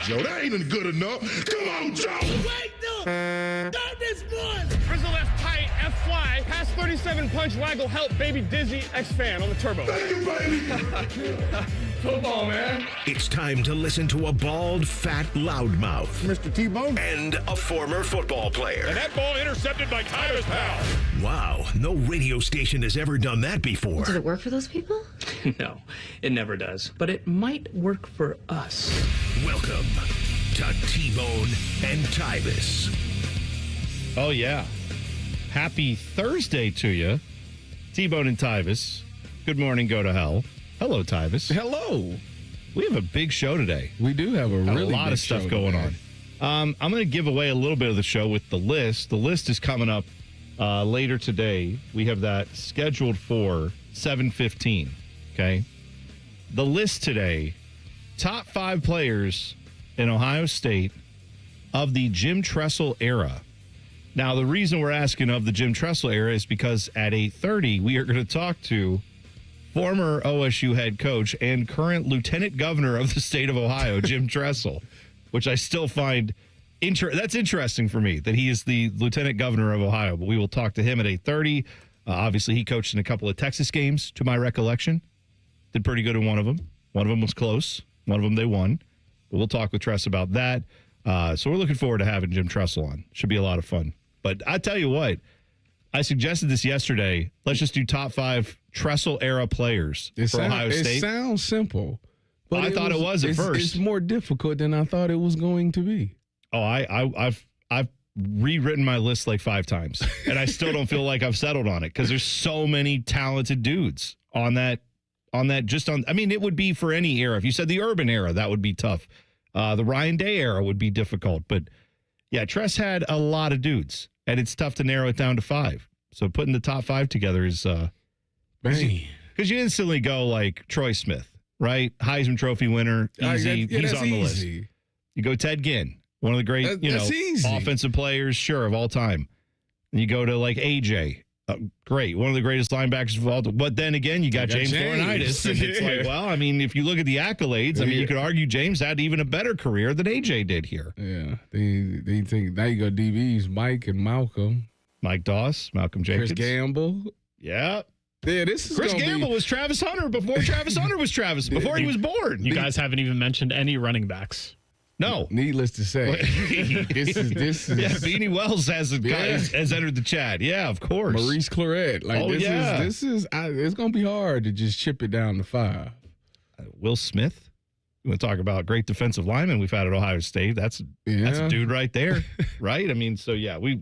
Joe, that ain't good enough. Come on, Joe. Wake up! Stop this one! Frizzle left tight, F fly, pass 37 punch, waggle, help, baby dizzy, X-fan on the turbo. Thank you, baby. Football, man. It's time to listen to a bald, fat loudmouth Mr. T-Bone. and a former football player. And that ball intercepted by Tyvis pal. Wow, no radio station has ever done that before. Did it work for those people? No, it never does. But it might work for us. Welcome to T-Bone and Tyvis. Oh, yeah. Happy Thursday to you. T-Bone and Tyvis. Good morning, go to hell. Hello, Tyvis. Hello. We have a big show today. We do have a really lot big of stuff show going today. on. I'm going to give away a little bit of the show with the list. The list is coming up later today. We have that scheduled for 7:15. Okay. The list today, top 5 players in Ohio State of the Jim Tressel era. Now, the reason we're asking of the Jim Tressel era is because at 8:30, we are going to talk to former OSU head coach and current lieutenant governor of the state of Ohio, Jim Tressel, which I still find that's interesting for me that he is the lieutenant governor of Ohio. But we will talk to him at 8:30. Obviously, he coached in a couple of Texas games, to my recollection. Did pretty good in one of them. One of them was close. One of them they won. But we'll talk with Tress about that. So we're looking forward to having Jim Tressel on. Should be a lot of fun. But I tell you what, I suggested this yesterday. Let's just do top 5 Tressel-era players for Ohio State. It sounds simple. But I thought it was at first. It's more difficult than I thought it was going to be. Oh, I've rewritten my list like 5 times, and I still don't feel like I've settled on it because there's so many talented dudes on that. I mean, it would be for any era. If you said the Urban era, that would be tough. The Ryan Day era would be difficult. But yeah, Tress had a lot of dudes, and it's tough to narrow it down to 5. So putting the top 5 together is because you instantly go like Troy Smith, right? Heisman Trophy winner, easy. He's on the list. You go Ted Ginn, one of the great, offensive players, sure, of all time. And you go to like AJ, great, one of the greatest linebackers of all time. But then again, you got James Laurinaitis, and it's like, well, I mean, if you look at the accolades, I mean, you could argue James had even a better career than AJ did here. Yeah, they think now you go DBs, Mike and Malcolm, Mike Doss, Malcolm Jenkins, Chris Gamble. Yeah. Yeah, this is Chris Gamble was Travis Hunter before Travis Hunter was Travis, before he was born. You guys haven't even mentioned any running backs. No. Needless to say, this is. Yeah, Beanie Wells has entered the chat. Yeah, of course. Maurice Claret. This is it's going to be hard to just chip it down to 5. Will Smith. You want to talk about great defensive lineman we've had at Ohio State? That's a dude right there, right? I mean, so yeah, we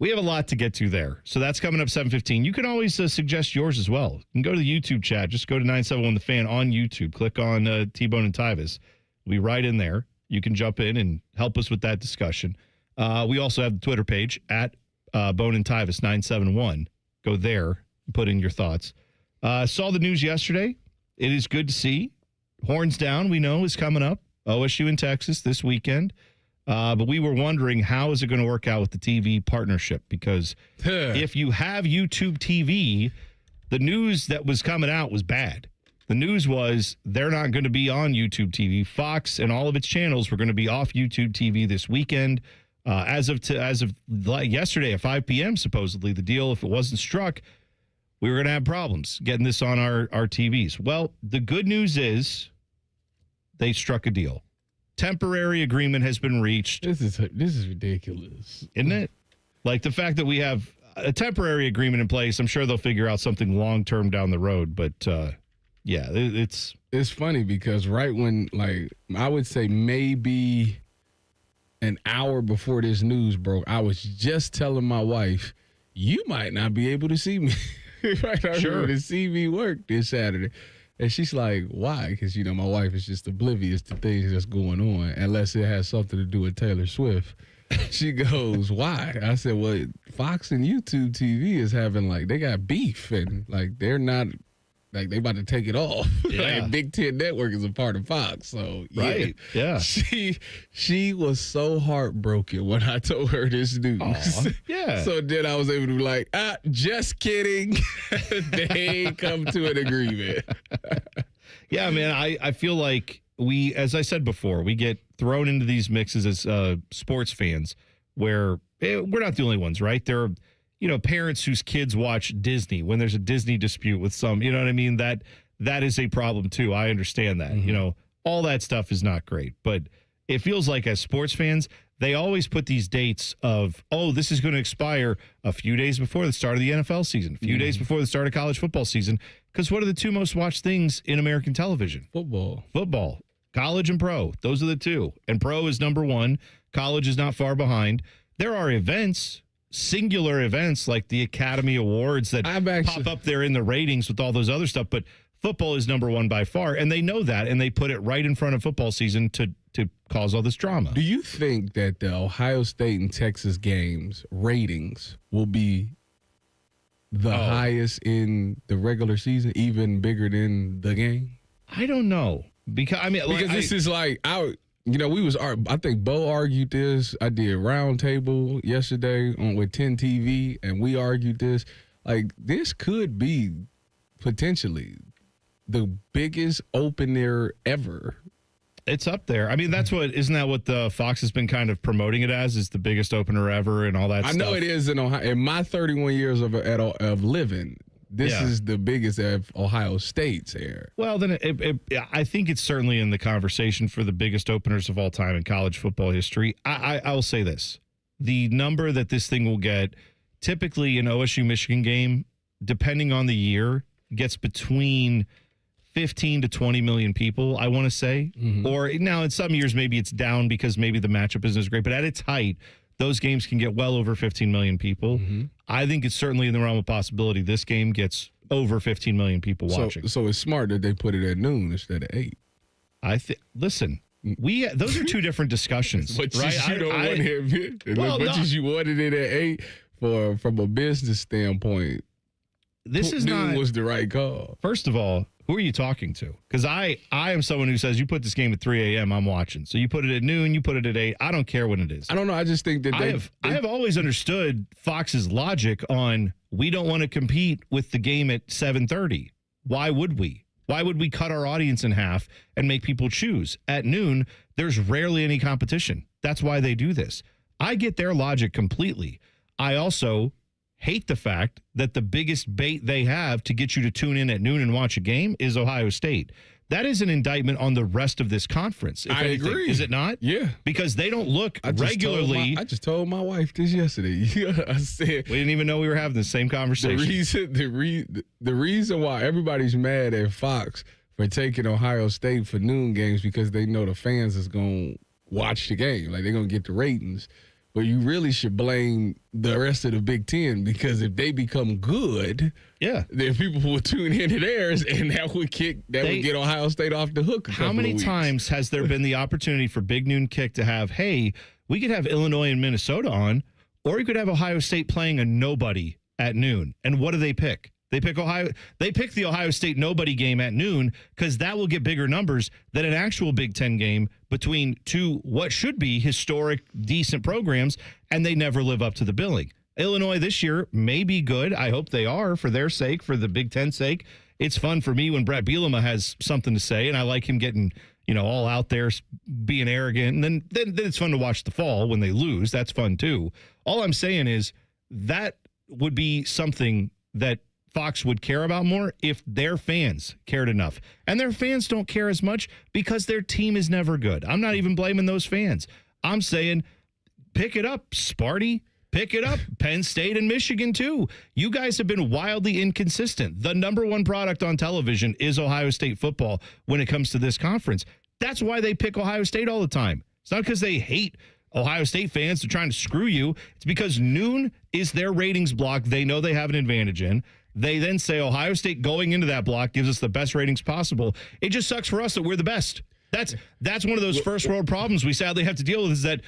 have a lot to get to there. So that's coming up 7:15. You can always suggest yours as well. You can go to the YouTube chat. Just go to 971 The Fan on YouTube. Click on T-Bone and Tyvis. We'll be right in there. You can jump in and help us with that discussion. We also have the Twitter page at Bone and Tyvis 971. Go there and put in your thoughts. Saw the news yesterday. It is good to see. Horns Down, we know, is coming up. OSU in Texas this weekend. But we were wondering, how is it going to work out with the TV partnership? Because if you have YouTube TV, the news that was coming out was bad. The news was they're not going to be on YouTube TV. Fox and all of its channels were going to be off YouTube TV this weekend. As of yesterday at 5 p.m., supposedly, the deal, if it wasn't struck, we were going to have problems getting this on our TVs. Well, the good news is they struck a deal. Temporary agreement has been reached. This is ridiculous. Isn't it? Like the fact that we have a temporary agreement in place, I'm sure they'll figure out something long-term down the road. But, yeah, it's funny because right when, like, I would say maybe an hour before this news broke, I was just telling my wife, you might not be able to see me. Right? Sure. To see me work this Saturday. And she's like, why? Because, my wife is just oblivious to things that's going on, unless it has something to do with Taylor Swift. She goes, why? I said, well, Fox and YouTube TV is having, like, they got beef, and, like, they're not, like, they about to take it off. Yeah. Like, Big Ten Network is a part of Fox, so, yeah. Right, yeah. She was so heartbroken when I told her this news. Aww. Yeah. So then I was able to be like, just kidding. They come to an agreement. Yeah, man, I feel like as I said before, we get thrown into these mixes as sports fans where we're not the only ones, right? There are, parents whose kids watch Disney when there's a Disney dispute with some, you know what I mean? That is a problem too. I understand that. All that stuff is not great, but it feels like as sports fans, they always put these dates of, this is going to expire a few days before the start of the NFL season, a few days before the start of college football season. Because what are the two most watched things in American television? Football, college and pro. Those are the two. And pro is number one. College is not far behind. There are events, singular events like the Academy Awards that pop up there in the ratings with all those other stuff. But football is number one by far. And they know that. And they put it right in front of football season to cause all this drama. Do you think that the Ohio State and Texas games ratings will be the highest in the regular season, even bigger than the game? I don't know. Because this is like I think Bo argued this. I did roundtable yesterday with 10 TV, and we argued this. Like, this could be potentially the biggest opener ever. It's up there. I mean, isn't that what the Fox has been kind of promoting it as, is the biggest opener ever and all that stuff? I know it is in Ohio. In my 31 years of living, this is the biggest of Ohio State's air. Well, then I think it's certainly in the conversation for the biggest openers of all time in college football history. I'll say this. The number that this thing will get, typically an OSU-Michigan game, depending on the year, gets between 15 to 20 million people, I want to say. Or now in some years, maybe it's down because maybe the matchup isn't as great. But at its height, those games can get well over 15 million people. I think it's certainly in the realm of possibility this game gets over 15 million people watching. So it's smart that they put it at noon instead of 8. Listen, those are two different discussions, But right? you don't want him. As you wanted it at 8 from a business standpoint. Noon was the right call. First of all, who are you talking to? Because I am someone who says you put this game at 3 a.m., I'm watching. So you put it at noon, you put it at 8. I don't care when it is. I don't know. I just think that I have always understood Fox's logic on we don't want to compete with the game at 7:30. Why would we? Why would we cut our audience in half and make people choose? At noon, there's rarely any competition. That's why they do this. I get their logic completely. I also hate the fact that the biggest bait they have to get you to tune in at noon and watch a game is Ohio State. That is an indindictment on the rest of this conference. I agree. Is it not? Yeah. Because they don't look regularly. I just told my wife this yesterday. I said we didn't even know we were having the same conversation. The reason why everybody's mad at Fox for taking Ohio State for noon games because they know the fans is going to watch the game. Like, they're going to get the ratings. But you really should blame the rest of the Big Ten because if they become good, then people will tune into theirs, and that would get Ohio State off the hook. How many times has there been the opportunity for Big Noon Kick to have, hey, we could have Illinois and Minnesota on, or you could have Ohio State playing a nobody at noon? And what do they pick? They pick the Ohio State nobody game at noon because that will get bigger numbers than an actual Big Ten game between two what should be historic, decent programs, and they never live up to the billing. Illinois this year may be good. I hope they are for their sake, for the Big Ten's sake. It's fun for me when Brett Bielema has something to say, and I like him getting all out there being arrogant. And then it's fun to watch the fall when they lose. That's fun too. All I'm saying is that would be something that Fox would care about more if their fans cared enough. And their fans don't care as much because their team is never good. I'm not even blaming those fans. I'm saying pick it up, Sparty. Pick it up, Penn State and Michigan too. You guys have been wildly inconsistent. The number one product on television is Ohio State football when it comes to this conference. That's why they pick Ohio State all the time. It's not because they hate Ohio State fans. They're trying to screw you. It's because noon is their ratings block they know they have an advantage in. They then say Ohio State going into that block gives us the best ratings possible. It just sucks for us that we're the best. That's one of those first world problems we sadly have to deal with, is that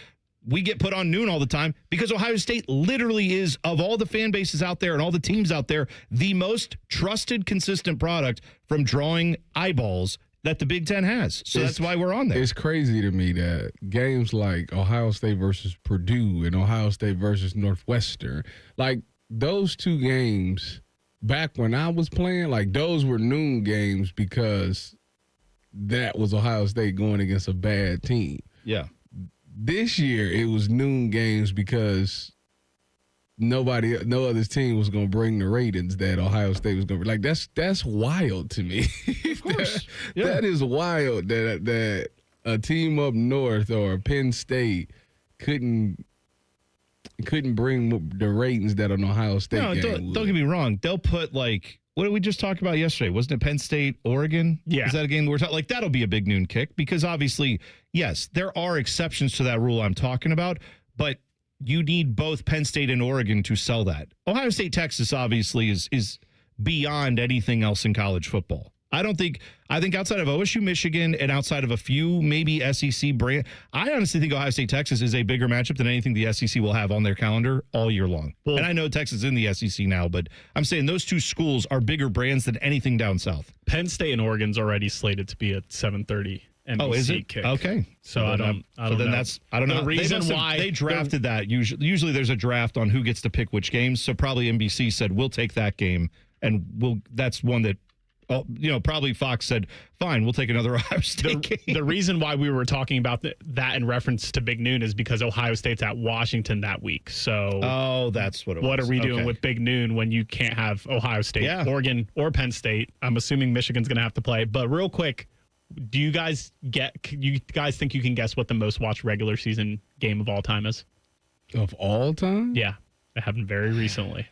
we get put on noon all the time because Ohio State literally is, of all the fan bases out there and all the teams out there, the most trusted, consistent product from drawing eyeballs that the Big Ten has. So that's why we're on there. It's crazy to me that games like Ohio State versus Purdue and Ohio State versus Northwestern, like those two games back when I was playing, like those were noon games because that was Ohio State going against a bad team. Yeah. This year, it was noon games because no other team was going to bring the ratings that Ohio State was going to. Like, that's wild to me. Of course. Yeah. That is wild that a team up north or Penn State couldn't bring the ratings that an Ohio State game don't get me wrong. They'll put, like, what did we just talk about yesterday? Wasn't it Penn State, Oregon? Yeah. Is that a game we're talking? Like, that'll be a big noon kick because obviously, yes, there are exceptions to that rule I'm talking about, but you need both Penn State and Oregon to sell that. Ohio State, Texas obviously is beyond anything else in college football. I think outside of OSU, Michigan, and outside of a few maybe SEC brand, I honestly think Ohio State, Texas is a bigger matchup than anything the SEC will have on their calendar all year long. Well, and I know Texas is in the SEC now, but I'm saying those two schools are bigger brands than anything down south. Penn State and Oregon's already slated to be at 7:30 NBC Oh, is it? kick. Okay. So I don't know. That's I don't know. The reason why they drafted that usually there's a draft on who gets to pick which games. So probably NBC said we'll take that game, and that's one that. Probably Fox said, fine, we'll take another Ohio State game. The reason why we were talking about that in reference to Big Noon is because Ohio State's at Washington that week. So, that's what it was. What are we doing with Big Noon when you can't have Ohio State, Oregon, or Penn State? I'm assuming Michigan's going to have to play. But real quick, do you guys think you can guess what the most watched regular season game of all time is? Of all time? Yeah, it happened very recently.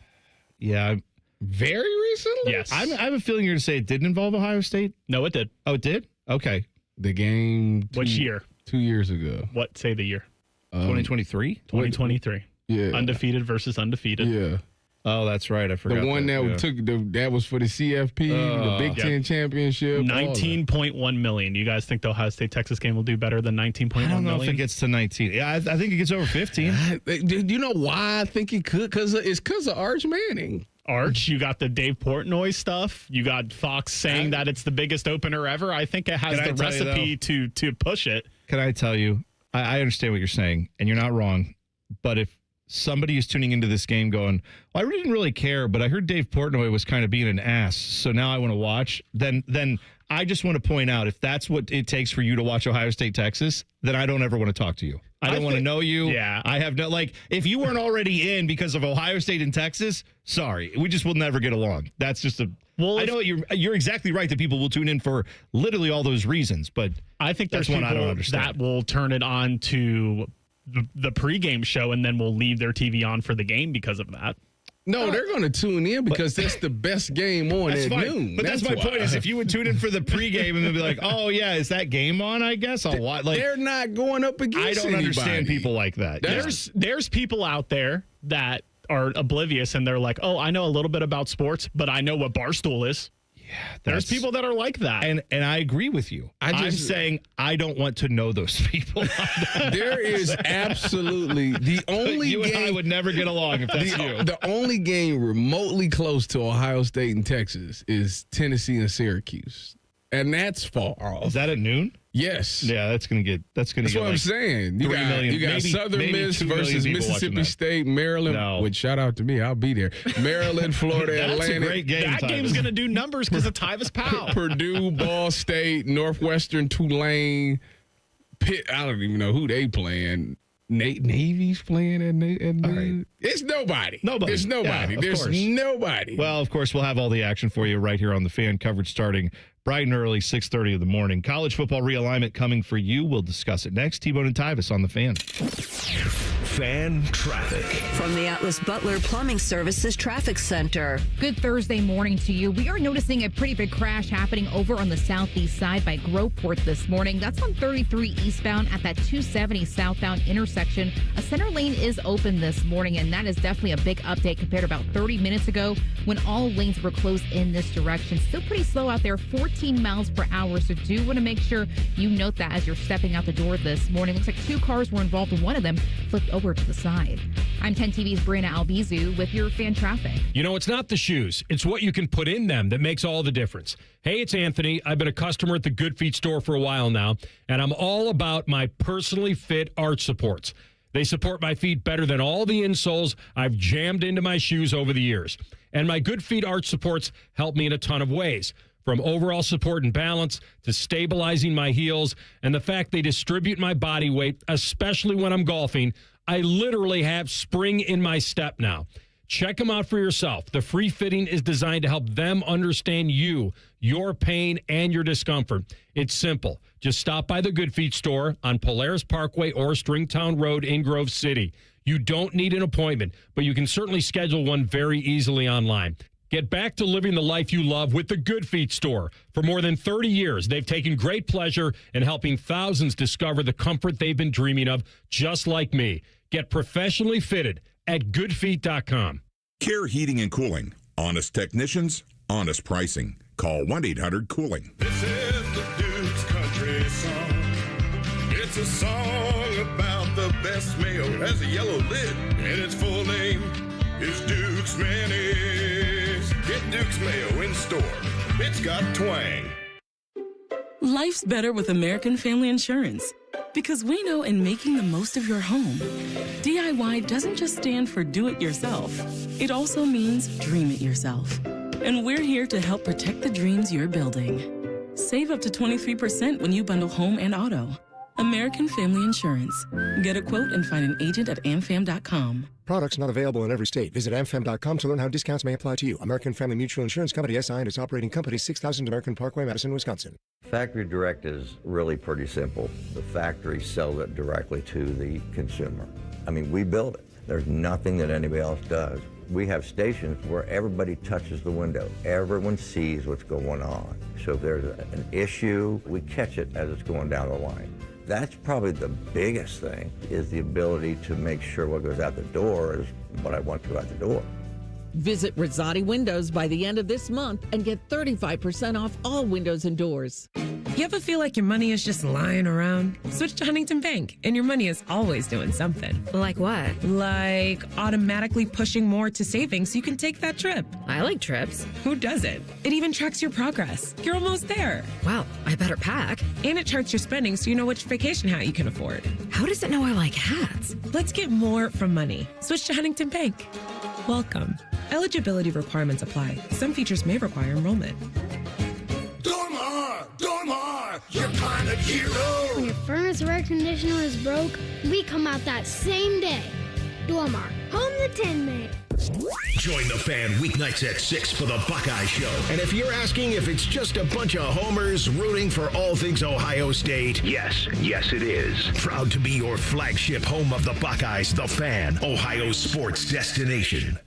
Yeah. Very recently? Yes. I have a feeling you're going to say it didn't involve Ohio State. No, it did. Oh, it did? Okay. The game. Which year? 2 years ago. What? Say the year. 2023? 2023. Yeah. Undefeated versus undefeated. Yeah. Oh, that's right. I forgot. The one that was for the CFP, the Big Ten championship. 19.1 million. You guys think the Ohio State Texas game will do better than 19.1 million? I don't know if it gets to 19. Yeah, I think it gets over 15. You know why I think it could? It's because of Arch Manning. Arch, you got the Dave Portnoy stuff. You got Fox saying that it's the biggest opener ever. I think it has the recipe to push it. Can I tell you? I understand what you're saying, and you're not wrong. But if somebody is tuning into this game going, well, I didn't really care, but I heard Dave Portnoy was kind of being an ass, so now I want to watch, then I just want to point out, if that's what it takes for you to watch Ohio State, Texas, then I don't ever want to talk to you. I don't want to know you. Yeah. I have no, if you weren't already in because of Ohio State and Texas, sorry. We just will never get along. That's just I know you're exactly right that people will tune in for literally all those reasons, but I think there's one people I don't understand. that will turn it on to the pregame show and then will leave their TV on for the game because of that. No, they're going to tune in because that's the best game on at noon. But that's my point is if you would tune in for the pregame and then be like, oh, yeah, is that game on, I guess? I'll watch. They're not going up against I don't anybody. understand people like that. There's people out there that are oblivious and they're like, oh, I know a little bit about sports, but I know what Barstool is. Yeah, there's people that are like that. And I agree with you. I'm saying I don't want to know those people. There is absolutely the only you game. And I would never get along if that's you. The only game remotely close to Ohio State and Texas is Tennessee and Syracuse. And that's far off. Is that at noon? Yes. Yeah, that's what I'm saying. You got Southern Miss versus Mississippi State, Maryland. No. Which shout out to me, I'll be there. Maryland, Florida, That's Atlantic. a great game. That game's going to do numbers because of Tyvis Powell. Purdue, Ball State, Northwestern, Tulane, Pitt. I don't even know who they playing. Navy's playing at right. It's nobody. There's nobody. Yeah, There's nobody. Well, of course, we'll have all the action for you right here on the Fan. Coverage starting bright and early, 6:30 in the morning. College football realignment coming for you. We'll discuss it next. T-Bone and Tyvis on the Fan. Fan traffic. From the Atlas Butler Plumbing Services Traffic Center. Good Thursday morning to you. We are noticing a pretty big crash happening over on the southeast side by Groveport this morning. That's on 33 eastbound at that 270 southbound intersection. A center lane is open this morning, and that is definitely a big update compared to about 30 minutes ago when all lanes were closed in this direction. Still pretty slow out there, 14 miles per hour, so do want to make sure you note that as you're stepping out the door this morning. Looks like 2 cars were involved, and one of them flipped over to the side. I'm 10 TV's Brianna Albizu with your Fan Traffic. You know, it's not the shoes. It's what you can put in them that makes all the difference. Hey, it's Anthony. I've been a customer at the Good Feet store for a while now, and I'm all about my personally fit arch supports. They support my feet better than all the insoles I've jammed into my shoes over the years. And my Good Feet arch supports help me in a ton of ways. From overall support and balance to stabilizing my heels and the fact they distribute my body weight, especially when I'm golfing, I literally have spring in my step now. Check them out for yourself. The free fitting is designed to help them understand you, your pain, and your discomfort. It's simple. Just stop by the Good Feet store on Polaris Parkway or Stringtown Road in Grove City. You don't need an appointment, but you can certainly schedule one very easily online. Get back to living the life you love with the Good Feet store. For more than 30 years, they've taken great pleasure in helping thousands discover the comfort they've been dreaming of, just like me. Get professionally fitted at goodfeet.com. Care Heating and Cooling. Honest technicians, honest pricing. Call 1-800-COOLING. This is the Duke's country song. It's a song about the best mayo. It has a yellow lid, and its full name is Duke's Mayonnaise. Get Duke's Mayo in store. It's got twang. Life's better with American Family Insurance. Because we know in making the most of your home, DIY doesn't just stand for do it yourself. It also means dream it yourself. And we're here to help protect the dreams you're building. Save up to 23% when you bundle home and auto. American Family Insurance. Get a quote and find an agent at amfam.com. Products not available in every state. Visit amfam.com to learn how discounts may apply to you. American Family Mutual Insurance Company, SI, and its operating company, 6000 American Parkway, Madison, Wisconsin. Factory direct is really pretty simple. The factory sells it directly to the consumer. I mean, we build it. There's nothing that anybody else does. We have stations where everybody touches the window. Everyone sees what's going on. So if there's an issue, we catch it as it's going down the line. That's probably the biggest thing, is the ability to make sure what goes out the door is what I want to go out the door. Visit Rosati Windows by the end of this month and get 35% off all windows and doors. You ever feel like your money is just lying around? Switch to Huntington Bank, and your money is always doing something. Like what? Like automatically pushing more to savings so you can take that trip. I like trips. Who doesn't? It even tracks your progress. You're almost there. Wow, I better pack. And it charts your spending so you know which vacation hat you can afford. How does it know I like hats? Let's get more from money. Switch to Huntington Bank. Welcome. Eligibility requirements apply. Some features may require enrollment. Dormar, your pilot hero. When your furnace or air conditioner is broke, we come out that same day. Dormar, home the Tin Man. Join the fan weeknights at 6 for the Buckeye Show. And if you're asking if it's just a bunch of homers rooting for all things Ohio State, yes it is. Proud to be your flagship home of the Buckeyes, the Fan, Ohio sports destination.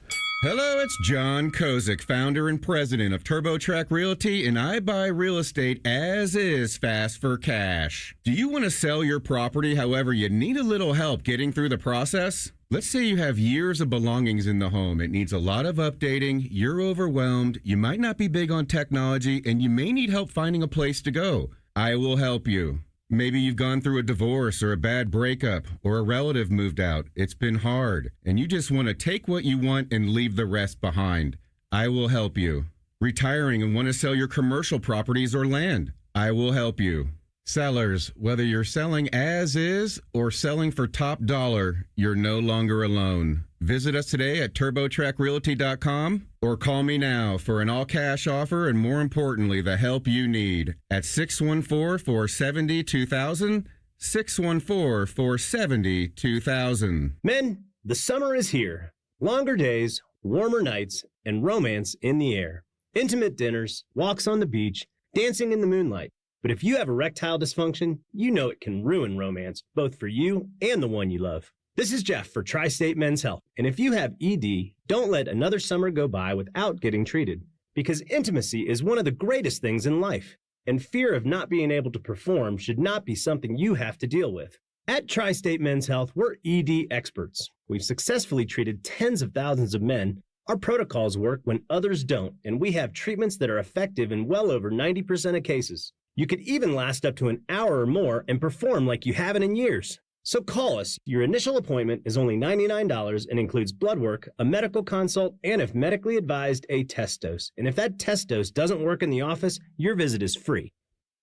Hello, it's John Kozik, founder and president of TurboTrack Realty, and I buy real estate as is, fast for cash. Do you want to sell your property, however, you need a little help getting through the process? Let's say you have years of belongings in the home. It needs a lot of updating, you're overwhelmed, you might not be big on technology, and you may need help finding a place to go. I will help you. Maybe you've gone through a divorce or a bad breakup or a relative moved out. It's been hard, and you just want to take what you want and leave the rest behind. I will help you. Retiring and want to sell your commercial properties or land. I will help you. Sellers, whether you're selling as is or selling for top dollar, you're no longer alone. Visit us today at TurboTrackRealty.com or call me now for an all-cash offer and, more importantly, the help you need at 614-470-2000, 614-470-2000. Men, the summer is here. Longer days, warmer nights, and romance in the air. Intimate dinners, walks on the beach, dancing in the moonlight. But if you have erectile dysfunction, you know it can ruin romance, both for you and the one you love. This is Jeff for Tri-State Men's Health. And if you have ED, don't let another summer go by without getting treated. Because intimacy is one of the greatest things in life. And fear of not being able to perform should not be something you have to deal with. At Tri-State Men's Health, we're ED experts. We've successfully treated tens of thousands of men. Our protocols work when others don't, and we have treatments that are effective in well over 90% of cases. You could even last up to an hour or more and perform like you haven't in years. So call us. Your initial appointment is only $99 and includes blood work, a medical consult, and if medically advised, a test dose. And if that test dose doesn't work in the office, your visit is free.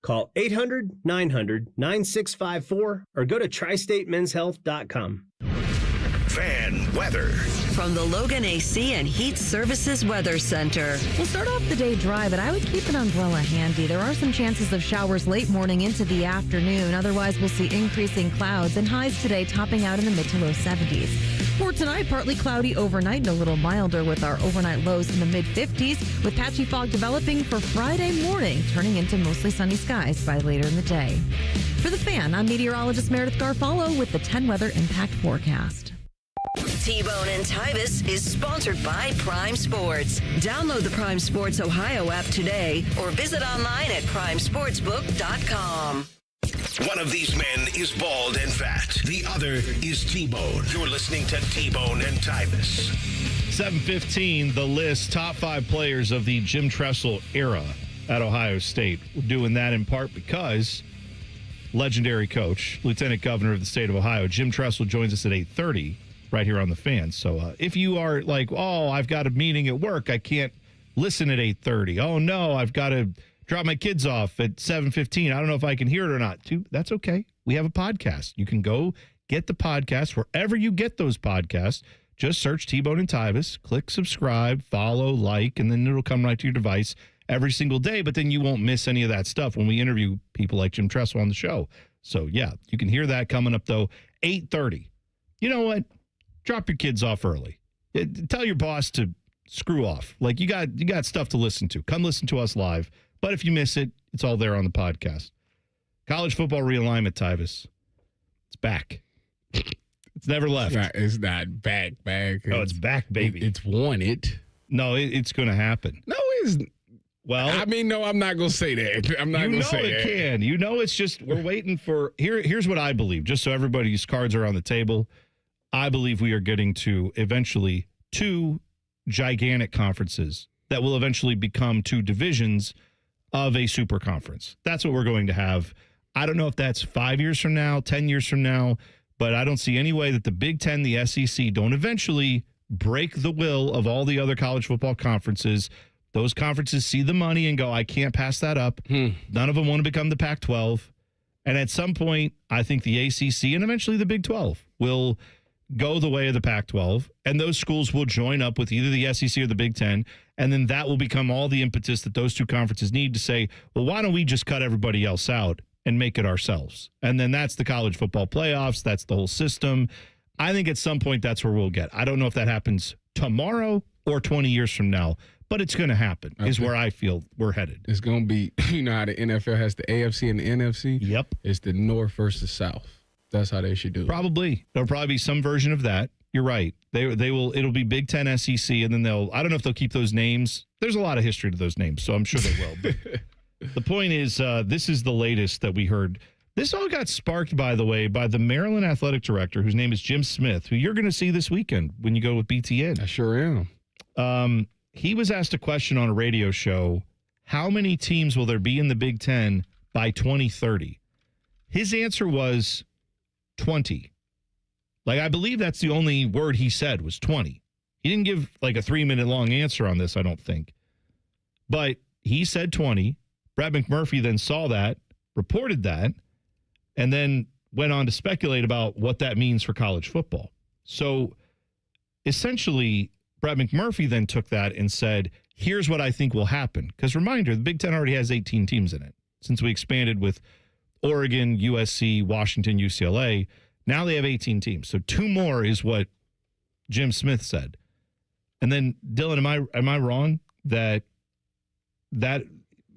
Call 800-900-9654 or go to tristatemenshealth.com. Fan weather. From the Logan AC and Heat Services Weather Center. We'll start off the day dry, but I would keep an umbrella handy. There are some chances of showers late morning into the afternoon. Otherwise, we'll see increasing clouds and highs today topping out in the mid to low 70s. For tonight, partly cloudy overnight and a little milder with our overnight lows in the mid 50s, with patchy fog developing for Friday morning, turning into mostly sunny skies by later in the day. For the Fan, I'm meteorologist Meredith Garfalo with the 10 Weather Impact Forecast. T-Bone and Tyvis is sponsored by Prime Sports. Download the Prime Sports Ohio app today or visit online at primesportsbook.com. One of these men is bald and fat. The other is T-Bone. You're listening to T-Bone and Tyvis. 7:15, the list, top 5 players of the Jim Tressel era at Ohio State. We're doing that in part because legendary coach, Lieutenant Governor of the state of Ohio, Jim Tressel, joins us at 8:30 right here on the Fan. So if you are like, oh, I've got a meeting at work, I can't listen at 8:30. Oh, no, I've got to drop my kids off at 7:15. I don't know if I can hear it or not. That's okay. We have a podcast. You can go get the podcast wherever you get those podcasts. Just search T-Bone and Tyvis, click subscribe, follow, like, and then it'll come right to your device every single day. But then you won't miss any of that stuff when we interview people like Jim Tressel on the show. So, yeah, you can hear that coming up, though, 8:30. You know what? Drop your kids off early. Tell your boss to screw off. Like, you got stuff to listen to. Come listen to us live. But if you miss it, it's all there on the podcast. College football realignment, Tyvis. It's back. It's never left. It's not back. No, it's back, baby. It's wanted. No, it's going to happen. No, it's... Well, I mean, no, I'm not going to say that. I'm not going to say that. You know it can. You know it's just, we're waiting for... Here's what I believe, just so everybody's cards are on the table. I believe we are getting to eventually 2 gigantic conferences that will eventually become 2 divisions of a super conference. That's what we're going to have. I don't know if that's 5 years from now, 10 years from now, but I don't see any way that the Big Ten, the SEC, don't eventually break the will of all the other college football conferences. Those conferences see the money and go, I can't pass that up. None of them want to become the Pac-12. And at some point, I think the ACC and eventually the Big 12 will go the way of the Pac-12, and those schools will join up with either the SEC or the Big Ten, and then that will become all the impetus that those 2 conferences need to say, well, why don't we just cut everybody else out and make it ourselves? And then that's the college football playoffs. That's the whole system. I think at some point that's where we'll get. I don't know if that happens tomorrow or 20 years from now, but it's going to happen, is where I feel we're headed. It's going to be, you know how the NFL has the AFC and the NFC? Yep. It's the North versus South. That's how they should do it. Probably. There'll probably be some version of that. You're right. They will. It'll be Big Ten, SEC, and then I don't know if they'll keep those names. There's a lot of history to those names, so I'm sure they will. But the point is, this is the latest that we heard. This all got sparked, by the way, by the Maryland athletic director, whose name is Jim Smith, who you're going to see this weekend when you go with BTN. I sure am. He was asked a question on a radio show, how many teams will there be in the Big Ten by 2030? His answer was 20. Like, I believe that's the only word he said was 20. He didn't give like a 3-minute long answer on this, I don't think. But he said 20. Brad McMurphy then saw that, reported that, and then went on to speculate about what that means for college football. So essentially, Brad McMurphy then took that and said, here's what I think will happen. Because reminder, the Big Ten already has 18 teams in it since we expanded with Oregon, USC, Washington, UCLA. Now they have 18 teams. So 2 more is what Jim Smith said. And then, Dylan, am I wrong that Brad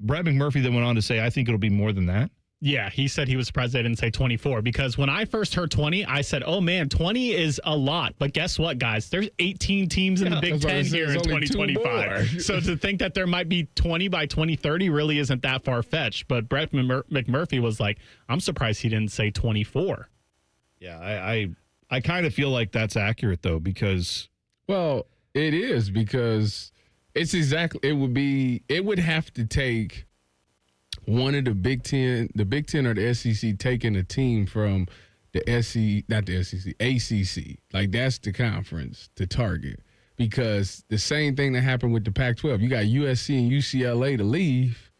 McMurphy then went on to say, I think it'll be more than that? Yeah, he said he was surprised they didn't say 24 because when I first heard 20, I said, oh, man, 20 is a lot. But guess what, guys? There's 18 teams in the Big Ten here in 2025. So to think that there might be 20 by 2030 really isn't that far-fetched. But Brett McMurphy was like, I'm surprised he didn't say 24. Yeah, I kind of feel like that's accurate, though, because... Well, it is because it's exactly... It would have to take... one of the Big Ten or the SEC taking a team from the ACC. Like, that's the conference to target. Because the same thing that happened with the Pac-12. You got USC and UCLA to leave.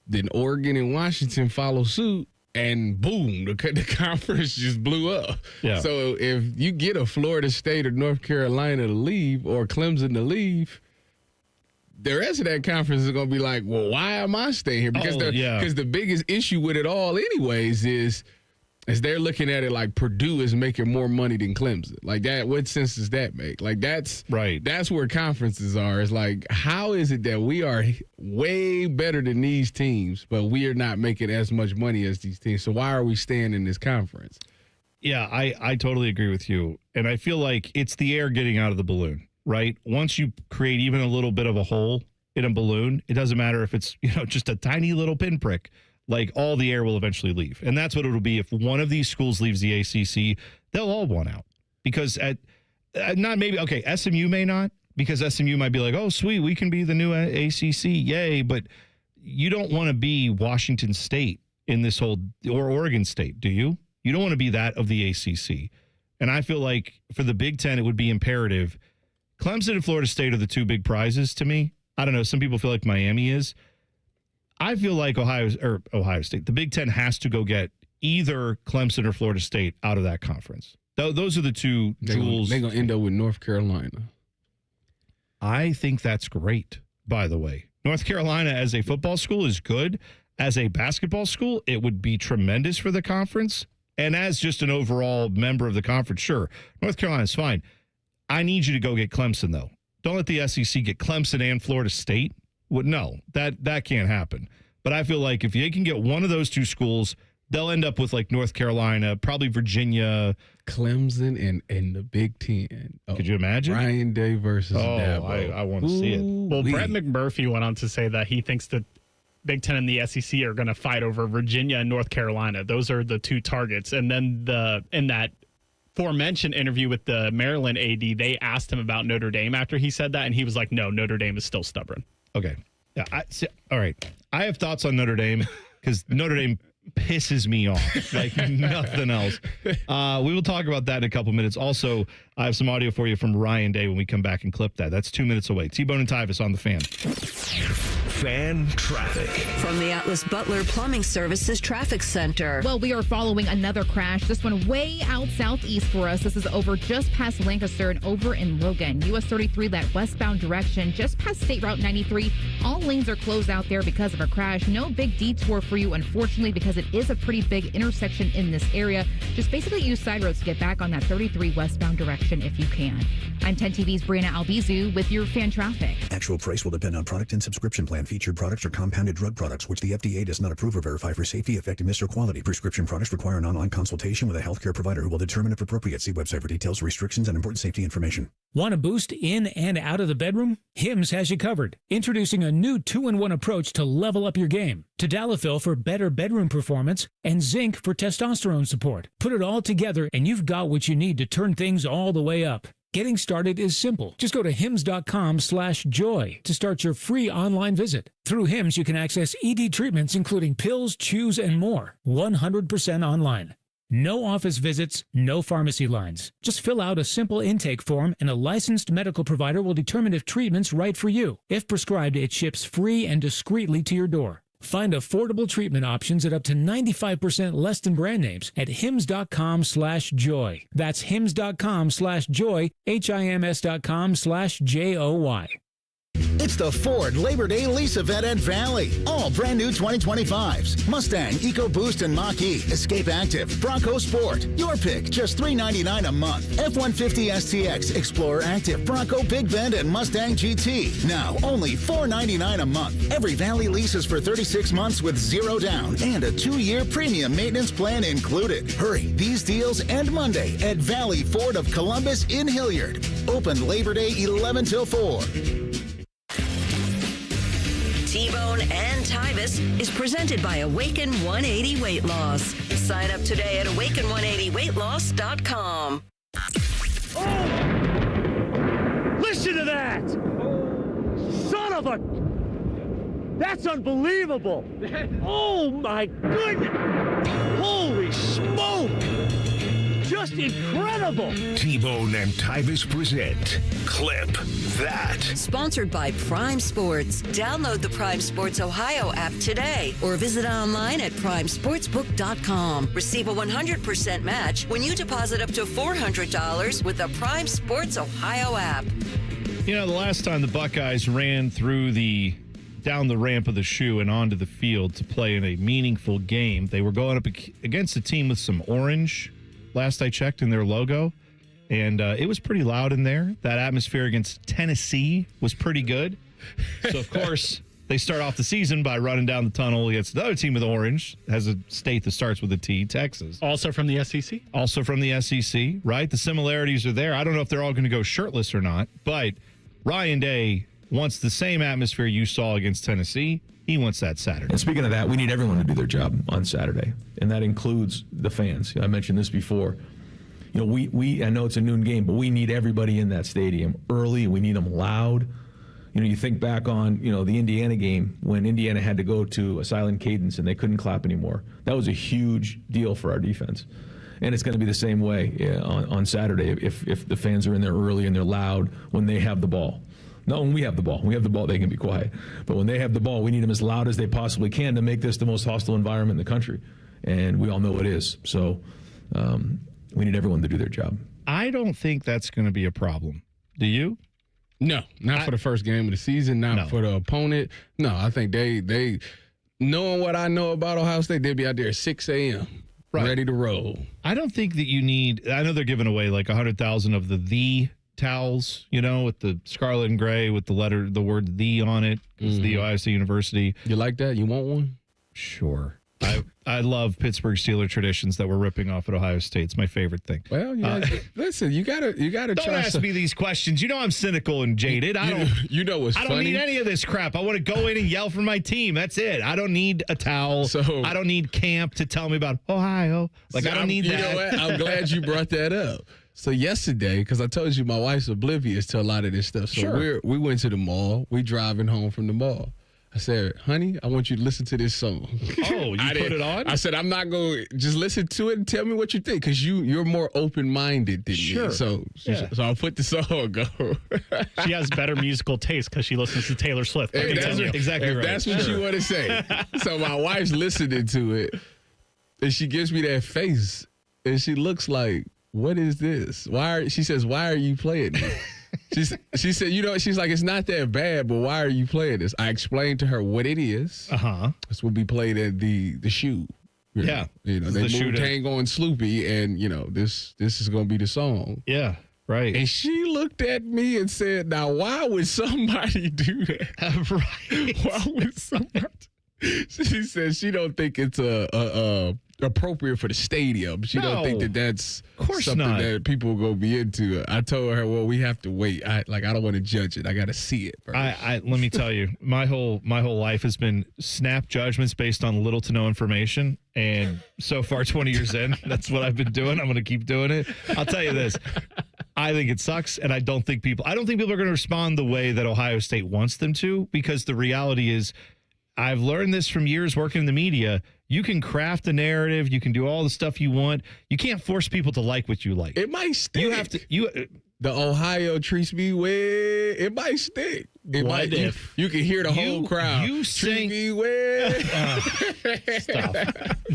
Then Oregon and Washington follow suit. and boom, the conference just blew up. Yeah. So if you get a Florida State or North Carolina to leave or Clemson to leave, the rest of that conference is going to be like, well, why am I staying here? Because the biggest issue with it all anyways is they're looking at it like Purdue is making more money than Clemson. Like that, what sense does that make? Like that's right. That's where conferences are. It's like, how is it that we are way better than these teams, but we are not making as much money as these teams? So why are we staying in this conference? Yeah, I totally agree with you. And I feel like it's the air getting out of the balloon, right? Once you create even a little bit of a hole in a balloon, it doesn't matter if it's, just a tiny little pinprick. Like, all the air will eventually leave. And that's what it'll be. If one of these schools leaves the ACC, they'll all want out. Because SMU may not, because SMU might be like, oh, sweet, we can be the new ACC, yay. But you don't want to be Washington State in this whole, or Oregon State, do you? You don't want to be that of the ACC. And I feel like for the Big Ten, it would be imperative. Clemson and Florida State are the two big prizes to me. I don't know. Some people feel like Miami is. I feel like Ohio State, the Big Ten has to go get either Clemson or Florida State out of that conference. Those are the two jewels. They're going to end up with North Carolina. I think that's great, by the way. North Carolina as a football school is good. As a basketball school, it would be tremendous for the conference. And as just an overall member of the conference, sure, North Carolina's fine. I need you to go get Clemson, though. Don't let the SEC get Clemson and Florida State. No, that can't happen. But I feel like if they can get one of those two schools, they'll end up with like North Carolina, probably Virginia. Clemson and the Big Ten. Oh, could you imagine? Ryan Day versus Dabo. I want to see it. Well, Brett McMurphy went on to say that he thinks that Big Ten and the SEC are going to fight over Virginia and North Carolina. Those are the two targets. And then in that aforementioned interview with the Maryland AD, they asked him about Notre Dame after he said that, and he was like, no, Notre Dame is still stubborn. Okay. Yeah. All right. I have thoughts on Notre Dame because Notre Dame pisses me off like nothing else. We will talk about that in a couple minutes. Also, I have some audio for you from Ryan Day when we come back and clip that. That's 2 minutes away. T-Bone and Tyvis on the Fan. Fan traffic. From the Atlas Butler Plumbing Services Traffic Center. Well, we are following another crash. This one way out southeast for us. This is over just past Lancaster and over in Logan. US 33, that westbound direction, just past State Route 93. All lanes are closed out there because of a crash. No big detour for you, unfortunately, because it is a pretty big intersection in this area. Just basically use side roads to get back on that 33 westbound direction if you can. I'm 10 TV's Brianna Albizu with your fan traffic. Actual price will depend on product and subscription plan. Featured products are compounded drug products, which the FDA does not approve or verify for safety, effectiveness, or quality. Prescription products require an online consultation with a healthcare provider who will determine if appropriate. See website for details, restrictions, and important safety information. Want a boost in and out of the bedroom? Hims has you covered. Introducing a new 2-in-1 approach to level up your game. Tadalafil for better bedroom performance and zinc for testosterone support. Put it all together and you've got what you need to turn things all the way up. Getting started is simple. Just go to hims.com/joy to start your free online visit. Through Hims, you can access ED treatments including pills, chews, and more. 100% online. No office visits, no pharmacy lines. Just fill out a simple intake form and a licensed medical provider will determine if treatment's right for you. If prescribed, it ships free and discreetly to your door. Find affordable treatment options at up to 95% less than brand names at hims.com/joy. That's hims.com/joy, HIMS.com/JOY. It's the Ford Labor Day lease event at Valley. All brand new 2025s. Mustang, EcoBoost, and Mach-E. Escape Active, Bronco Sport. Your pick, just $399 a month. F-150 STX, Explorer Active, Bronco Big Bend, and Mustang GT. Now, only $499 a month. Every Valley lease is for 36 months with 0 down and a 2-year premium maintenance plan included. Hurry, these deals end Monday at Valley Ford of Columbus in Hilliard. Open Labor Day 11 till 4. T-Bone and Tyvis is presented by Awaken 180 Weight Loss. Sign up today at awaken180weightloss.com. Oh! Listen to that! Son of a... That's unbelievable! Oh my goodness! Holy smoke! just incredible. T-Bone and Tyvis present Clip That. Sponsored by Prime Sports. Download the Prime Sports Ohio app today or visit online at primesportsbook.com. Receive a 100% match when you deposit up to $400 with the Prime Sports Ohio app. You know, the last time the Buckeyes ran down the ramp of the shoe and onto the field to play in a meaningful game, they were going up against a team with some orange, last I checked, in their logo. And it was pretty loud in there. That atmosphere against Tennessee was pretty good. So, of course, they start off the season by running down the tunnel against another team with orange, has a state that starts with a T, Texas. Also from the SEC? Also from the SEC, right? The similarities are there. I don't know if they're all going to go shirtless or not, but Ryan Day wants the same atmosphere you saw against Tennessee. He wants that Saturday. And speaking of that, we need everyone to do their job on Saturday, and that includes the fans. I mentioned this before. You know, we I know it's a noon game, but we need everybody in that stadium early. We need them loud. You know, you think back on, the Indiana game when Indiana had to go to a silent cadence and they couldn't clap anymore. That was a huge deal for our defense. And it's going to be the same way on Saturday if the fans are in there early and they're loud when they have the ball. No, when we have the ball. When we have the ball, they can be quiet. But when they have the ball, we need them as loud as they possibly can to make this the most hostile environment in the country. And we all know it is. So we need everyone to do their job. I don't think that's going to be a problem. Do you? No, not for the first game of the season, not for the opponent. No, I think they knowing what I know about Ohio State, they'll be out there at 6 a.m. ready to roll. I don't think that you need – I know they're giving away like 100,000 of the towels, with the scarlet and gray with the word "the" on it. It's the Ohio State University. You like that? You want one? Sure. I love Pittsburgh Steelers traditions that we're ripping off at Ohio State. It's my favorite thing. Well, listen, you gotta don't try. Don't ask me these questions. I'm cynical and jaded. What's I don't funny? need any of this crap. I want to go in and yell for my team. That's it. I don't need a towel. I don't need camp to tell me about Ohio. I don't need that. You know what? I'm glad you brought that up. So yesterday, because I told you my wife's oblivious to a lot of this stuff. So we went to the mall. We driving home from the mall. I said, honey, I want you to listen to this song. Oh, you put it on? I said, I'm not going to just listen to it and tell me what you think, because you're more open-minded than me. So I'll put the song on. She has better musical taste because she listens to Taylor Swift. Exactly right. That's what you want to say. So my wife's listening to it, and she gives me that face, and she looks like, what is this? She says, why are you playing this? She said, she's like, it's not that bad, but why are you playing this? I explained to her what it is. This will be played at the shoe. Yeah. They moved Tango and Sloopy, and, this is going to be the song. Yeah, right. And she looked at me and said, now, why would somebody do that? Right. Why would somebody? She said she don't think it's appropriate for the stadium. She don't think that's something that people are going to be into. I told her, well, we have to wait. I don't want to judge it. I got to see it first. Let me tell you, my whole life has been snap judgments based on little to no information. And so far, 20 years in, that's what I've been doing. I'm going to keep doing it. I'll tell you this. I think it sucks, and I don't think people are going to respond the way that Ohio State wants them to, because the reality is, I've learned this from years working in the media. You can craft a narrative. You can do all the stuff you want. You can't force people to like what you like. It might stick. You have to. The Ohio treats me way. It might stick. You can hear the whole crowd. You sing. Treat me way. Stop.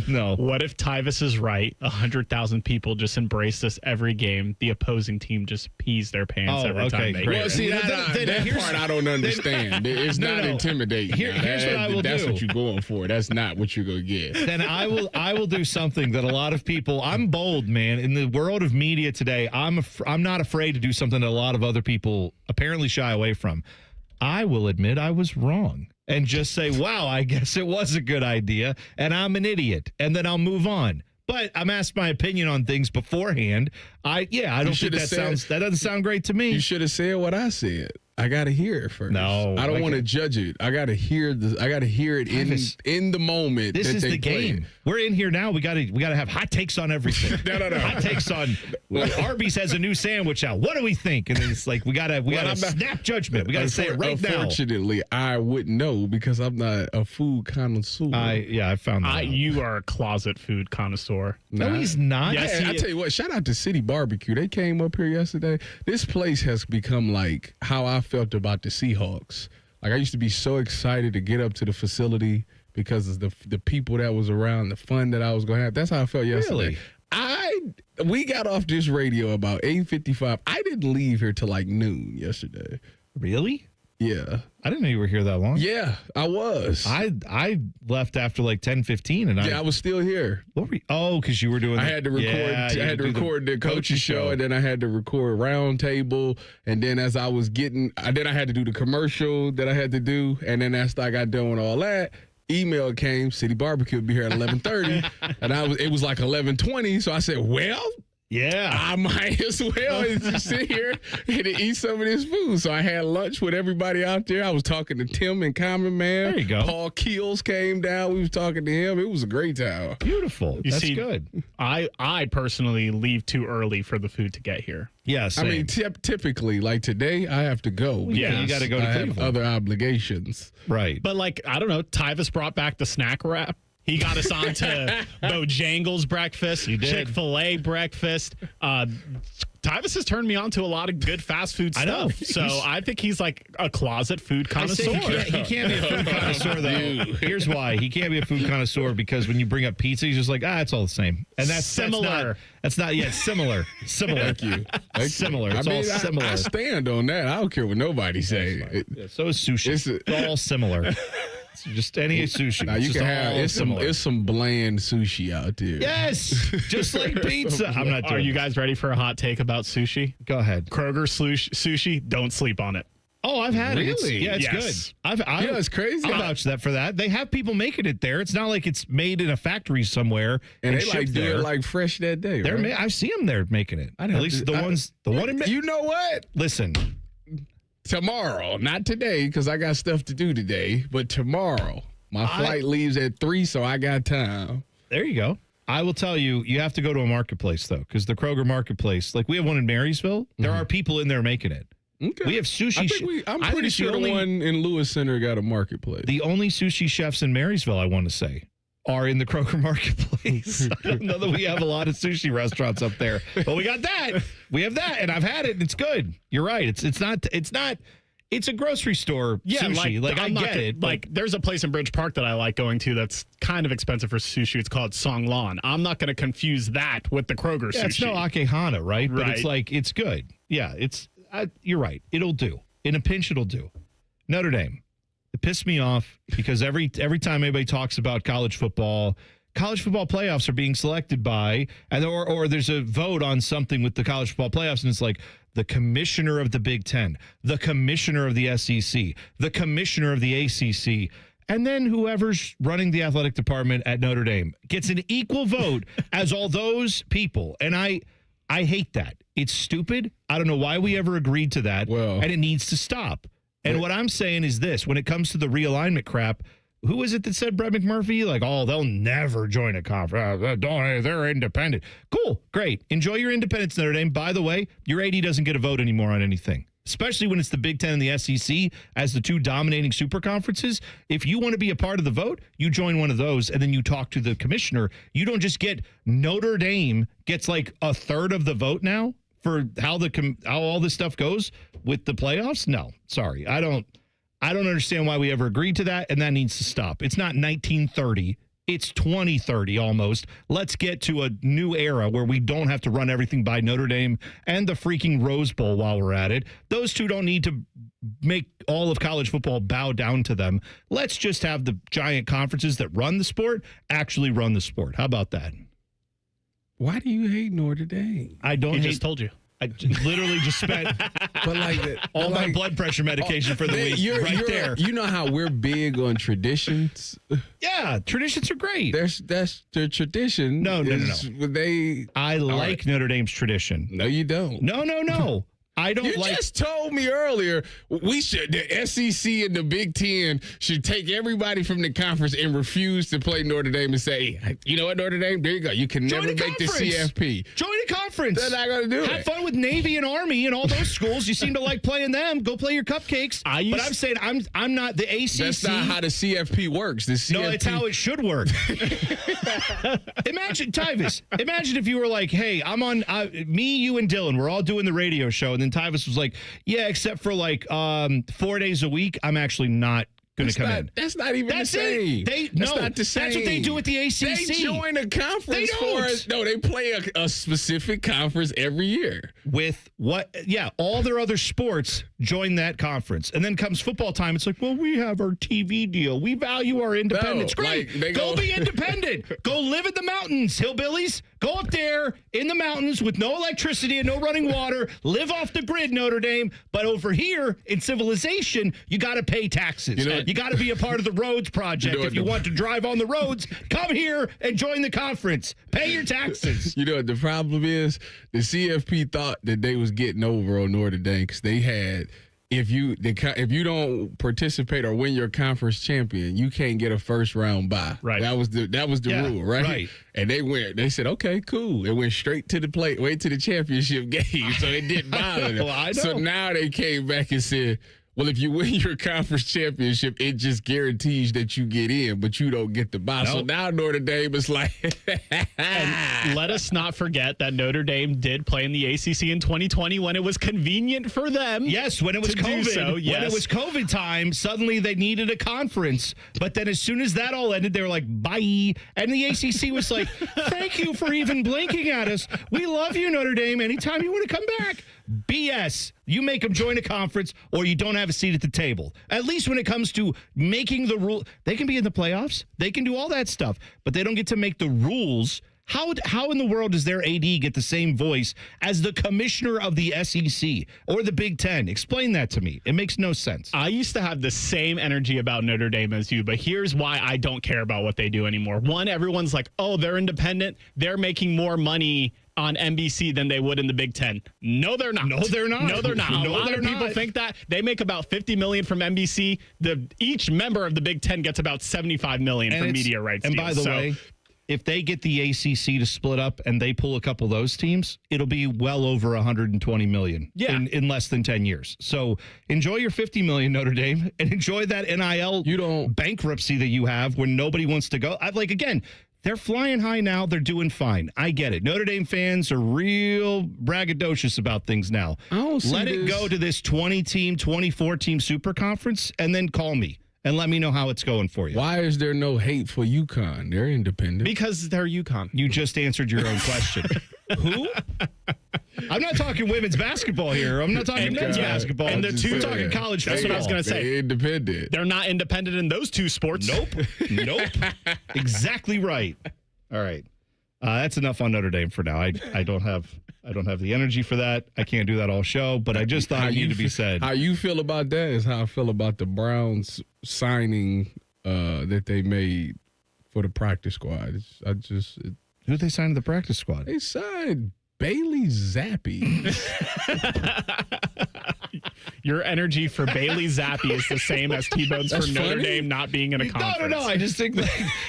No. What if Tyvis is right? 100,000 people just embrace this every game. The opposing team just pees their pants every time they great. hear Well, see, that part I don't understand. It's not intimidating. Here's what I will do. That's what you're going for. That's not what you're going to get. Then I will do something that a lot of people. I'm bold, man. In the world of media today, I'm not afraid to do something that a lot of other people apparently shy away from. I will admit I was wrong and just say, wow, I guess it was a good idea and I'm an idiot. And then I'll move on. But I'm asked my opinion on things beforehand. I don't think that doesn't sound great to me. You should have said what I said. I gotta hear it first. No, I don't want to judge it. I gotta hear it in the moment. This is the play game. We're in here now. We gotta have hot takes on everything. No. Hot takes on Arby's has a new sandwich out. What do we think? And then it's like we gotta snap judgment. We gotta say it right now. Unfortunately, I wouldn't know because I'm not a food connoisseur. I found that out. You are a closet food connoisseur. No, he's not. Yes, I tell you what, shout out to City Barbecue. They came up here yesterday. This place has become like how I felt about the Seahawks. Like I used to be so excited to get up to the facility because of the people that was around, the fun that I was going to have. That's how I felt yesterday. Really? We got off this radio about 8:55. I didn't leave here till like noon yesterday. Really? Yeah. I didn't know you were here that long. Yeah, I was. I left after like 10:15 and I was still here. Because you were doing. I had to record. I had to record the coach's show, and then I had to record Roundtable, and then as I was then I had to do the commercial that I had to do, and then after I got done with all that, email came. City Barbecue would be here at 11:30, and it was like 11:20. So I said, well. Yeah, I might as well just sit here and eat some of this food. So I had lunch with everybody out there. I was talking to Tim and Common Man. There you go. Paul Keels came down. We was talking to him. It was a great time. Beautiful. That's good. I personally leave too early for the food to get here. Yeah, same. I mean, typically, like today, I have to go. Yeah, you got to go to Cleveland. I have other obligations. Right. But like, I don't know, Tyvis brought back the snack wrap. He got us on to Bojangles breakfast, Chick-fil-A breakfast. Tyvis has turned me on to a lot of good fast food stuff. I know. So I think he's like a closet food connoisseur. He can't be a food connoisseur, though. Here's why. He can't be a food connoisseur because when you bring up pizza, he's just like, it's all the same. And that's similar. That's not yet similar. Similar. Thank you. Similar. It's all similar. I stand on that. I don't care what nobody say. So is sushi. It's all similar. Just any sushi. Now you can have it's some bland sushi out there. Yes, just like pizza. I'm not. Are you guys ready for a hot take about sushi? Go ahead. Kroger sushi. Don't sleep on it. Oh, I've had it. Really? It's good. It's crazy. I vouch that for that. They have people making it there. It's not like it's made in a factory somewhere and they shipped do there. it like fresh that day. Right? I see them there making it. At least the one in. You know what? Listen. Tomorrow, not today, because I got stuff to do today, but tomorrow. My flight leaves at 3, so I got time. There you go. I will tell you, you have to go to a marketplace, though, because the Kroger Marketplace, like we have one in Marysville, there are people in there making it. Okay. We have sushi. I'm pretty sure the one in Lewis Center got a marketplace. The only sushi chefs in Marysville, I want to say, are in the Kroger Marketplace. I don't know that we have a lot of sushi restaurants up there, but we got that. We have that, and I've had it, and it's good. You're right. It's not. It's a grocery store sushi. Like I get it. Like there's a place in Bridge Park that I like going to that's kind of expensive for sushi. It's called Songlan. I'm not going to confuse that with the Kroger sushi. It's no Akehana, right? But it's like it's good. Yeah, you're right. It'll do. In a pinch, it'll do. Notre Dame. It pissed me off because every time anybody talks about college football playoffs are being selected by, or there's a vote on something with the college football playoffs, and it's like the commissioner of the Big Ten, the commissioner of the SEC, the commissioner of the ACC, and then whoever's running the athletic department at Notre Dame gets an equal vote as all those people. And I hate that. It's stupid. I don't know why we ever agreed to that, and it needs to stop. And what I'm saying is this, when it comes to the realignment crap, who was it that said Brett McMurphy? Like, they'll never join a conference. They're independent. Cool. Great. Enjoy your independence, Notre Dame. By the way, your AD doesn't get a vote anymore on anything, especially when it's the Big Ten and the SEC as the two dominating super conferences. If you want to be a part of the vote, you join one of those, and then you talk to the commissioner. You don't just get Notre Dame gets like a third of the vote now for how all this stuff goes with the playoffs. No, sorry. I don't understand why we ever agreed to that, and that needs to stop. It's not 1930. It's 2030 almost. Let's get to a new era where we don't have to run everything by Notre Dame and the freaking Rose Bowl while we're at it. Those two don't need to make all of college football bow down to them. Let's just have the giant conferences that run the sport actually run the sport. How about that? Why do you hate Notre Dame? I don't He hate. just told you. I literally just spent all my blood pressure medication for the week there. You know how we're big on traditions? Yeah, traditions are great. That's their tradition. No. I like Notre Dame's tradition. No, you don't. No. I don't You just told me earlier the SEC and the Big Ten should take everybody from the conference and refuse to play Notre Dame and say, hey, you know what, Notre Dame? There you go. You can never make the CFP. Join a conference. They're not going to do it. Have fun with Navy and Army and all those schools. You seem to like playing them. Go play your cupcakes. But I'm saying I'm not the ACC. That's not how the CFP works. The CFP. No, it's how it should work. Imagine, Tyvis, imagine if you were like, hey, I'm on, me, you, and Dylan, we're all doing the radio show. And then Tyvis was like, yeah, except for like 4 days a week, I'm actually not going to come in. That's not even the same. That's not the same. That's what they do with the ACC. They join a conference They don't. No, they play a specific conference every year. With what? Yeah, all their other sports join that conference. And then comes football time. It's like, well, we have our TV deal. We value our independence. No, Great. like, go be independent. Go live in the mountains, hillbillies. Go up there in the mountains with no electricity and no running water. Live off the grid, Notre Dame. But over here in civilization, you got to pay taxes. You got to be a part of the roads project. If you want to drive on the roads, come here and join the conference. Pay your taxes. You know what the problem is? The CFP thought that they was getting over on Notre Dame because they had, if you don't participate or win your conference champion, you can't get a first round bye. Right. That was the rule, right? Right. And they said, okay, cool. It went straight to the to the championship game, so it didn't bother them. Well, I know. So now they came back and said, well, if you win your conference championship, it just guarantees that you get in, but you don't get the bye. Nope. So now Notre Dame is like... And let us not forget that Notre Dame did play in the ACC in 2020 when it was convenient for them. Yes, when it was COVID. So, yes. When it was COVID time, suddenly they needed a conference. But then as soon as that all ended, they were like, bye. And the ACC was like, thank you for even blinking at us. We love you, Notre Dame. Anytime you want to come back. BS. You make them join a conference or you don't have a seat at the table. At least when it comes to making the rule, they can be in the playoffs. They can do all that stuff, but they don't get to make the rules. How in the world does their AD get the same voice as the commissioner of the SEC or the Big Ten? Explain that to me. It makes no sense. I used to have the same energy about Notre Dame as you, but here's why I don't care about what they do anymore. One, everyone's like, oh, they're independent. They're making more money on NBC than they would in the Big Ten. No, they're not. No, they're not. No, they're not. No, A lot of people think that. They make about $50 million from NBC. Each member of the Big Ten gets about $75 million from media rights. And by the way, if they get the ACC to split up and they pull a couple of those teams, it'll be well over $120 million in less than 10 years. So enjoy your $50 million, Notre Dame, and enjoy that NIL bankruptcy that you have when nobody wants to go. Again, they're flying high now. They're doing fine. I get it. Notre Dame fans are real braggadocious about things now. Let it go to this 20-team, 24-team super conference, and then call me and let me know how it's going for you. Why is there no hate for UConn? They're independent. Because they're UConn. You just answered your own question. Who? I'm not talking women's basketball here. I'm not talking men's basketball. And We're talking college football. That's what I was going to say. They're independent. They're not independent in those two sports. Nope. Exactly right. All right. That's enough on Notre Dame for now. I don't have the energy for that. I can't do that all show, but I just thought it needed to be said. How you feel about that is how I feel about the Browns signing that they made for the practice squad. Who did they sign to the practice squad? They signed Bailey Zappi. Your energy for Bailey Zappi is the same as T-Bone's for Notre Dame not being in a conference. No. I just think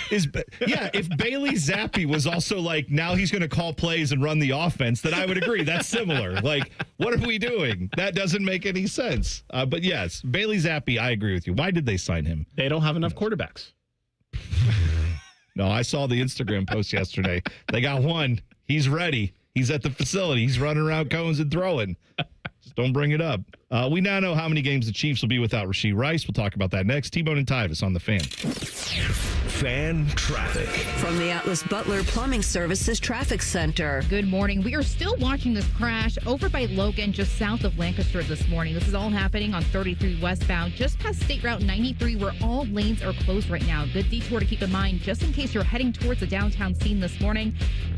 if Bailey Zappi was also like, now he's going to call plays and run the offense, then I would agree. That's similar. Like, what are we doing? That doesn't make any sense. But yes, Bailey Zappi, I agree with you. Why did they sign him? They don't have enough quarterbacks. No, I saw the Instagram post yesterday. They got one. He's ready. He's at the facility. He's running around cones and throwing. Just don't bring it up. We now know how many games the Chiefs will be without Rashee Rice. We'll talk about that next. T-Bone and Tyvis on the Fan. Fan traffic. From the Atlas Butler Plumbing Services Traffic Center. Good morning. We are still watching this crash over by Logan, just south of Lancaster this morning. This is all happening on 33 westbound, just past State Route 93, where all lanes are closed right now. Good detour to keep in mind, just in case you're heading towards the downtown scene this morning.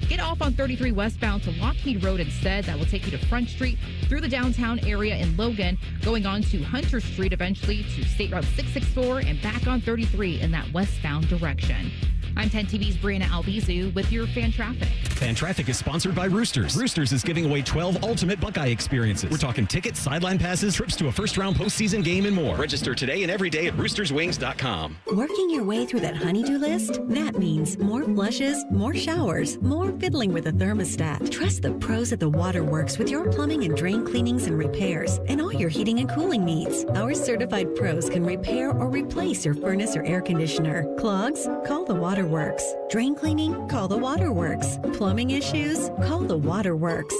Get off on 33 westbound to Lockheed Road instead. That will take you to Front Street, through the downtown area in Logan, going on to Hunter Street eventually to State Route 664 and back on 33 in that westbound direction. direction. I'm 10 TV's Brianna Albizu with your fan traffic. Fan Traffic is sponsored by Roosters. Roosters is giving away 12 ultimate Buckeye experiences. We're talking tickets, sideline passes, trips to a first-round postseason game, and more. Register today and every day at roosterswings.com. Working your way through that honey-do list? That means more flushes, more showers, more fiddling with the thermostat. Trust the pros at the Waterworks with your plumbing and drain cleanings and repairs and all your heating and cooling needs. Our certified pros can repair or replace your furnace or air conditioner. Clogs? Call the Waterworks. Drain cleaning? Call the Waterworks. Plumbing issues? Call the Waterworks.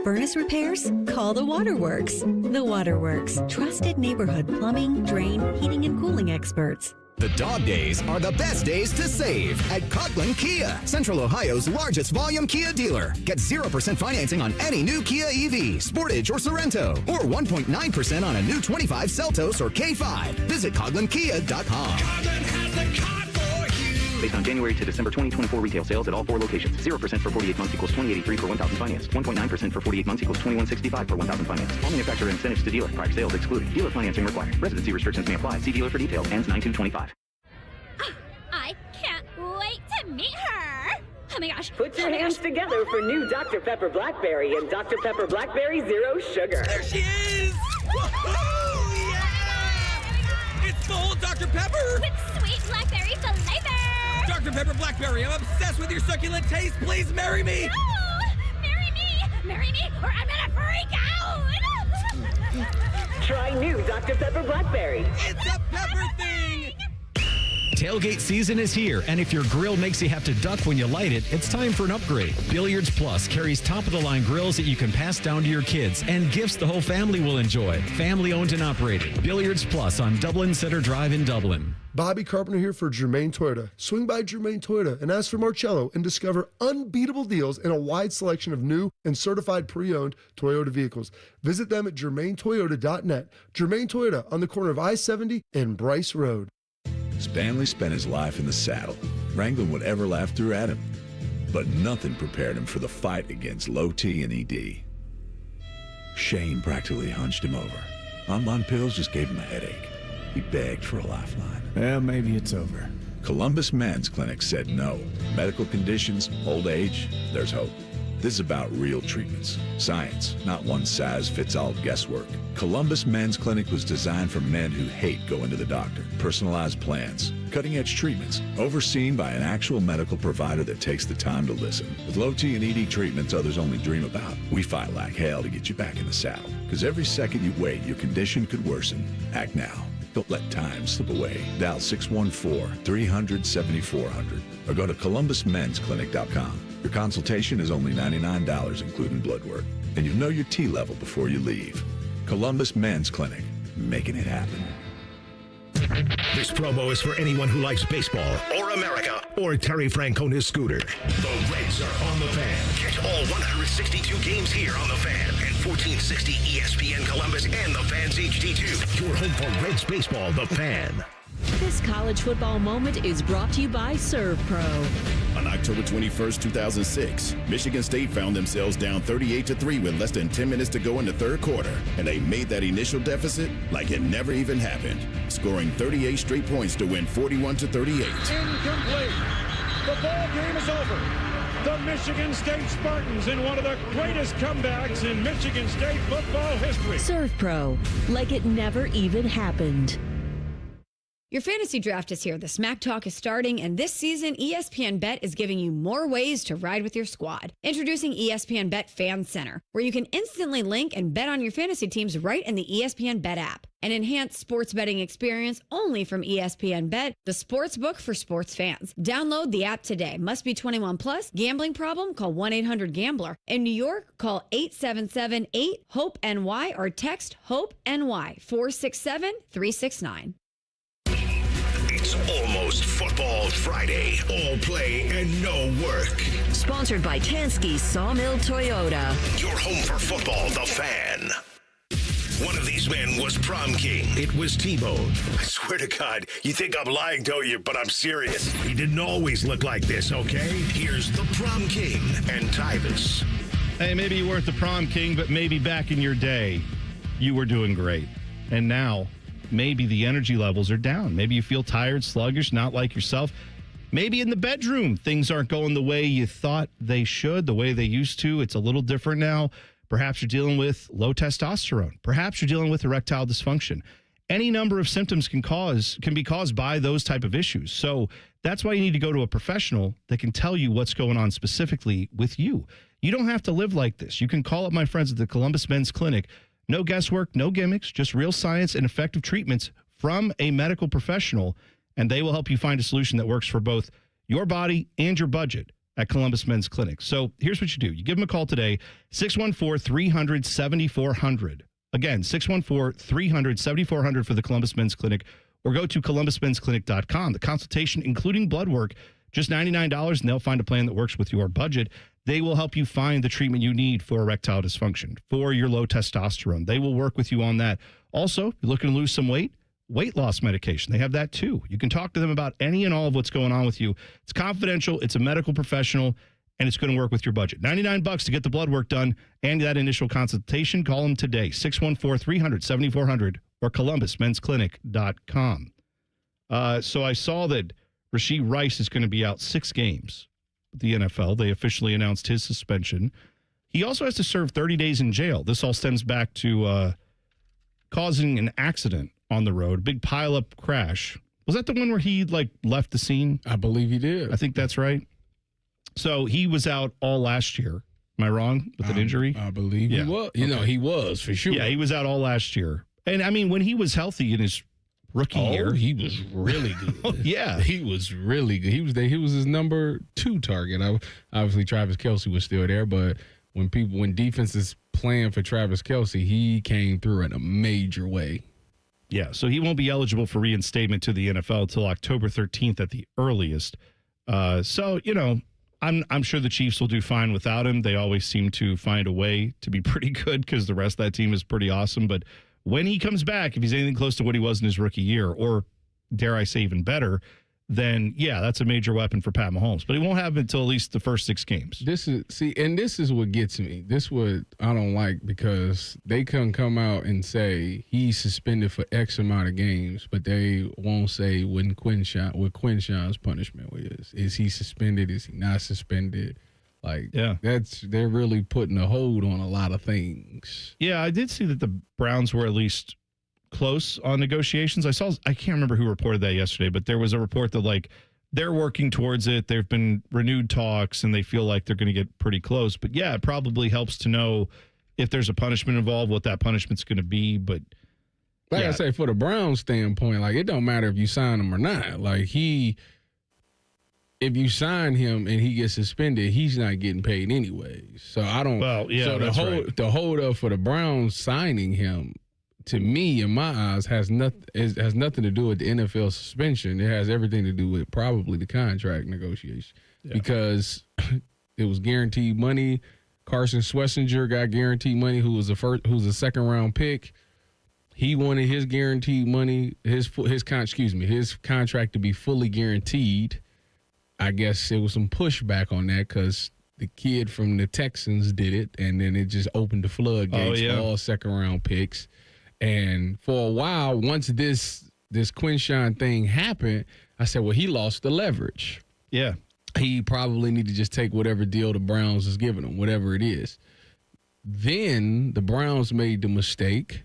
Furnace repairs? Call the Waterworks. The Waterworks. Trusted neighborhood plumbing, drain, heating, and cooling experts. The dog days are the best days to save at Coughlin Kia, Central Ohio's largest volume Kia dealer. Get 0% financing on any new Kia EV, Sportage, or Sorrento, or 1.9% on a new 25 Seltos or K5. Visit CoughlinKia.com. Coughlin has the car for you. Based on January to December 2024 retail sales at all 4 locations. 0% for 48 months equals $20.83 per 1,000 financed. 1.9% for 48 months equals $21.65 per 1,000 financed. All manufacturer incentives to dealer. Prior sales excluded. Dealer financing required. Residency restrictions may apply. See dealer for details. Ends 9/2/25. I can't wait to meet her. Oh my gosh. Put your hands together for new Dr. Pepper Blackberry and Dr. Pepper Blackberry Zero Sugar. There she is! Woohoo! Yeah! It's full Dr. Pepper! With sweet blackberry flavor! Dr. Pepper Blackberry, I'm obsessed with your succulent taste. Please marry me! No! Marry me! Marry me, or I'm gonna freak out! Try new Dr. Pepper Blackberry. It's a pepper thing! Tailgate season is here, and if your grill makes you have to duck when you light it, it's time for an upgrade. Billiards Plus carries top-of-the-line grills that you can pass down to your kids and gifts the whole family will enjoy. Family-owned and operated. Billiards Plus on Dublin Center Drive in Dublin. Bobby Carpenter here for Germain Toyota. Swing by Germain Toyota and ask for Marcello and discover unbeatable deals and a wide selection of new and certified pre-owned Toyota vehicles. Visit them at germaintoyota.net. Germain Toyota on the corner of I-70 and Bryce Road. Stanley spent his life in the saddle, wrangling whatever life threw at him. But nothing prepared him for the fight against low T and ED. Shane practically hunched him over. Online pills just gave him a headache. He begged for a lifeline. Well, maybe it's over. Columbus Men's Clinic said no. Medical conditions, old age, there's hope. This is about real treatments. Science, not one-size-fits-all guesswork. Columbus Men's Clinic was designed for men who hate going to the doctor. Personalized plans, cutting-edge treatments, overseen by an actual medical provider that takes the time to listen. With low T and ED treatments others only dream about, we fight like hell to get you back in the saddle. Because every second you wait, your condition could worsen. Act now. Don't let time slip away. Dial 614-300-7400 or go to columbusmensclinic.com. Your consultation is only $99, including blood work. And you'll know your T level before you leave. Columbus Men's Clinic, making it happen. This promo is for anyone who likes baseball or America or Terry Francona's scooter. The Reds are on the Fan. Catch all 162 games here on the Fan and 1460 ESPN Columbus and the Fan's HD2. Your home for Reds baseball, the Fan. This college football moment is brought to you by ServPro. On October 21st, 2006, Michigan State found themselves down 38-3 with less than 10 minutes to go in the third quarter, and they made that initial deficit like it never even happened, scoring 38 straight points to win 41-38. Incomplete. The ball game is over. The Michigan State Spartans in one of the greatest comebacks in Michigan State football history. ServPro, like it never even happened. Your fantasy draft is here. The Smack Talk is starting, and this season, ESPN Bet is giving you more ways to ride with your squad. Introducing ESPN Bet Fan Center, where you can instantly link and bet on your fantasy teams right in the ESPN Bet app. An enhanced sports betting experience only from ESPN Bet, the sports book for sports fans. Download the app today. Must be 21 plus. Gambling problem? Call 1-800-GAMBLER. In New York, call 877-8-HOPE-NY or text HOPE-NY 467-369. It's almost Football Friday. All play and no work. Sponsored by Tansky Sawmill Toyota. Your home for football, the Fan. One of these men was prom king. It was T-Bone. I swear to God, you think I'm lying, don't you? But I'm serious. He didn't always look like this, okay? Here's the prom king and Tyvis. Hey, maybe you weren't the prom king, but maybe back in your day, you were doing great. And now, maybe the energy levels are down. Maybe you feel tired, sluggish, not like yourself. Maybe in the bedroom, things aren't going the way you thought they should, the way they used to. It's a little different now. Perhaps you're dealing with low testosterone. Perhaps you're dealing with erectile dysfunction. Any number of symptoms can be caused by those type of issues. So that's why you need to go to a professional that can tell you what's going on specifically with you. You don't have to live like this. You can call up my friends at the Columbus Men's Clinic. No guesswork, no gimmicks, just real science and effective treatments from a medical professional, and they will help you find a solution that works for both your body and your budget at Columbus Men's Clinic. So here's what you do. You give them a call today, 614-300-7400. Again, 614-300-7400 for the Columbus Men's Clinic, or go to columbusmensclinic.com. The consultation, including blood work, just $99, and they'll find a plan that works with your budget. They will help you find the treatment you need for erectile dysfunction, for your low testosterone. They will work with you on that. Also, you're looking to lose some weight loss medication. They have that too. You can talk to them about any and all of what's going on with you. It's confidential. It's a medical professional, and it's going to work with your budget. $99 to get the blood work done and that initial consultation. Call them today, 614-300-7400 or columbusmensclinic.com. So I saw that Rashee Rice is going to be out 6 games with the NFL. They officially announced his suspension. He also has to serve 30 days in jail. This all stems back to causing an accident on the road, big pileup crash. Was that the one where he left the scene? I believe he did. I think that's right. So he was out all last year. Am I wrong with an injury? I believe he was. He was for sure. Yeah, he was out all last year. And I mean, when he was healthy in his rookie year, he was really good. Yeah, he was really good. He was his number 2 target. Obviously, Travis Kelce was still there, but when defenses playing for Travis Kelce, he came through in a major way. Yeah, so he won't be eligible for reinstatement to the NFL until October 13th at the earliest. So I'm sure the Chiefs will do fine without him. They always seem to find a way to be pretty good because the rest of that team is pretty awesome. But when he comes back, if he's anything close to what he was in his rookie year, or dare I say even better, then yeah, that's a major weapon for Pat Mahomes. But he won't have it until at least the first 6 games. This is what gets me. This what I don't like, because they can come out and say he's suspended for X amount of games, but they won't say what Quinshawn's punishment is. Is he suspended? Is he not suspended? They're really putting a hold on a lot of things. Yeah, I did see that the Browns were at least close on negotiations. I can't remember who reported that yesterday, but there was a report that they're working towards it. There've been renewed talks and they feel like they're going to get pretty close. But yeah, it probably helps to know if there's a punishment involved, what that punishment's going to be. But I say, for the Browns standpoint, it don't matter if you sign him or not. If you sign him and he gets suspended, he's not getting paid anyway. So I don't. Well, yeah, so the hold up for the Browns signing him, to me, in my eyes, has nothing to do with the NFL suspension. It has everything to do with probably the contract negotiation, because it was guaranteed money. Carson Schlesinger got guaranteed money, who's a 2nd round pick. He wanted his guaranteed money, his contract to be fully guaranteed. I guess there was some pushback on that because the kid from the Texans did it, and then it just opened the floodgates for all 2nd round picks. And for a while, once this Quinshawn thing happened, I said, well, he lost the leverage. Yeah. He probably need to just take whatever deal the Browns is giving him, whatever it is. Then the Browns made the mistake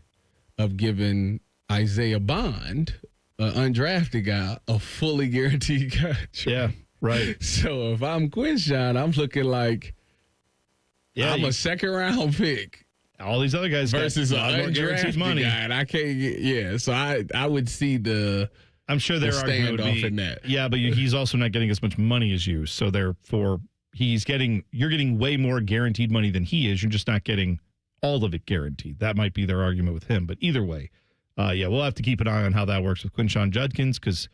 of giving Isaiah Bond, an undrafted guy, a fully guaranteed contract. Yeah, right. So if I'm Quinshawn, I'm looking like I'm a 2nd round pick. All these other guys versus got a lot more guaranteed money. Guy, and I can't get, so I would see the. I'm sure their argument would be in that. Yeah, but he's also not getting as much money as you, so therefore you're getting way more guaranteed money than he is. You're just not getting all of it guaranteed. That might be their argument with him. But either way, we'll have to keep an eye on how that works with Quinshawn Judkins, because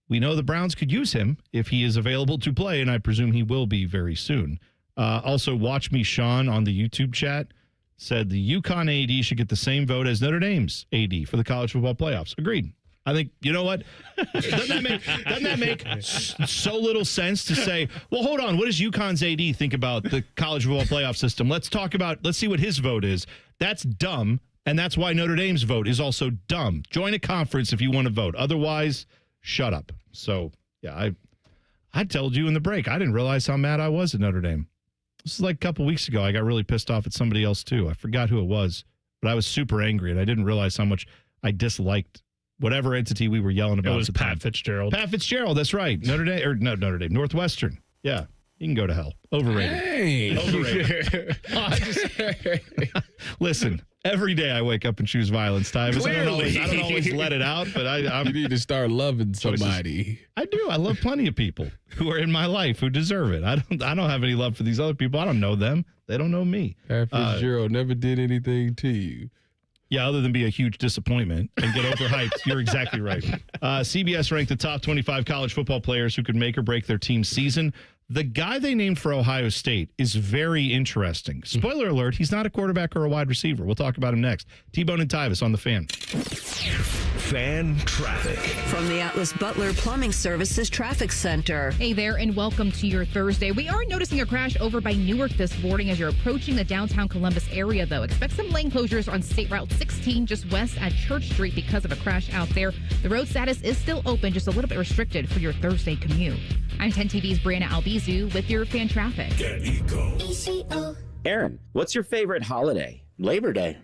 we know the Browns could use him if he is available to play, and I presume he will be very soon. Also, Watch Me Sean on the YouTube chat said the UConn AD should get the same vote as Notre Dame's AD for the college football playoffs. Agreed. I think, you know what? Doesn't that make so little sense to say, well, hold on, what does UConn's AD think about the college football playoff system? Let's see what his vote is. That's dumb, and that's why Notre Dame's vote is also dumb. Join a conference if you want to vote. Otherwise, shut up. So, yeah, I told you in the break, I didn't realize how mad I was at Notre Dame. This is like a couple weeks ago. I got really pissed off at somebody else, too. I forgot who it was, but I was super angry, and I didn't realize how much I disliked whatever entity we were yelling about. It was Pat Fitzgerald. Pat Fitzgerald, that's right. Notre Dame, Northwestern. Yeah, you can go to hell. Overrated. Hey. Overrated. Listen, every day I wake up and choose violence, Tyvis. I don't always let it out, but I You need to start loving somebody. I do. I love plenty of people who are in my life who deserve it. I don't have any love for these other people. I don't know them. They don't know me. Pat Fitzgerald never did anything to you. Yeah, other than be a huge disappointment and get overhyped. You're exactly right. CBS ranked the top 25 college football players who could make or break their team's season. The guy they named for Ohio State is very interesting. Spoiler alert, he's not a quarterback or a wide receiver. We'll talk about him next. T-Bone and Tyvis on The Fan. Fan traffic. From the Atlas Butler Plumbing Services Traffic Center. Hey there, and welcome to your Thursday. We are noticing a crash over by Newark this morning as you're approaching the downtown Columbus area, though. Expect some lane closures on State Route 16 just west at Church Street because of a crash out there. The road status is still open, just a little bit restricted for your Thursday commute. I'm 10 TV's Brianna Albizu with your fan traffic. Get Eco. Aaron, what's your favorite holiday? Labor Day.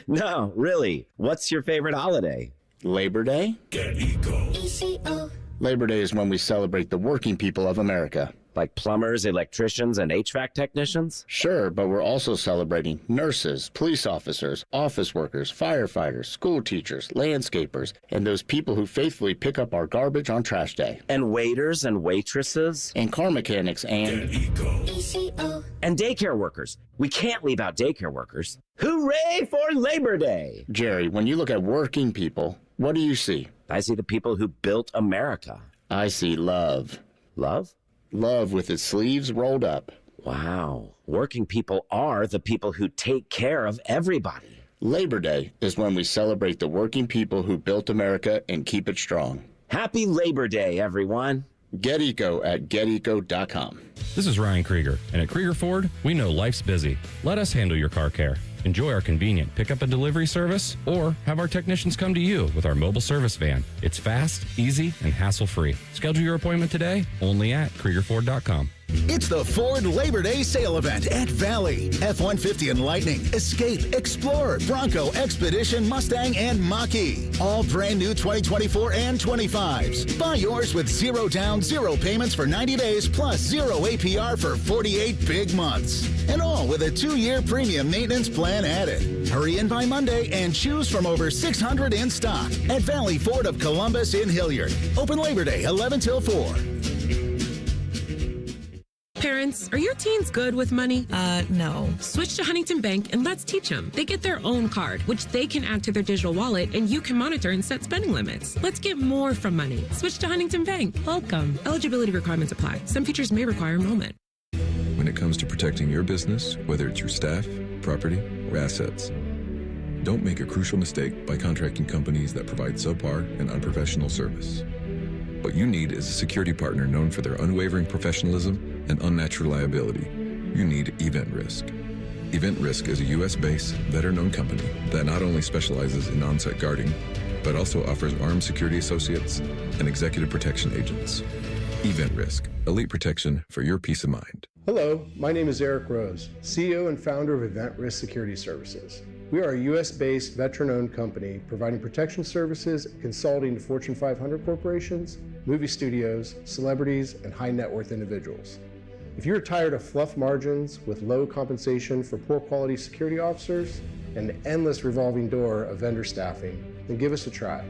No, really. What's your favorite holiday? Labor Day? Get Eco. Labor Day is when we celebrate the working people of America. Like plumbers, electricians, and HVAC technicians? Sure, but we're also celebrating nurses, police officers, office workers, firefighters, school teachers, landscapers, and those people who faithfully pick up our garbage on trash day. And waiters and waitresses? And car mechanics and... And daycare workers. We can't leave out daycare workers. Hooray for Labor Day! Jerry, when you look at working people, what do you see? I see the people who built America. I see love. Love? Love with its sleeves rolled up. Wow. Working people are the people who take care of everybody. Labor Day is when we celebrate the working people who built America and keep it strong. Happy Labor Day, everyone. Get Eco at geteco.com. This is Ryan Krieger, and at Krieger Ford, we know life's busy. Let us handle your car care. Enjoy our convenient pickup and delivery service, or have our technicians come to you with our mobile service van. It's fast, easy, and hassle-free. Schedule your appointment today, only at KriegerFord.com. It's the Ford Labor Day sale event at Valley. F-150 and Lightning, Escape, Explorer, Bronco, Expedition, Mustang, and Mach-E. All brand new 2024 and 25s. Buy yours with 0 down, 0 payments for 90 days, plus 0 APR for 48 big months. And all with a 2-year premium maintenance plan added. Hurry in by Monday and choose from over 600 in stock at Valley Ford of Columbus in Hilliard. Open Labor Day, 11 till 4. Parents, are your teens good with money? No. Switch to Huntington Bank and let's teach them. They get their own card, which they can add to their digital wallet, and you can monitor and set spending limits. Let's get more from money. Switch to Huntington Bank. Welcome. Eligibility requirements apply. Some features may require enrollment. When it comes to protecting your business, whether it's your staff, property, or assets, don't make a crucial mistake by contracting companies that provide subpar and unprofessional service. What you need is a security partner known for their unwavering professionalism and unnatural liability. You need Event Risk. Event Risk is a U.S.-based, veteran-owned company that not only specializes in on-site guarding, but also offers armed security associates and executive protection agents. Event Risk, elite protection for your peace of mind. Hello, my name is Eric Rose, CEO and founder of Event Risk Security Services. We are a U.S.-based, veteran-owned company providing protection services and consulting to Fortune 500 corporations, movie studios, celebrities, and high-net-worth individuals. If you're tired of fluff margins with low compensation for poor-quality security officers and the endless revolving door of vendor staffing, then give us a try.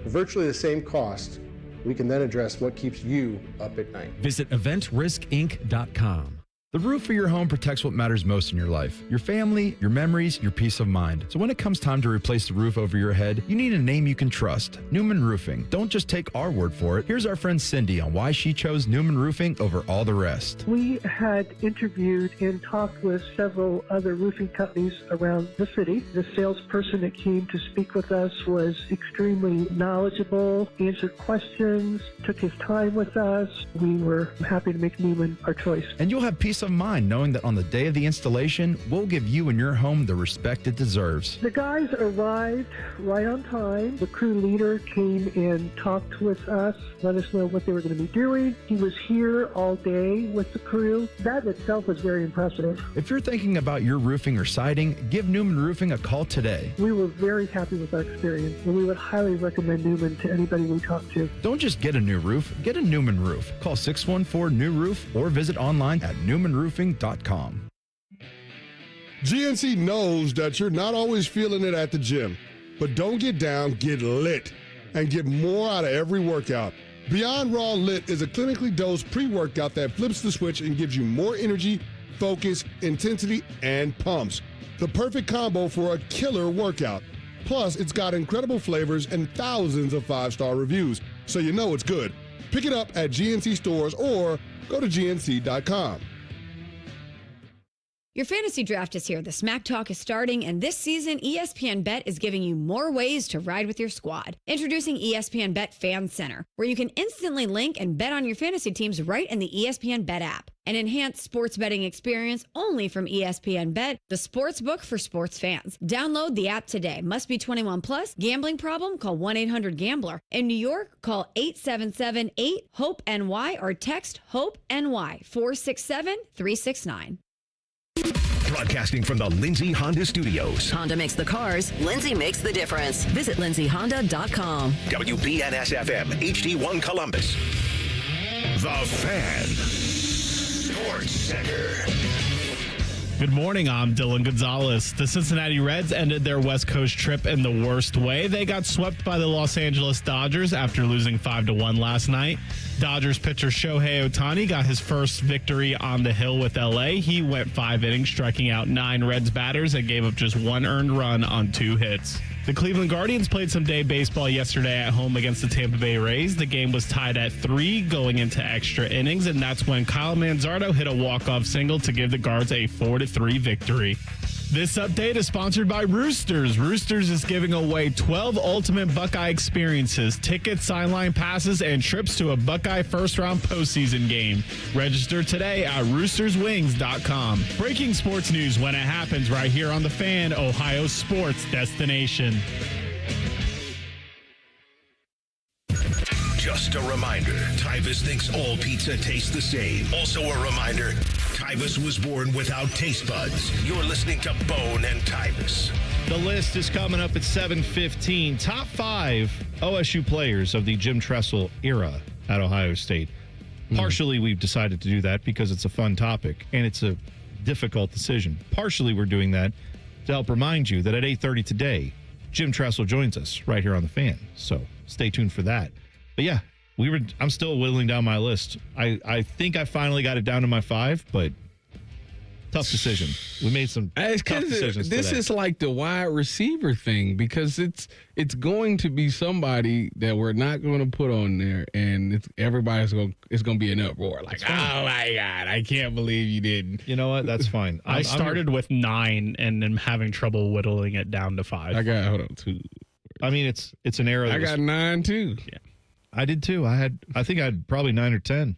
For virtually the same cost, we can then address what keeps you up at night. Visit EventRiskInc.com. The roof for your home protects what matters most in your life. Your family, your memories, your peace of mind. So when it comes time to replace the roof over your head, you need a name you can trust. Newman Roofing. Don't just take our word for it. Here's our friend Cindy on why she chose Newman Roofing over all the rest. We had interviewed and talked with several other roofing companies around the city. The salesperson that came to speak with us was extremely knowledgeable, answered questions, took his time with us. We were happy to make Newman our choice. And you'll have peace peace of mind knowing that on the day of the installation, we'll give you and your home the respect it deserves. The guys arrived right on time. The crew leader came and talked with us, let us know what they were going to be doing. He was here all day with the crew. That itself was very impressive. If you're thinking about your roofing or siding, give Newman Roofing a call today. We were very happy with our experience, and we would highly recommend Newman to anybody we talk to. Don't just get a new roof, get a Newman roof. Call 614-NEW-ROOF or visit online at newmanroofing.com. GNC knows that you're not always feeling it at the gym, but don't get down, get lit, and get more out of every workout. Beyond Raw Lit is a clinically dosed pre-workout that flips the switch and gives you more energy, focus, intensity, and pumps. The perfect combo for a killer workout. Plus, it's got incredible flavors and thousands of 5-star reviews, so you know it's good. Pick it up at GNC stores or go to GNC.com. Your fantasy draft is here. The Smack Talk is starting, and this season, ESPN Bet is giving you more ways to ride with your squad. Introducing ESPN Bet Fan Center, where you can instantly link and bet on your fantasy teams right in the ESPN Bet app. An enhanced sports betting experience only from ESPN Bet, the sports book for sports fans. Download the app today. Must be 21 plus. Gambling problem? Call 1-800-GAMBLER. In New York, call 877-8-HOPE-NY or text HOPE-NY 467-369. Broadcasting from the Lindsay Honda Studios. Honda makes the cars. Lindsay makes the difference. Visit lindsayhonda.com. WBNS-FM, HD1 Columbus. The Fan. Sports Center. Good morning, I'm Dylan Gonzalez. The Cincinnati Reds ended their West Coast trip in the worst way. They got swept by the Los Angeles Dodgers after losing 5-1 last night. Dodgers pitcher Shohei Ohtani got his first victory on the hill with LA. He went 5 innings, striking out 9 Reds batters and gave up just 1 earned run on 2 hits. The Cleveland Guardians played some day baseball yesterday at home against the Tampa Bay Rays. The game was tied at 3 going into extra innings, and that's when Kyle Manzardo hit a walk-off single to give the Guards a 4-3 victory. This update is sponsored by Roosters. Roosters is giving away 12 ultimate Buckeye experiences, tickets, sideline passes, and trips to a Buckeye first-round postseason game. Register today at roosterswings.com. Breaking sports news when it happens right here on The Fan, Ohio's sports destination. Just a reminder, Tyvis thinks all pizza tastes the same. Also a reminder, Tyvis was born without taste buds. You're listening to Bone and Tyvis. The list is coming up at 7:15. Top 5 OSU players of the Jim Tressel era at Ohio State. Partially, we've decided to do that because it's a fun topic and it's a difficult decision. Partially, we're doing that to help remind you that at 8:30 today, Jim Tressel joins us right here on The Fan. So stay tuned for that. But yeah, I'm still whittling down my list. I think I finally got it down to my 5, but tough decision. We made some tough decisions This today. is like the wide receiver thing because it's going to be somebody that we're not going to put on there, and it's going to be an uproar. Like, oh my God, I can't believe you didn't. You know what? That's fine. I started with 9 and am having trouble whittling it down to 5. I got 2. I mean, it's an era. I got 9 too. Yeah, I did too. I think I had probably 9 or 10.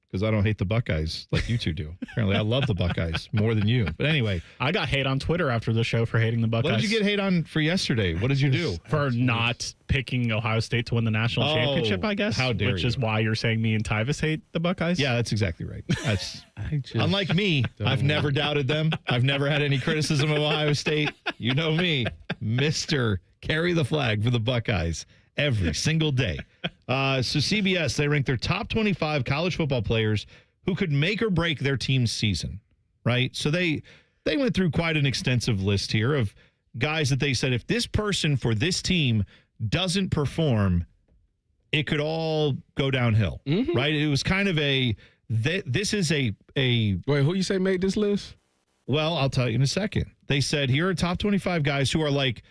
Because I don't hate the Buckeyes like you two do. Apparently, I love the Buckeyes more than you. But anyway. I got hate on Twitter after the show for hating the Buckeyes. What did you get hate on for yesterday? What did you do? For not picking Ohio State to win the national championship, I guess. How dare Which you. is why you're saying me and Tyvis hate the Buckeyes? Yeah, that's exactly right. That's unlike me, I've never doubted them. I've never had any criticism of Ohio State. You know me, Mr. Carry the flag for the Buckeyes every single day. So CBS, they ranked their top 25 college football players who could make or break their team's season, right? So they went through quite an extensive list here of guys that they said if this person for this team doesn't perform, it could all go downhill, right? It was kind of this is a Wait, who you say made this list? Well, I'll tell you in a second. They said here are top 25 guys who are like,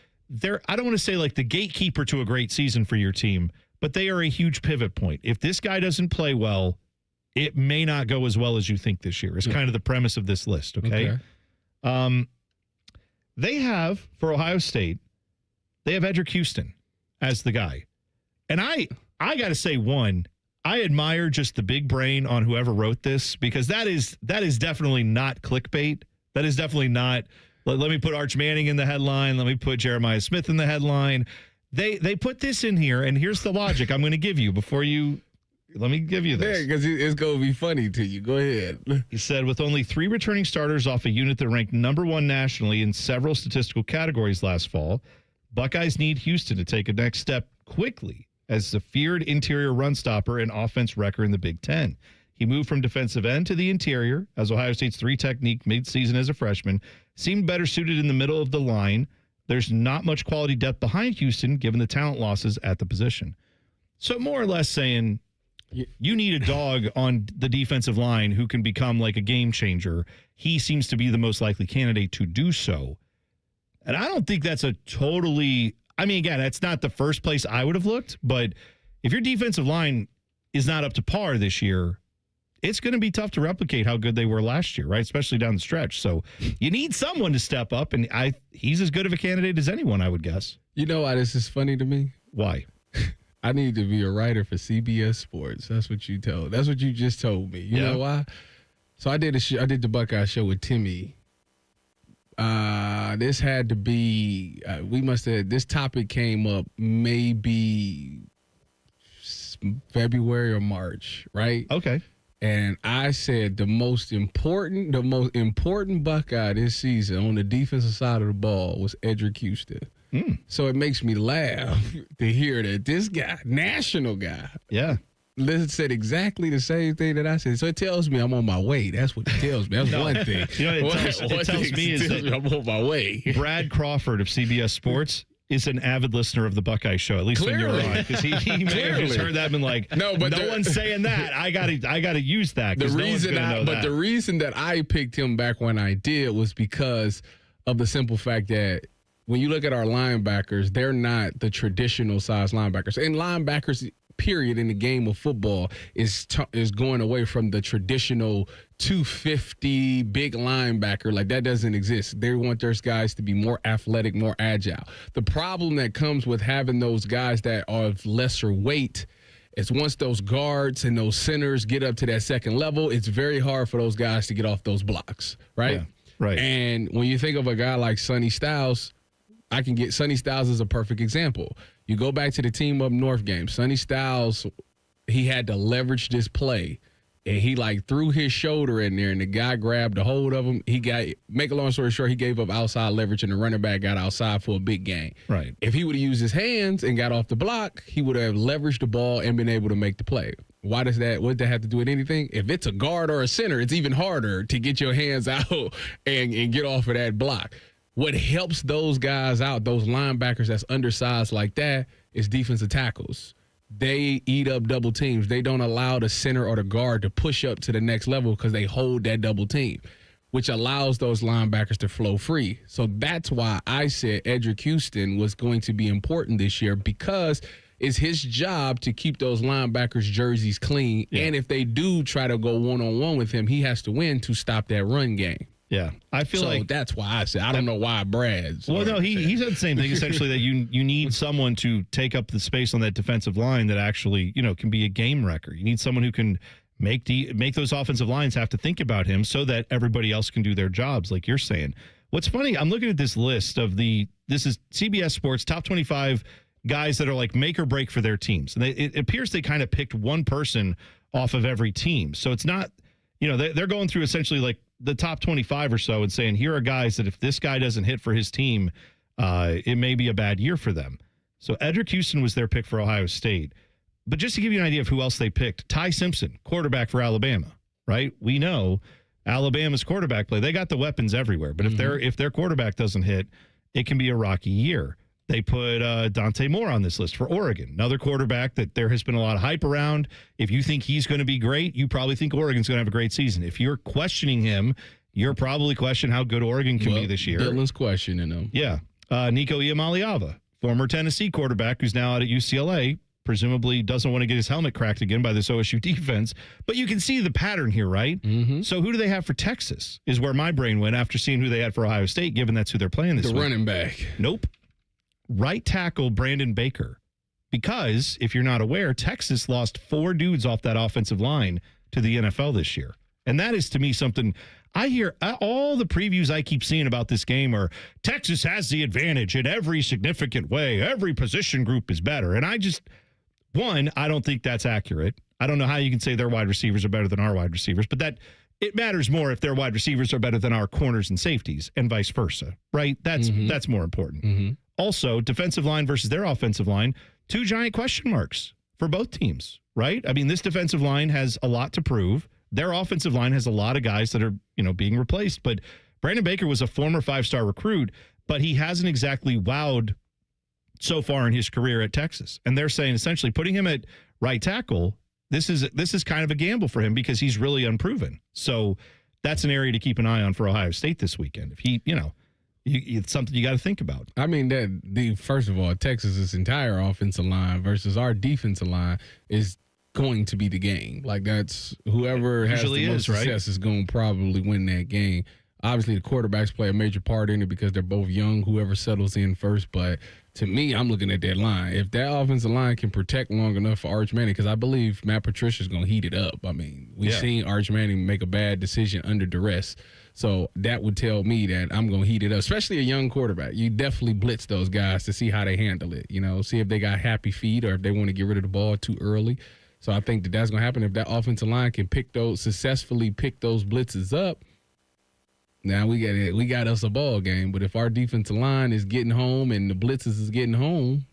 I don't want to say like the gatekeeper to a great season for your team, but they are a huge pivot point. If this guy doesn't play well, it may not go as well as you think this year. It's kind of the premise of this list, okay? They have, for Ohio State, they have Edric Houston as the guy. And I got to say, one, I admire just the big brain on whoever wrote this, because that is definitely not clickbait. That is definitely not, let me put Arch Manning in the headline. Let me put Jeremiah Smith in the headline. They put this in here, and here's the logic I'm going to give you before you. Let me give you this. Yeah, because it's going to be funny to you. Go ahead. He said, with only 3 returning starters off a unit that ranked number 1 nationally in several statistical categories last fall, Buckeyes need Houston to take a next step quickly as the feared interior run stopper and offense wrecker in the Big Ten. He moved from defensive end to the interior as Ohio State's 3 technique midseason as a freshman seemed better suited in the middle of the line. There's not much quality depth behind Houston given the talent losses at the position. So more or less saying you need a dog on the defensive line who can become like a game changer. He seems to be the most likely candidate to do so. And I don't think that's a totally, I mean, again, that's not the first place I would have looked, but if your defensive line is not up to par this year, it's going to be tough to replicate how good they were last year, right? Especially down the stretch. So you need someone to step up, and he's as good of a candidate as anyone, I would guess. You know why this is funny to me? Why? I need to be a writer for CBS Sports. That's what you just told me. You know why? So I did the Buckeye show with Timmy. This had to be, this topic came up maybe February or March, right? Okay. And I said the most important Buckeye this season on the defensive side of the ball was Edric Houston. So it makes me laugh to hear that this guy, national guy, said exactly the same thing that I said. So it tells me I'm on my way. That's what it tells me. That's one thing. You know what it tells me is that I'm on my way. Brad Crawford of CBS Sports is an avid listener of the Buckeye show, at least when you're on, because he may have just heard that and been like, no one's saying that. I gotta use that. The reason that I picked him back when I did was because of the simple fact that when you look at our linebackers, they're not the traditional size linebackers. And linebackers, period, in the game of football is going away from the traditional 250 big linebacker. Like, that doesn't exist. They want their guys to be more athletic, more agile. The problem that comes with having those guys that are of lesser weight is once those guards and those centers get up to that second level, it's very hard for those guys to get off those blocks, right? Yeah, right. And when you think of a guy like Sonny Styles, Sonny Styles is a perfect example. You go back to the Team Up North game. Sonny Styles, he had to leverage this play, and he threw his shoulder in there, and the guy grabbed a hold of him. Make a long story short, he gave up outside leverage, and the running back got outside for a big gain. Right. If he would have used his hands and got off the block, he would have leveraged the ball and been able to make the play. What does that have to do with anything? If it's a guard or a center, it's even harder to get your hands out and get off of that block. What helps those guys out, those linebackers that's undersized like that, is defensive tackles. They eat up double teams. They don't allow the center or the guard to push up to the next level because they hold that double team, which allows those linebackers to flow free. So that's why I said Edric Houston was going to be important this year, because it's his job to keep those linebackers' jerseys clean. Yeah. And if they do try to go one-on-one with him, he has to win to stop that run game. Yeah, I feel like that's why I said I don't know why Brad's. Well, no, he said the same thing essentially, that you need someone to take up the space on that defensive line that actually can be a game wrecker. You need someone who can make those offensive lines have to think about him so that everybody else can do their jobs, like you're saying. What's funny, I'm looking at this list of this is CBS Sports top 25 guys that are like make or break for their teams, and it appears they kind of picked one person off of every team. So it's not, they're going through essentially like the top 25 or so and saying, here are guys that if this guy doesn't hit for his team, it may be a bad year for them. So Edric Houston was their pick for Ohio State. But just to give you an idea of who else they picked, Ty Simpson, quarterback for Alabama, right? We know Alabama's quarterback play. They got the weapons everywhere. But if their quarterback doesn't hit, it can be a rocky year. They put Dante Moore on this list for Oregon, another quarterback that there has been a lot of hype around. If you think he's going to be great, you probably think Oregon's going to have a great season. If you're questioning him, you're probably questioning how good Oregon can be this year. Dylan's questioning him. Yeah. Nico Iamaleava, former Tennessee quarterback who's now out at UCLA, presumably doesn't want to get his helmet cracked again by this OSU defense. But you can see the pattern here, right? Mm-hmm. So who do they have for Texas is where my brain went after seeing who they had for Ohio State, given that's who they're playing this week. The running back. Nope. Right tackle Brandon Baker, because if you're not aware, Texas lost 4 dudes off that offensive line to the NFL this year. And that is, to me, something I hear all the previews I keep seeing about this game are Texas has the advantage in every significant way. Every position group is better. And I don't think that's accurate. I don't know how you can say their wide receivers are better than our wide receivers, but it matters more if their wide receivers are better than our corners and safeties and vice versa, right? That's more important. Mm-hmm. Also, defensive line versus their offensive line, 2 giant question marks for both teams, right? I mean, this defensive line has a lot to prove. Their offensive line has a lot of guys that are, being replaced. But Brandon Baker was a former 5-star recruit, but he hasn't exactly wowed so far in his career at Texas. And they're saying essentially putting him at right tackle, this is kind of a gamble for him because he's really unproven. So that's an area to keep an eye on for Ohio State this weekend. If he, it's something you got to think about. I mean, first of all, Texas's entire offensive line versus our defensive line is going to be the game. Like, that's whoever has the most success is going to probably win that game. Obviously, the quarterbacks play a major part in it because they're both young, whoever settles in first. But to me, I'm looking at that line. If that offensive line can protect long enough for Arch Manning, because I believe Matt Patricia's going to heat it up. I mean, we've seen Arch Manning make a bad decision under duress. So that would tell me that I'm going to heat it up, especially a young quarterback. You definitely blitz those guys to see how they handle it, see if they got happy feet or if they want to get rid of the ball too early. So I think that's going to happen if that offensive line can successfully pick those blitzes up. Now we got us a ball game. But if our defensive line is getting home and the blitzes is getting home,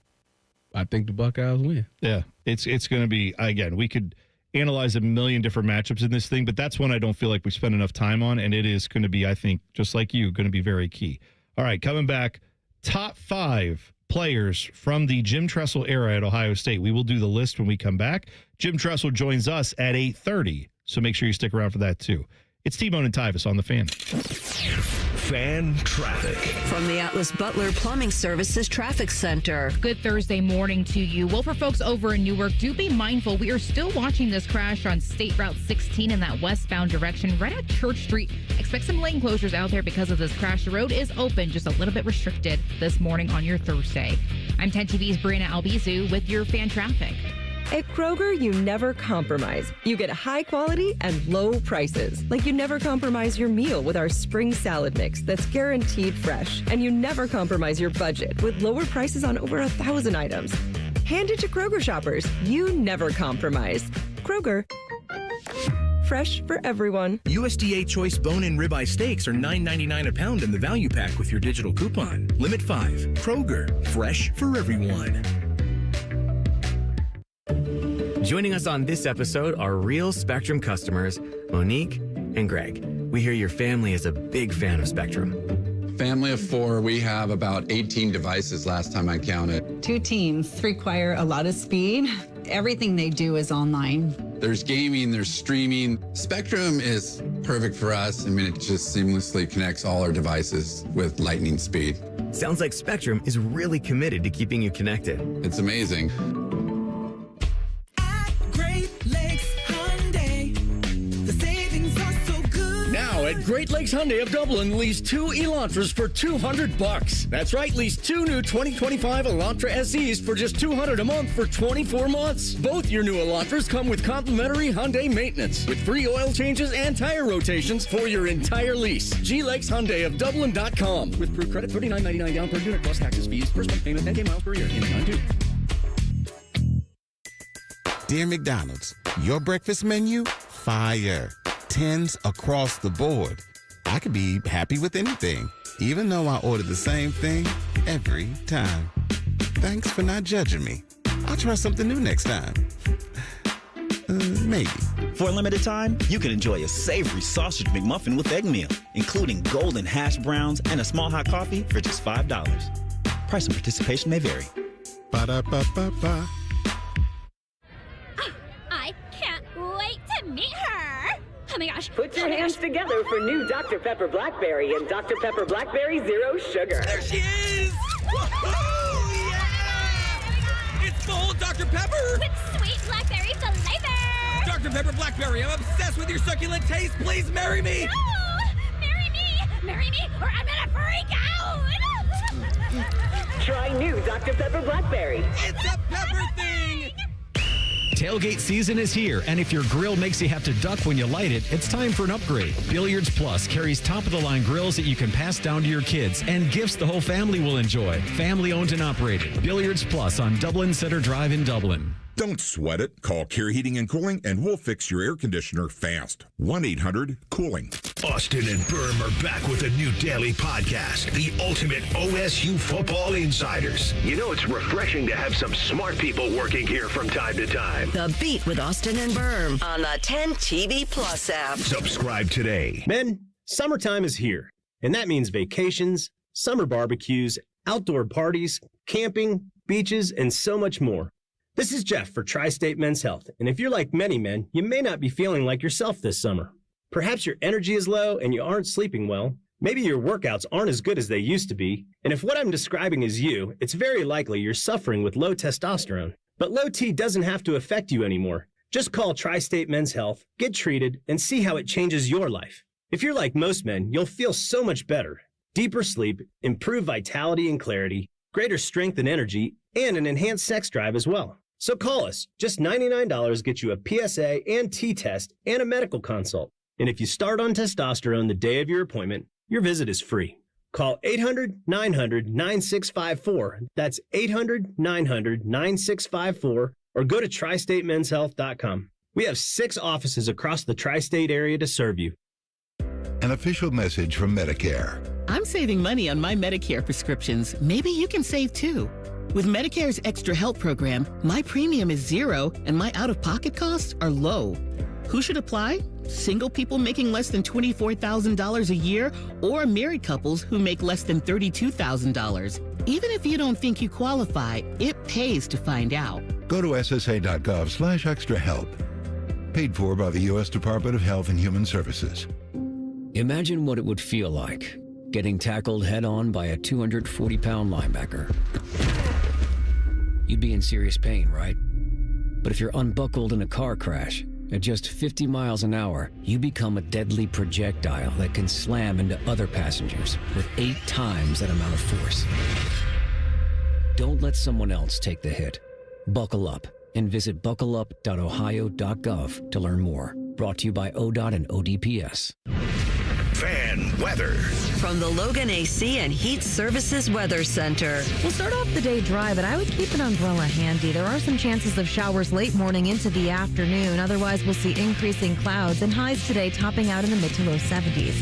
I think the Buckeyes win. Yeah, it's going to be, again, we could analyze a million different matchups in this thing, but that's one I don't feel like we spend enough time on, and it is going to be, I think, just like you, going to be very key. All right, coming back, top 5 players from the Jim Tressel era at Ohio State. We will do the list when we come back. Jim Tressel joins us at 8:30, so make sure you stick around for that too. It's T-Bone and Tyvis on the Fan. Fan traffic. From the Atlas Butler Plumbing Services Traffic Center. Good Thursday morning to you. Well, for folks over in Newark, do be mindful. We are still watching this crash on State Route 16 in that westbound direction right at Church Street. Expect some lane closures out there because of this crash. The road is open, just a little bit restricted this morning on your Thursday. I'm 10 TV's Brianna Albizu with your fan traffic. At Kroger, you never compromise. You get high quality and low prices. Like you never compromise your meal with our spring salad mix that's guaranteed fresh. And you never compromise your budget with lower prices on over 1,000 items. Hand it to Kroger shoppers. You never compromise. Kroger. Fresh for everyone. USDA Choice Bone-in Ribeye Steaks are $9.99 a pound in the value pack with your digital coupon. Limit 5. Kroger. Fresh for everyone. Joining us on this episode are real Spectrum customers, Monique and Greg. We hear your family is a big fan of Spectrum. Family of 4, we have about 18 devices last time I counted. 2 teams require a lot of speed. Everything they do is online. There's gaming, there's streaming. Spectrum is perfect for us. I mean, it just seamlessly connects all our devices with lightning speed. Sounds like Spectrum is really committed to keeping you connected. It's amazing. At Great Lakes Hyundai of Dublin, lease 2 Elantras for $200. That's right, lease 2 new 2025 Elantra SEs for just $200 a month for 24 months. Both your new Elantras come with complimentary Hyundai maintenance, with free oil changes and tire rotations for your entire lease. G-Lakes Hyundai of Dublin.com. With approved credit, $39.99 down per unit plus taxes, fees. First month payment, 10K miles per year. In 92. Dear McDonald's, your breakfast menu, fire. 10s across the board. I could be happy with anything, even though I order the same thing every time. Thanks for not judging me. I'll try something new next time. Maybe. For a limited time, you can enjoy a savory sausage McMuffin with egg meal, including golden hash browns and a small hot coffee for just $5. Price and participation may vary. Ba-da-ba-ba-ba. I can't wait to meet her. Oh my gosh. Put your hands together for new Dr. Pepper Blackberry and Dr. Pepper Blackberry Zero Sugar. There she is! Woohoo! Yeah! It's full Dr. Pepper! With sweet blackberry flavor! Dr. Pepper Blackberry, I'm obsessed with your succulent taste. Please marry me! No! Marry me! Marry me, or I'm gonna freak out! Try new Dr. Pepper Blackberry. It's a pepper thing! Tailgate season is here, and if your grill makes you have to duck when you light it, it's time for an upgrade. Billiards Plus carries top-of-the-line grills that you can pass down to your kids and gifts the whole family will enjoy. Family-owned and operated. Billiards Plus on Dublin Center Drive in Dublin. Don't sweat it. Call Care Heating and Cooling, and we'll fix your air conditioner fast. 1-800-COOLING. Austin and Berm are back with a new daily podcast, The Ultimate OSU Football Insiders. You know it's refreshing to have some smart people working here from time to time. The Beat with Austin and Berm on the 10 TV Plus app. Subscribe today. Men, summertime is here, and that means vacations, summer barbecues, outdoor parties, camping, beaches, and so much more. This is Jeff for Tri-State Men's Health, and if you're like many men, you may not be feeling like yourself this summer. Perhaps your energy is low and you aren't sleeping well. Maybe your workouts aren't as good as they used to be. And if what I'm describing is you, it's very likely you're suffering with low testosterone. But low T doesn't have to affect you anymore. Just call Tri-State Men's Health, get treated, and see how it changes your life. If you're like most men, you'll feel so much better. Deeper sleep, improved vitality and clarity, greater strength and energy, and an enhanced sex drive as well. So call us. Just $99 gets you a PSA and T-test and a medical consult. And if you start on testosterone the day of your appointment, your visit is free. Call 800-900-9654. That's 800-900-9654. Or go to tristatemenshealth.com. We have 6 offices across the tri-state area to serve you. An official message from Medicare. I'm saving money on my Medicare prescriptions. Maybe you can save too. With Medicare's Extra Help program, my premium is $0 and my out-of-pocket costs are low. Who should apply? Single people making less than $24,000 a year or married couples who make less than $32,000. Even if you don't think you qualify, it pays to find out. Go to ssa.gov/extrahelp. Paid for by the U.S. Department of Health and Human Services. Imagine what it would feel like getting tackled head-on by a 240-pound linebacker. You'd be in serious pain, right? But if you're unbuckled in a car crash, at just 50 miles an hour, you become a deadly projectile that can slam into other passengers with 8 times that amount of force. Don't let someone else take the hit. Buckle up and visit buckleup.ohio.gov to learn more. Brought to you by ODOT and ODPS. Fan weather. From the Logan AC and Heat Services Weather Center. We'll start off the day dry, but I would keep an umbrella handy. There are some chances of showers late morning into the afternoon. Otherwise, we'll see increasing clouds and highs today topping out in the mid to low 70s.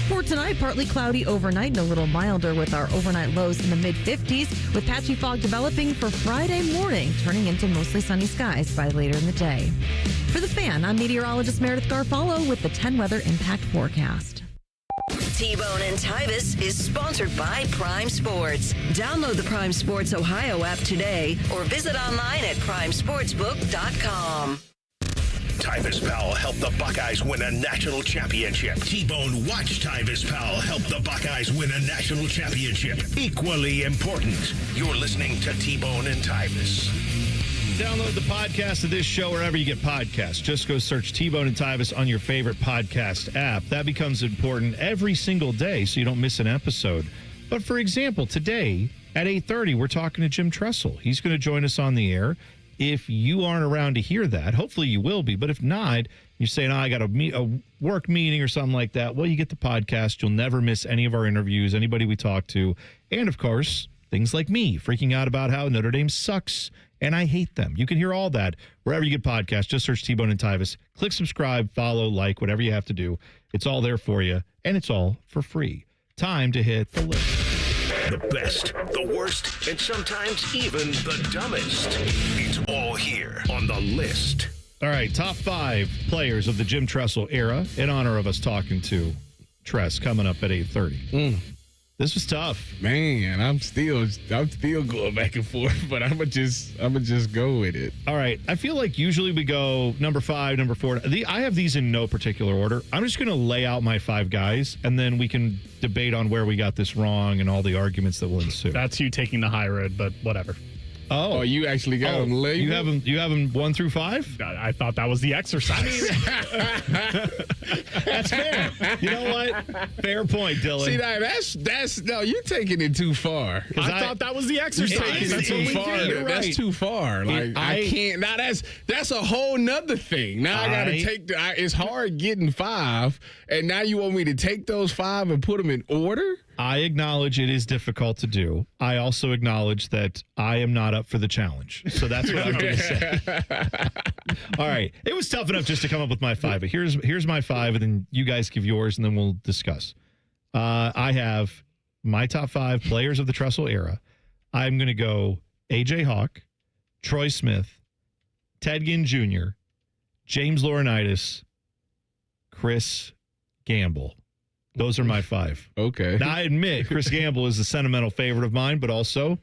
For tonight, partly cloudy overnight and a little milder with our overnight lows in the mid 50s, with patchy fog developing for Friday morning, turning into mostly sunny skies by later in the day. For the Fan, I'm meteorologist Meredith Garfalo with the 10 Weather Impact Forecast. T-Bone and Tyvis is sponsored by Prime Sports. Download the Prime Sports Ohio app today or visit online at primesportsbook.com. Tyvis Powell helped the Buckeyes win a national championship. T-Bone watched Tyvis Powell help the Buckeyes win a national championship. Equally important. You're listening to T-Bone and Tyvis. Download the podcast of this show wherever you get podcasts. Just go search T-Bone and Tyvis on your favorite podcast app. That becomes important every single day so you don't miss an episode. But for example, today at 8:30, we're talking to Jim Tressel. He's going to join us on the air. If you aren't around to hear that, hopefully you will be. But if not, you're saying, I got a work meeting or something like that. Well, you get the podcast. You'll never miss any of our interviews, anybody we talk to. And, of course, things like me freaking out about how Notre Dame sucks and I hate them. You can hear all that wherever you get podcasts. Just search T-Bone and Tyvis. Click subscribe, follow, like, whatever you have to do. It's all there for you, and it's all for free. Time to hit the list. The best, the worst, and sometimes even the dumbest. It's all here on the list. All right, top 5 players of the Jim Tressel era in honor of us talking to Tress coming up at 8:30. This was tough, man. I'm still going back and forth, but I'm gonna just go with it. All right. I feel like usually we go number 5, number 4. I have these in no particular order. I'm just gonna lay out my 5 guys, and then we can debate on where we got this wrong and all the arguments that will ensue. That's you taking the high road, but whatever. Oh, you actually got them labeled? You have them 1 through 5? I thought that was the exercise. That's fair. You know what? Fair point, Dylan. See, that's no, you're taking it too far. I thought that was the exercise. That's too far. That's too far. Like I can't. Now that's a whole nother thing. Now I got to take. It's hard getting 5, and now you want me to take those 5 and put them in order. I acknowledge it is difficult to do. I also acknowledge that I am not up for the challenge. So that's what I'm going to say. All right. It was tough enough just to come up with my 5. But here's my 5, and then you guys give yours, and then we'll discuss. I have my top 5 players of the Tressel era. I'm going to go A.J. Hawk, Troy Smith, Ted Ginn Jr., James Laurinaitis, Chris Gamble. Those are my 5. Okay. Now, I admit Chris Gamble is a sentimental favorite of mine, but also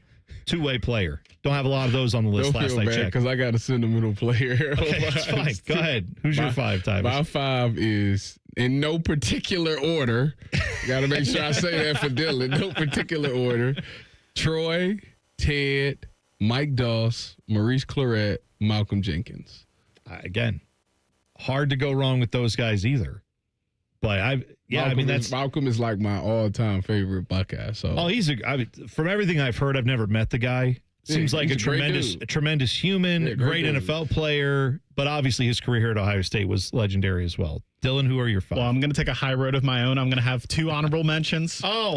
two-way player. Don't have a lot of those on the list last I checked. Because I got a sentimental player. Okay, that's fine. Go ahead. Who's your 5, Tyvis? My 5 is in no particular order. Got to make sure I say that for Dylan. No particular order. Troy, Ted, Mike Doss, Maurice Claret, Malcolm Jenkins. Again, hard to go wrong with those guys either. But Malcolm is like my all-time favorite Buckeye. So from everything I've heard, I've never met the guy. Seems like a tremendous human, great NFL player, but obviously his career here at Ohio State was legendary as well. Dylan, who are your 5? Well, I'm going to take a high road of my own. I'm going to have 2 honorable mentions. Oh,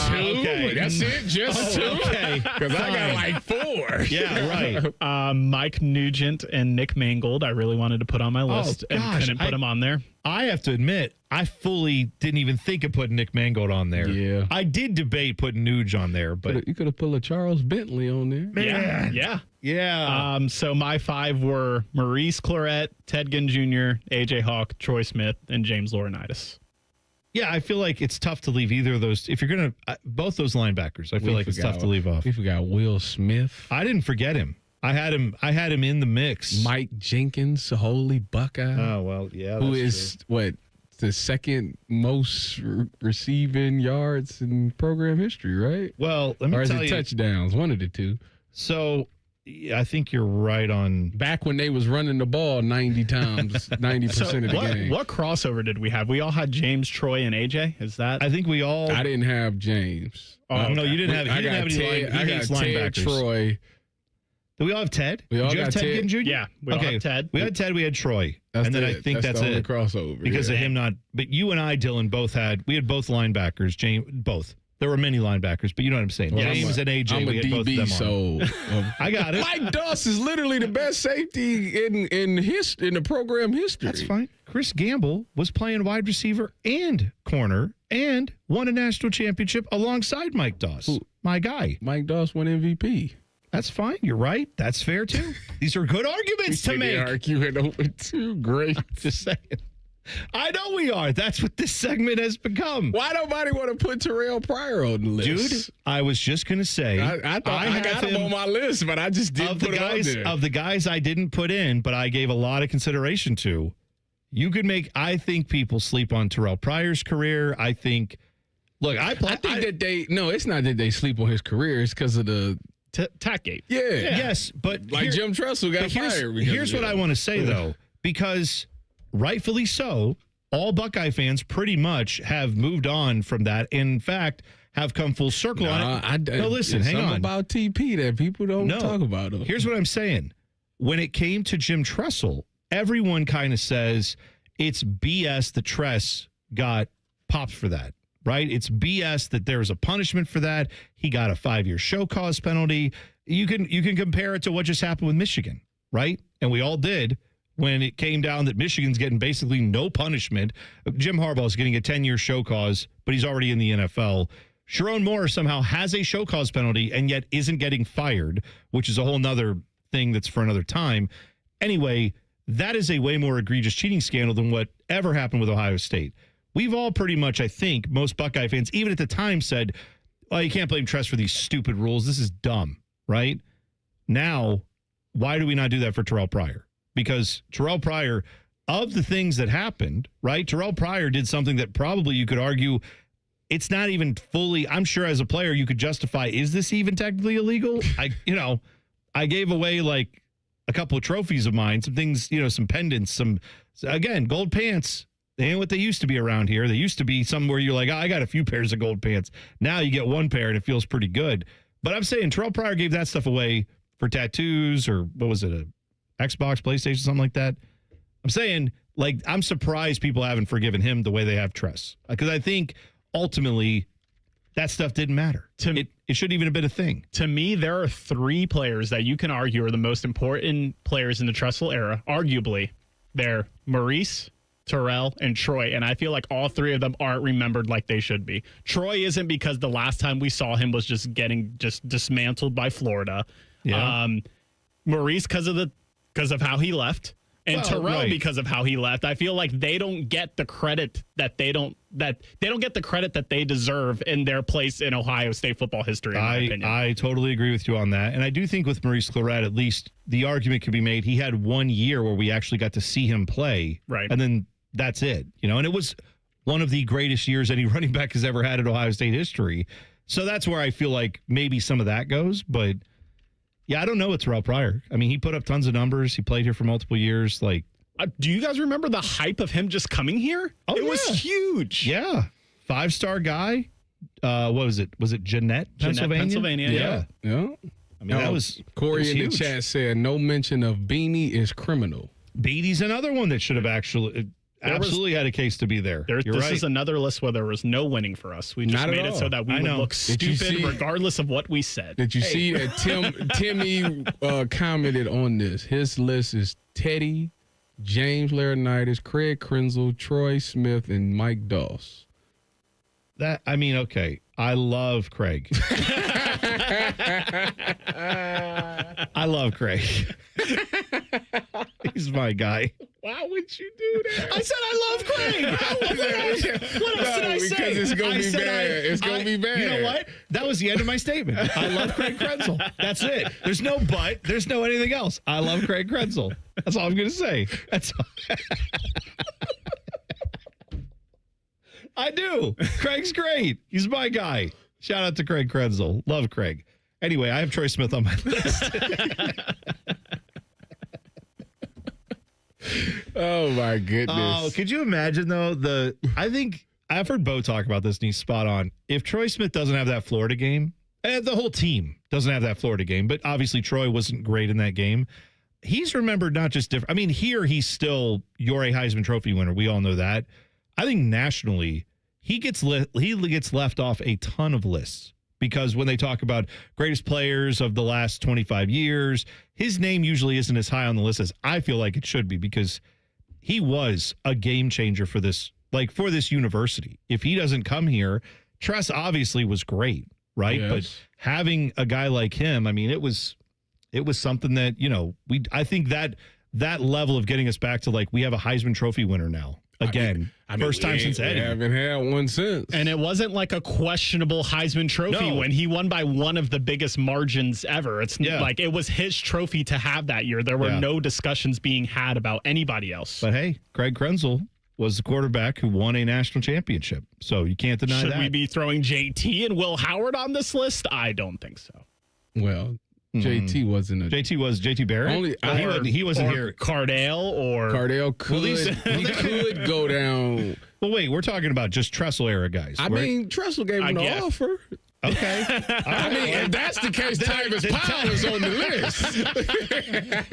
2? Okay. That's it? Just 2? Okay. Because I got like 4. Yeah, right. Mike Nugent and Nick Mangold, I really wanted to put on my list and couldn't put them on there. I have to admit, I fully didn't even think of putting Nick Mangold on there. Yeah. I did debate putting Nuge on there, but you could have put a Charles Bentley on there. Man. Yeah. So my 5 were Maurice Claret, Ted Ginn Jr., A.J. Hawk, Troy Smith, and James Laurinaitis. Yeah, I feel like it's tough to leave either of those. If you're going to, both those linebackers, I feel like it's tough to leave off. We forgot Will Smith. I didn't forget him. I had him in the mix. Mike Jenkins, holy Buckeye. Oh, well, yeah. Who is, the second most receiving yards in program history, right? Well, let me tell you. Or is it touchdowns? One of the two. So, I think you're right on. Back when they was running the ball 90 times, 90% of the game. What crossover did we have? We all had James, Troy, and AJ. Is that? I think we all. I didn't have James. Oh, okay. No, you didn't have. I got Ted, Troy. Did we all have Ted? We all Did you have got Ted Ginn Jr.? Yeah, we all had Ted. We had Ted. We had Troy, and then I think that's the only it. Crossover because of him not. But you and I, Dylan, both had linebackers. James, both. There were many linebackers, but you know what I'm saying. Well, James and AJ, I'm we had DB, both of them so I got it. Mike Doss is literally the best safety in the program history. That's fine. Chris Gamble was playing wide receiver and corner and won a national championship alongside Mike Doss. My guy. Mike Doss won MVP. That's fine. You're right. That's fair, too. These are good arguments to make. Arguing over 2. Great. Just saying. I know we are. That's what this segment has become. Why nobody want to put Terrell Pryor on the list? Dude, I was just going to say. I thought I got him on my list, but I just didn't put him on there. Of the guys I didn't put in, but I gave a lot of consideration to, you could make, I think people sleep on Terrell Pryor's career. I think, look, it's not that they sleep on his career. It's because of the Tackgate. Yeah. Yes, but Jim Tressel got fired. Here's what I want to say, though, because rightfully so, all Buckeye fans pretty much have moved on from that. In fact, have come full circle on it. No, listen, hang on. About TP that people don't talk about. Here's what I'm saying. When it came to Jim Tressel, everyone kind of says it's BS that Tress got popped for that. Right? It's BS that there's a punishment for that. He got a 5-year show cause penalty. You can compare it to what just happened with Michigan, right? And we all did when it came down that Michigan's getting basically no punishment. Jim Harbaugh's getting a 10-year show cause, but he's already in the NFL. Sharon Moore somehow has a show cause penalty and yet isn't getting fired, which is a whole nother thing that's for another time. Anyway, that is a way more egregious cheating scandal than what ever happened with Ohio State. We've all pretty much, I think, most Buckeye fans, even at the time, said, you can't blame Tress for these stupid rules. This is dumb, right? Now, why do we not do that for Terrell Pryor? Because Terrell Pryor, of the things that happened, right, Terrell Pryor did something that probably you could argue it's not even fully, I'm sure as a player you could justify, is this even technically illegal? I gave away like a couple of trophies of mine, some things, some pendants, again, gold pants. They ain't what they used to be around here. They used to be somewhere you're like, I got a few pairs of gold pants. Now you get one pair and it feels pretty good. But I'm saying Terrell Pryor gave that stuff away for tattoos or what was it, a Xbox, PlayStation, something like that. I'm saying, like, I'm surprised people haven't forgiven him the way they have Tress. Because I think ultimately that stuff didn't matter. It shouldn't even have been a thing. To me, there are 3 players that you can argue are the most important players in the Tressel era. Arguably, they're Maurice, Terrell, and Troy. And I feel like all 3 of them aren't remembered like they should be. Troy isn't because the last time we saw him was just getting dismantled by Florida. Yeah. Maurice because of how he left. And Terrell because of how he left. I feel like they don't get the credit that they don't get the credit that they deserve in their place in Ohio State football history, in my opinion. I totally agree with you on that. And I do think with Maurice Clarett, at least the argument could be made. He had 1 year where we actually got to see him play. Right. And then that's it. And it was one of the greatest years any running back has ever had in Ohio State history. So that's where I feel like maybe some of that goes. But yeah, I don't know with Terrell Pryor. I mean, he put up tons of numbers. He played here for multiple years. Like, do you guys remember the hype of him just coming here? Oh, it was huge. Yeah. 5-star guy. What was it? Was it Jeanette, Pennsylvania? Yeah. I mean, that was Corey in huge. the chat said no mention of Beanie is criminal. Beanie's another one that should have absolutely had a case to be there. This is another list where there was no winning for us. We just made it so that we would look stupid regardless of what we said. Did you see that Timmy commented on this? His list is Teddy, James Laurinaitis, Craig Krenzel, Troy Smith, and Mike Doss. Okay. I love Craig. I love Craig. He's my guy. Why would you do that? I said I love Craig. What else did I say? Because it's going to be bad. It's going to be bad. You know what? That was the end of my statement. I love Craig Krenzel. That's it. There's no but. There's no anything else. I love Craig Krenzel. That's all I'm going to say. That's all. I do. Craig's great. He's my guy. Shout out to Craig Krenzel. Love Craig. Anyway, I have Troy Smith on my list. Oh my goodness. Oh, could you imagine though? I think I've heard Bo talk about this and he's spot on. If Troy Smith doesn't have that Florida game, and the whole team doesn't have that Florida game, but obviously Troy wasn't great in that game. He's remembered not just different. I mean, here he's still you're a Heisman Trophy winner. We all know that. I think nationally he gets left off a ton of lists because when they talk about greatest players of the last 25 years, his name usually isn't as high on the list as I feel like it should be because he was a game changer for this university. If he doesn't come here, Tress obviously was great, right? Yes. But having a guy like him, I mean, it was something that, I think that level of getting us back to like we have a Heisman Trophy winner now. Again, first time since Eddie. We haven't had one since. And it wasn't like a questionable Heisman Trophy when he won by one of the biggest margins ever. It's like it was his trophy to have that year. There were no discussions being had about anybody else. But hey, Craig Krenzel was the quarterback who won a national championship. So you can't deny that. Should we be throwing JT and Will Howard on this list? I don't think so. Well, JT wasn't JT Barrett. He wasn't here. Cardale could go down. Well, wait, we're talking about just Tressel era guys. I mean, Tressel gave him the offer. Okay. I mean, if that's the case, Tyvis Powell is on the list.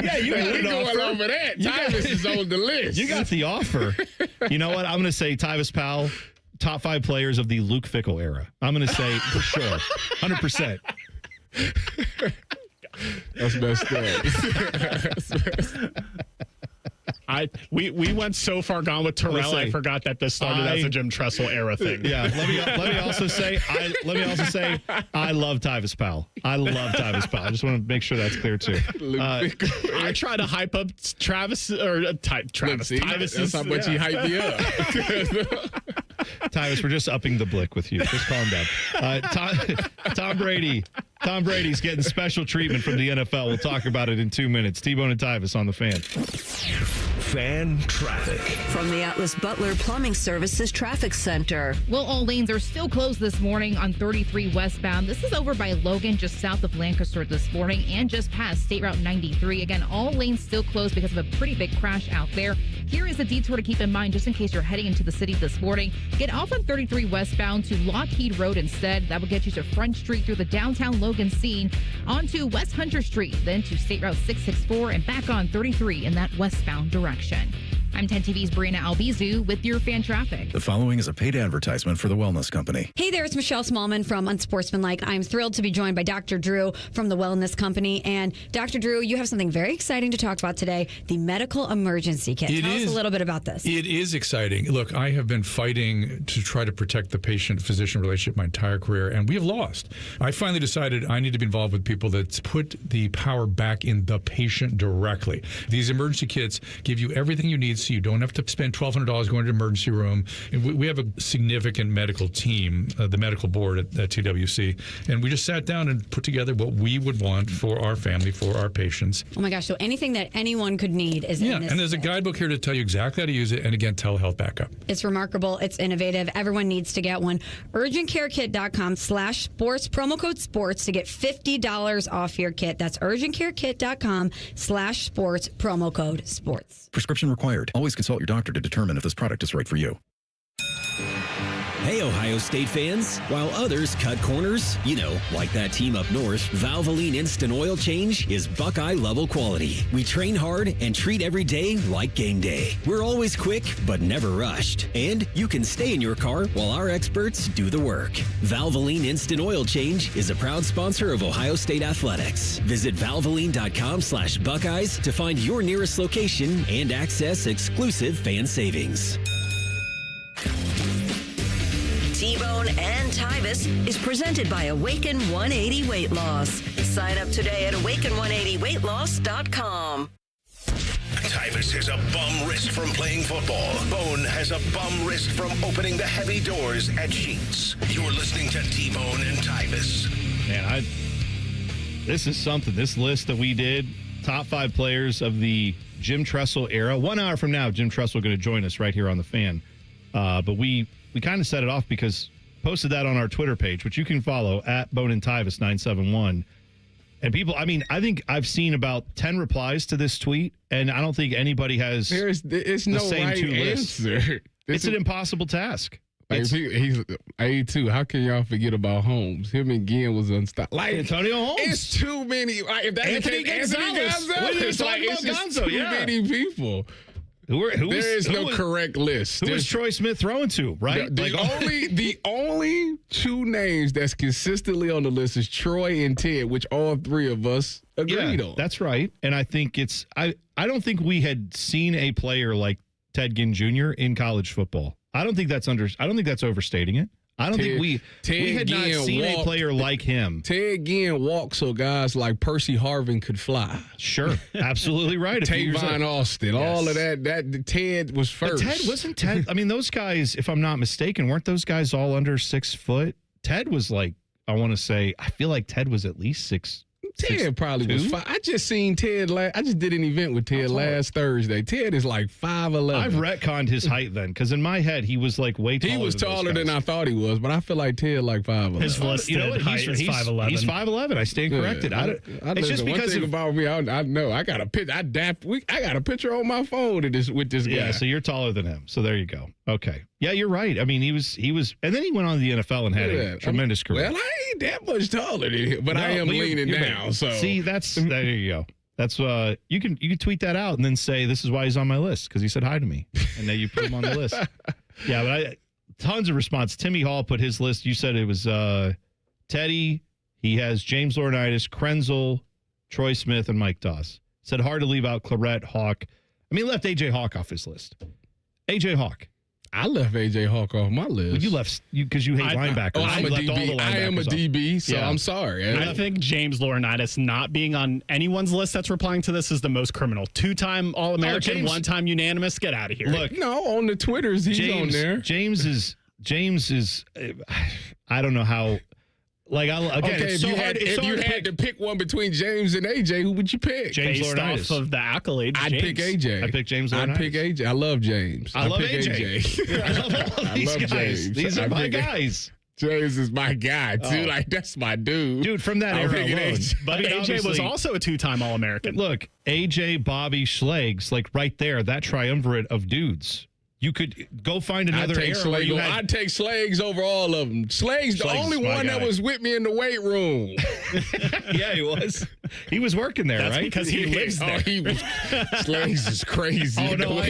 Yeah, you got we going over that. Tyvis is on the list. You got the offer. You know what? I'm going to say Tyvis Powell, top 5 players of the Luke Fickell era. I'm going to say for sure, 100%. That's messed up. We went so far gone with Terrell. I forgot that this started as a Jim Tressel era thing. Yeah. Let me also say I love Tyvis Powell. I love Tyvis Powell. I just want to make sure that's clear too. I try to hype up Travis or Travis. Tyvis. That's how much he hyped me up. Tyvis, we're just upping the blick with you. Just calm down. Tom Brady. Tom Brady's getting special treatment from the NFL. We'll talk about it in 2 minutes. T-Bone and Tyvis on the Fan. Fan traffic. From the Atlas Butler Plumbing Services Traffic Center. Well, all lanes are still closed this morning on 33 westbound. This is over by Logan, just south of Lancaster this morning, and just past State Route 93. Again, all lanes still closed because of a pretty big crash out there. Here is a detour to keep in mind just in case you're heading into the city this morning. Get off on 33 westbound to Lockheed Road instead. That will get you to Front Street through the downtown Logan scene, onto West Hunter Street, then to State Route 664 and back on 33 in that westbound direction. I'm 10 TV's Brianna Albizu with your fan traffic. The following is a paid advertisement for the Wellness Company. Hey there, it's Michelle Smallman from Unsportsmanlike. I'm thrilled to be joined by Dr. Drew from the Wellness Company. And Dr. Drew, you have something very exciting to talk about today, the medical emergency kit. Tell us a little bit about this. It is exciting. Look, I have been fighting to try to protect the patient-physician relationship my entire career, and we have lost. I finally decided I need to be involved with people that put the power back in the patient directly. These emergency kits give you everything you need so you don't have to spend $1,200 going to an emergency room. And we have a significant medical team, the medical board at TWC, and we just sat down and put together what we would want for our family, for our patients. Oh my gosh, so anything that anyone could need is in this and there's a guidebook here to tell you exactly how to use it, and again, telehealth backup. It's remarkable. It's innovative. Everyone needs to get one. UrgentCareKit.com/sports, promo code sports to get $50 off your kit. That's UrgentCareKit.com/sports, promo code sports. Prescription required. Always consult your doctor to determine if this product is right for you. Hey, Ohio State fans. While others cut corners, like that team up north, Valvoline Instant Oil Change is Buckeye-level quality. We train hard and treat every day like game day. We're always quick, but never rushed. And you can stay in your car while our experts do the work. Valvoline Instant Oil Change is a proud sponsor of Ohio State Athletics. Visit valvoline.com/Buckeyes to find your nearest location and access exclusive fan savings. T-Bone and Tyvis is presented by Awaken 180 Weight Loss. Sign up today at awaken180weightloss.com. Tyvis has a bum wrist from playing football. Bone has a bum wrist from opening the heavy doors at Sheetz. You're listening to T-Bone and Tyvis. Man, this is something. This list that we did, top 5 players of the Jim Tressel era. 1 hour from now, Jim Tressel going to join us right here on The Fan. But we kind of set it off because posted that on our Twitter page, which you can follow at Bone and Tyvis 971. And people, I think I've seen about 10 replies to this tweet, and I don't think anybody has it's the no same right 2 lists. answer. It's an impossible task. Like he's A2. How can y'all forget about Holmes? Him and Ginn was unstoppable. Like Antonio Holmes. It's too many. Like, if that's Anthony Gonzalez. It's like it's just too many people. There is no correct list. Who is Troy Smith throwing to, right? The only 2 names that's consistently on the list is Troy and Ted, which all 3 of us agreed on. That's right. And I think I don't think we had seen a player like Ted Ginn Jr. in college football. I don't think that's overstating it. I don't think we had not seen a player like him. Ted Ginn walked so guys like Percy Harvin could fly. Sure, absolutely right. Tavon Austin, all of that. That Ted was first. But Ted. I mean, those guys, if I'm not mistaken, weren't those guys all under 6 foot? Ted was like, I feel like Ted was at least 6. Ted probably was 5. I just seen Ted. I just did an event with Ted last Thursday. Ted is like 5'11". I've retconned his height then, because in my head he was like way taller. He was taller than I thought he was, but I feel like Ted like 5'11". His listed height is 5'11". He's 5'11". I stand corrected. It's just because about me. I know. I got a picture. I got a picture on my phone with this guy. Yeah, so you're taller than him. So there you go. Okay. Yeah, you're right. I mean, he was, and then he went on to the NFL and had a tremendous career. Well, I ain't that much taller than him, but I am leaning now. So see, there you go. That's you can tweet that out and then say this is why he's on my list because he said hi to me, and then you put him on the list. Yeah, but tons of response. Timmy Hall put his list. You said it was Teddy. He has James Laurinaitis, Krenzel, Troy Smith, and Mike Doss. Said hard to leave out Clarett, Hawk. I mean, he left A.J. Hawk off his list. A.J. Hawk. I left A.J. Hawk off my list. Well, you left because you hate linebackers. I'm a DB. I am a DB, so I'm sorry. I think James Laurinaitis not being on anyone's list that's replying to this is the most criminal. 2-time All-American, 1-time unanimous. Get out of here. Look, no, on the Twitters, he's on there. James is. I don't know how. Like, again, it's so hard. If you had to pick one between James and AJ, who would you pick? James Based Laurinaitis. off of the accolades, I'd James. pick AJ. I pick James Laurinaitis. I'd pick AJ. I love James. I love pick AJ. I love all these guys. James. These are my guys. James is my guy, too. Like, that's my dude. Dude, from that era alone. But AJ was also a 2-time All-American. Look, AJ, Bobby, Schlegs, like right there, that triumvirate of dudes. You could go find another era where you had... I'd take Schlegs over all of them. Schlegs, the only one that was with me in the weight room. Yeah, he was. He was working there, That's right? because he lives there. Schlegs is crazy. Oh, no,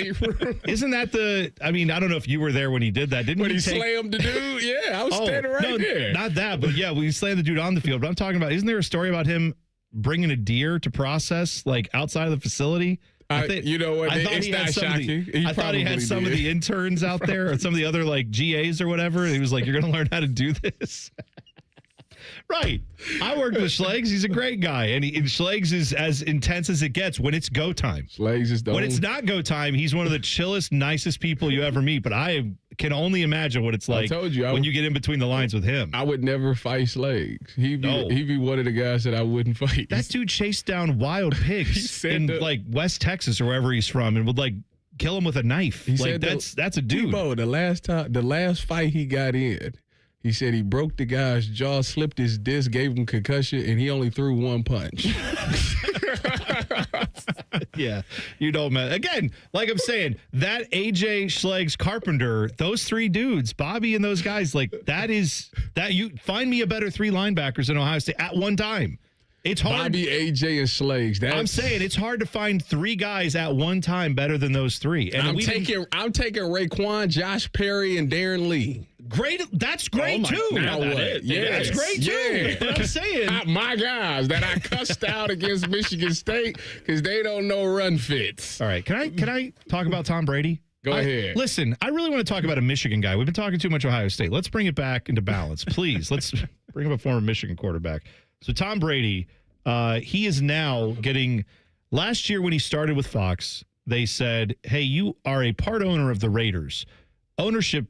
isn't that the... I mean, I don't know if you were there when he did that. Didn't when he take... slammed the dude? Yeah, I was standing right there. Not that, but yeah, we slammed the dude on the field. But I'm talking about, isn't there a story about him bringing a deer to process, like, outside of the facility? You know what? It's not shocking. I thought he had some of the interns out there or some of the other like GAs or whatever. And he was like, you're going to learn how to do this. Right. I worked with Schlegs. He's a great guy. And Schlegs is as intense as it gets when it's go time. Schlegs is when it's not go time, he's one of the chillest, nicest people you ever meet. But I can only imagine what it's like when you get in between the lines with him. I would never fight Schlegs. He'd be one of the guys that I wouldn't fight. That dude chased down wild pigs in like West Texas or wherever he's from and would like kill him with a knife. He like said that's a dude. Debo, the last fight he got in, he said he broke the guy's jaw, slipped his disc, gave him concussion, and he only threw one punch. Yeah, you don't, man. Again, like I'm saying, that AJ Schlegs Carpenter, those three dudes, Bobby and those guys, like you find me a better three linebackers in Ohio State at one time. It's hard. Bobby, AJ, and Schlegs. I'm saying it's hard to find three guys at one time better than those three. And I'm taking Raekwon, Josh Perry, and Darren Lee. Great. That's great too. Now what? Yeah, that's great too. Yeah. But I'm saying my guys that I cussed out against Michigan State because they don't know run fits. All right. Can I talk about Tom Brady? Go ahead. Listen, I really want to talk about a Michigan guy. We've been talking too much Ohio State. Let's bring it back into balance, please. Let's bring up a former Michigan quarterback. So Tom Brady, he is now getting. Last year when he started with Fox, they said, "Hey, you are a part owner of the Raiders. Ownership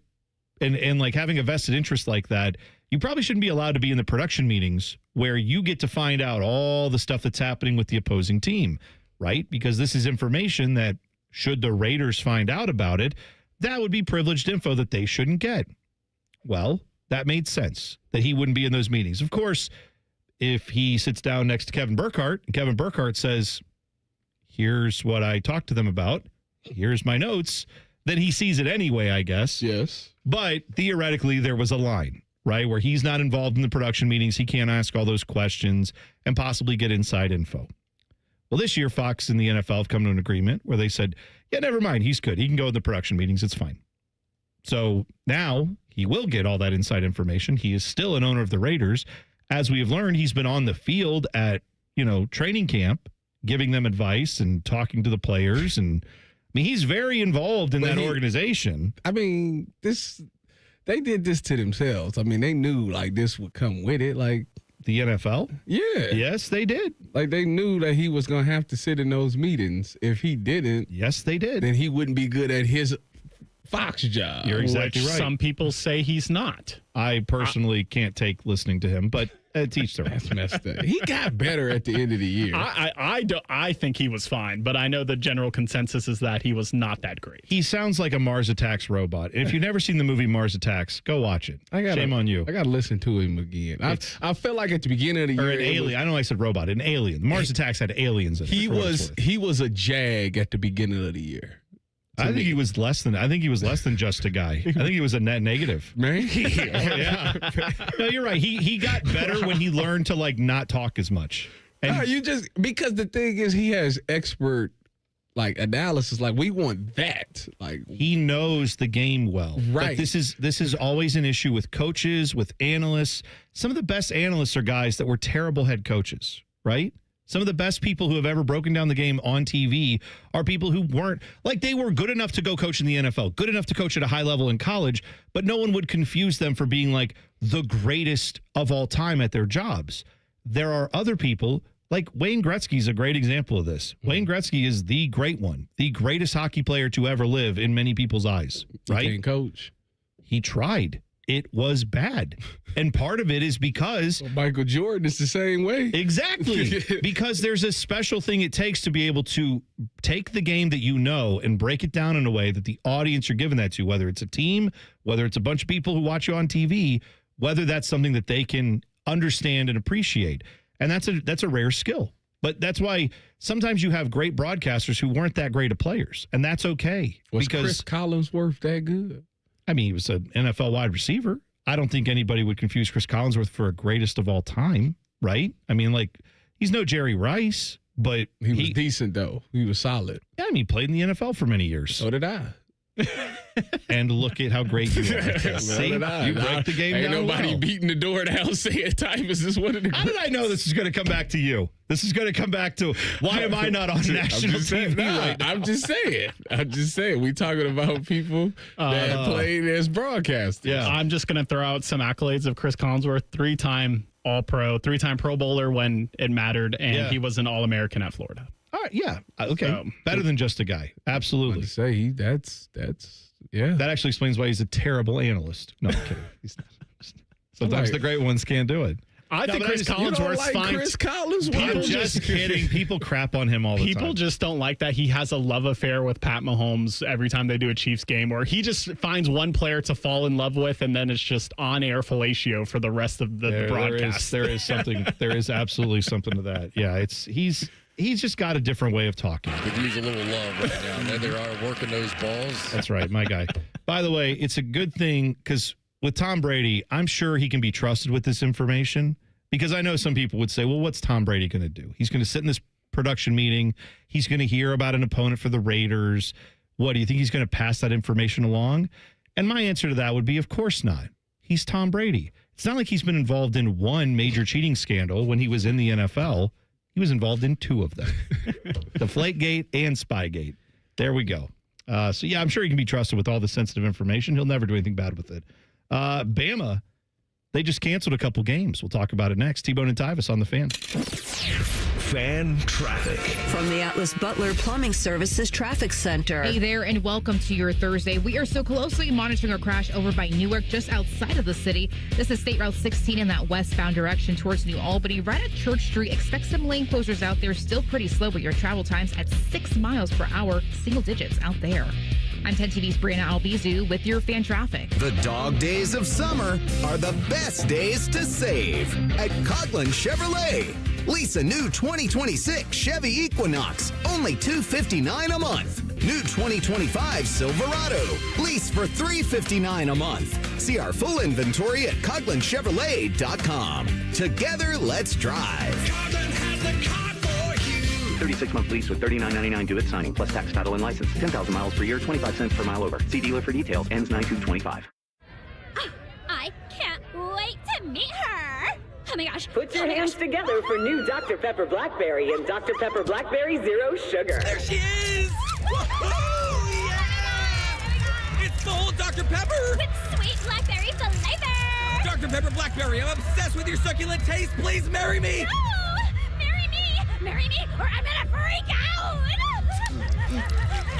and like having a vested interest like that, you probably shouldn't be allowed to be in the production meetings where you get to find out all the stuff that's happening with the opposing team, right? Because this is information that should the Raiders find out about it, that would be privileged info that they shouldn't get." Well, that made sense that he wouldn't be in those meetings. Of course, if he sits down next to Kevin Burkhardt and Kevin Burkhardt says, "Here's what I talked to them about. Here's my notes," then he sees it anyway, I guess. Yes. But theoretically, there was a line, right, where he's not involved in the production meetings. He can't ask all those questions and possibly get inside info. Well, this year, Fox and the NFL have come to an agreement where they said, yeah, never mind. He's good. He can go in the production meetings. It's fine. So now he will get all that inside information. He is still an owner of the Raiders. As we have learned, he's been on the field at, training camp, giving them advice and talking to the players. And I mean, he's very involved in that organization. I mean, they did this to themselves. I mean, they knew like this would come with it. Like the NFL? Yeah. Yes, they did. Like they knew that he was going to have to sit in those meetings. If he didn't, yes, they did. Then he wouldn't be good at his Fox job. You're exactly right. Some people say he's not. I personally can't take listening to him, but teach their own. That's messed up. He got better at the end of the year. I think he was fine, but I know the general consensus is that he was not that great. He sounds like a Mars Attacks robot. If you've never seen the movie Mars Attacks, go watch it. Shame on you. I got to listen to him again. I felt like at the beginning of the year. Or an alien. I know I said robot. An alien. Mars Attacks had aliens in it. He was a jag at the beginning of the year. I think he was less than just a guy. I think he was a net negative. Man. Yeah. No, you're right. He got better when he learned to like not talk as much. And because the thing is he has expert like analysis. Like we want that. Like he knows the game well. Right. But this is always an issue with coaches, with analysts. Some of the best analysts are guys that were terrible head coaches, right? Some of the best people who have ever broken down the game on TV are people who weren't, like they were good enough to go coach in the NFL, good enough to coach at a high level in college, but no one would confuse them for being like the greatest of all time at their jobs. There are other people, like Wayne Gretzky is a great example of this. Wayne Gretzky is the great one, the greatest hockey player to ever live in many people's eyes, right? He can't coach. He tried. it was bad. And part of it is because Michael Jordan is the same way. Exactly. Because there's a special thing it takes to be able to take the game that you know and break it down in a way that the audience you're giving that to, whether it's a team, whether it's a bunch of people who watch you on TV, whether that's something that they can understand and appreciate. And that's a rare skill. But that's why sometimes you have great broadcasters who weren't that great of players, and that's okay. Was Chris Collinsworth that good? I mean, he was an NFL wide receiver. I don't think anybody would confuse Chris Collinsworth for a greatest of all time, right? I mean, like, he's no Jerry Rice, but he was decent, though. He was solid. Yeah, I mean, he played in the NFL for many years. So did I. And look at how great you are. See, you break the game ain't down nobody well. beating the door down saying Tyvis is one of the. How did I know this is going to come back to you? This is going to come back to why am I not on national TV right now? I'm just saying. We talking about people that played as broadcasters. Yeah, I'm just going to throw out some accolades of Chris Collinsworth, 3-time All-Pro, 3-time Pro Bowler when it mattered, and he was an All-American at Florida. All right, yeah, okay, so, better than just a guy. Absolutely. Say that's yeah. That actually explains why he's a terrible analyst. No, I'm kidding. He's not. Sometimes the great ones can't do it. I think Chris Collinsworth's fine. Chris Collinsworth. I'm just kidding. People crap on him all the time. People just don't like that he has a love affair with Pat Mahomes every time they do a Chiefs game, or he just finds one player to fall in love with, and then it's just on-air fellatio for the rest of the broadcast. There is something. There is absolutely something to that. Yeah, he's just got a different way of talking. Could use a little love right now. There they are working those balls. That's right, my guy. By the way, it's a good thing because with Tom Brady, I'm sure he can be trusted with this information, because I know some people would say, well, what's Tom Brady going to do? He's going to sit in this production meeting. He's going to hear about an opponent for the Raiders. What, do you think he's going to pass that information along? And my answer to that would be, of course not. He's Tom Brady. It's not like he's been involved in one major cheating scandal when he was in the NFL. He was involved in 2 of them. Deflategate and Spygate. There we go. So, yeah, I'm sure he can be trusted with all the sensitive information. He'll never do anything bad with it. Bama, they just canceled a couple games. We'll talk about it next. T-Bone and Tyvis on the Fan. Fan traffic. From the Atlas Butler Plumbing Services Traffic Center. Hey there, and welcome to your Thursday. We are so closely monitoring a crash over by Newark, just outside of the city. This is State Route 16 in that westbound direction towards New Albany, right at Church Street. Expect some lane closures out there. Still pretty slow, but your travel times at 6 miles per hour, single digits out there. I'm 10 TV's Brianna Albizu with your fan traffic. The dog days of summer are the best days to save at Coughlin Chevrolet. Lease a new 2026 Chevy Equinox, only $259 a month. New 2025 Silverado, lease for $359 a month. See our full inventory at CoughlinChevrolet.com. Together, let's drive. Coughlin has the car for you. 36-month lease with $39.99 due at signing, plus tax, title, and license. 10,000 miles per year, 25 cents per mile over. See dealer for details. Ends 9/2/25. I can't wait to meet her. Oh my gosh. Put your hands together for new Dr. Pepper Blackberry and Dr. Pepper Blackberry Zero Sugar. There she is! Woohoo! Yeah! It's full Dr. Pepper! With sweet blackberry flavor! Dr. Pepper Blackberry, I'm obsessed with your succulent taste. Please marry me! No! Marry me, or I'm gonna freak out!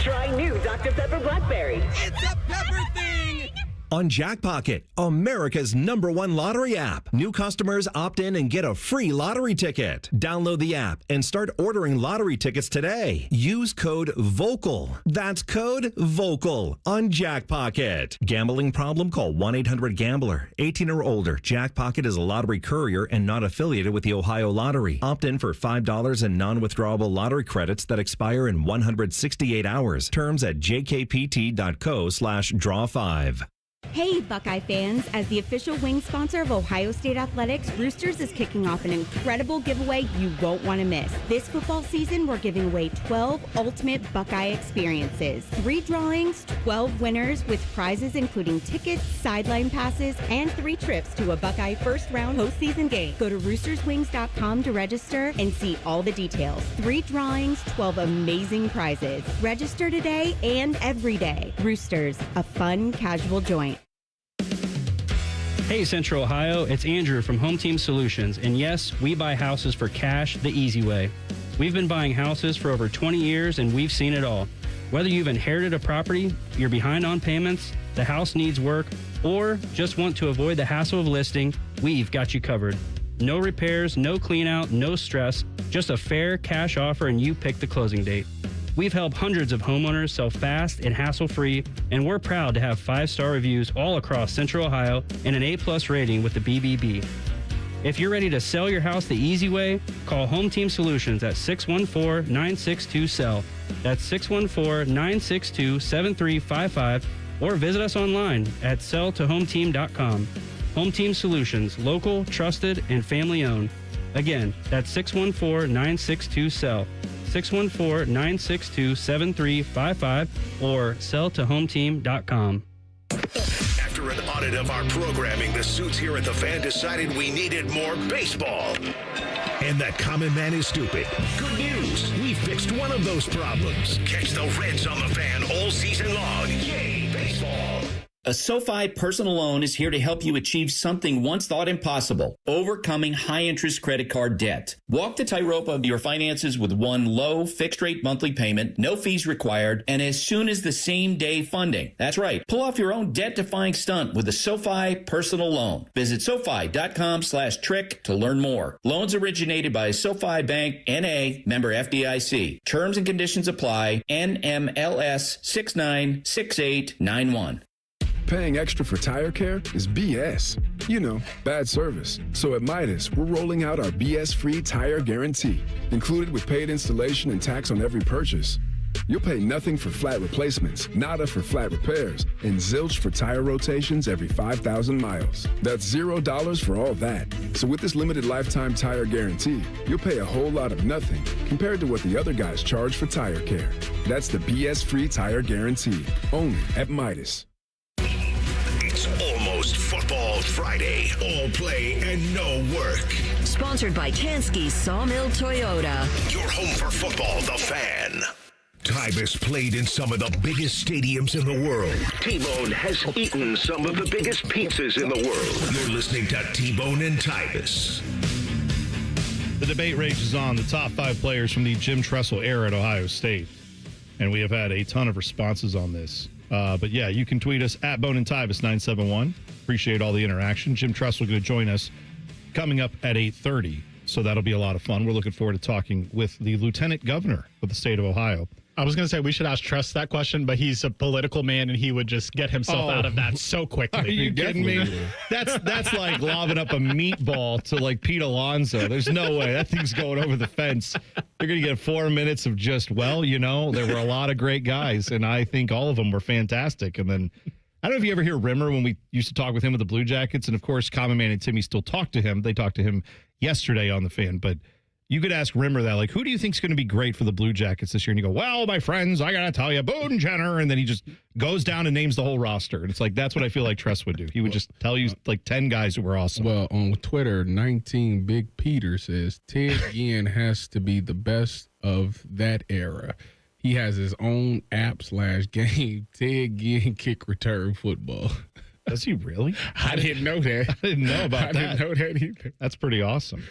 Try new Dr. Pepper Blackberry. It's a pepper thing! On Jackpocket, America's #1 lottery app. New customers opt in and get a free lottery ticket. Download the app and start ordering lottery tickets today. Use code VOCAL. That's code VOCAL on Jackpocket. Gambling problem? Call 1-800-GAMBLER. 18 or older. Jackpocket is a lottery courier and not affiliated with the Ohio Lottery. Opt in for $5 in non-withdrawable lottery credits that expire in 168 hours. Terms at jkpt.co/draw5. Hey, Buckeye fans. As the official wing sponsor of Ohio State Athletics, Roosters is kicking off an incredible giveaway you won't want to miss. This football season, we're giving away 12 ultimate Buckeye experiences. 3 drawings, 12 winners with prizes including tickets, sideline passes, and 3 trips to a Buckeye first-round postseason game. Go to roosterswings.com to register and see all the details. 3 drawings, 12 amazing prizes. Register today and every day. Roosters, a fun, casual joint. Hey Central Ohio, it's Andrew from Home Team Solutions, and yes, we buy houses for cash the easy way. We've been buying houses for over 20 years and we've seen it all. Whether you've inherited a property, you're behind on payments, the house needs work, or just want to avoid the hassle of listing, we've got you covered. No repairs, no clean out, no stress, just a fair cash offer and you pick the closing date. We've helped hundreds of homeowners sell fast and hassle-free, and we're proud to have 5-star reviews all across Central Ohio and an A+ rating with the BBB. If you're ready to sell your house the easy way, call Home Team Solutions at 614-962-SELL. That's 614-962-7355, or visit us online at selltohometeam.com. Home Team Solutions, local, trusted, and family-owned. Again, that's 614-962-SELL. 614-962-7355 or selltohometeam.com. After an audit of our programming, the suits here at The Fan decided we needed more baseball. And that common man is stupid. Good news. We fixed one of those problems. Catch the Reds on The Fan all season long. Yay, baseball. A SoFi personal loan is here to help you achieve something once thought impossible, overcoming high-interest credit card debt. Walk the tightrope of your finances with one low, fixed-rate monthly payment, no fees required, and as soon as the same-day funding. That's right. Pull off your own debt-defying stunt with a SoFi personal loan. Visit SoFi.com/trick to learn more. Loans originated by SoFi Bank, N.A., member FDIC. Terms and conditions apply. NMLS 696891. Paying extra for tire care is BS. You know, bad service. So at Midas, we're rolling out our BS-free tire guarantee, included with paid installation and tax on every purchase. You'll pay nothing for flat replacements, nada for flat repairs, and zilch for tire rotations every 5,000 miles. That's $0 for all that. So with this limited lifetime tire guarantee, you'll pay a whole lot of nothing compared to what the other guys charge for tire care. That's the BS-free tire guarantee, only at Midas. It's almost Football Friday. All play and no work. Sponsored by Tansky Sawmill Toyota. Your home for football, The Fan. Tyvis played in some of the biggest stadiums in the world. T-Bone has eaten some of the biggest pizzas in the world. You're listening to T-Bone and Tyvis. The debate rages on the top 5 players from the Jim Tressel era at Ohio State. And we have had a ton of responses on this. But yeah, you can tweet us at Bone and Tyvis 971. Appreciate all the interaction. Jim Tressel going to join us coming up at 8:30. So that'll be a lot of fun. We're looking forward to talking with the Lieutenant Governor of the state of Ohio. I was going to say we should ask Tress that question, but he's a political man and he would just get himself out of that so quickly. Are you kidding me? That's like lobbing up a meatball to like Pete Alonso. There's no way that thing's going over the fence. You're going to get 4 minutes of just, well, you know, there were a lot of great guys, and I think all of them were fantastic. And then I don't know if you ever hear Rimmer when we used to talk with him with the Blue Jackets, and of course, Common Man and Timmy still talk to him. They talked to him yesterday on the Fan, but you could ask Rimmer that, like, who do you think is going to be great for the Blue Jackets this year? And you go, well, my friends, I got to tell you, Boone Jenner. And then he just goes down and names the whole roster. And it's like, that's what I feel like Tress would do. He would just tell you, like, 10 guys who were awesome. Well, on Twitter, 19 Big Peter says, Ted Ginn has to be the best of that era. He has his own app/game, Ted Ginn Kick Return Football. Does he really? I didn't know that. I didn't know about that. I didn't know that either. That's pretty awesome.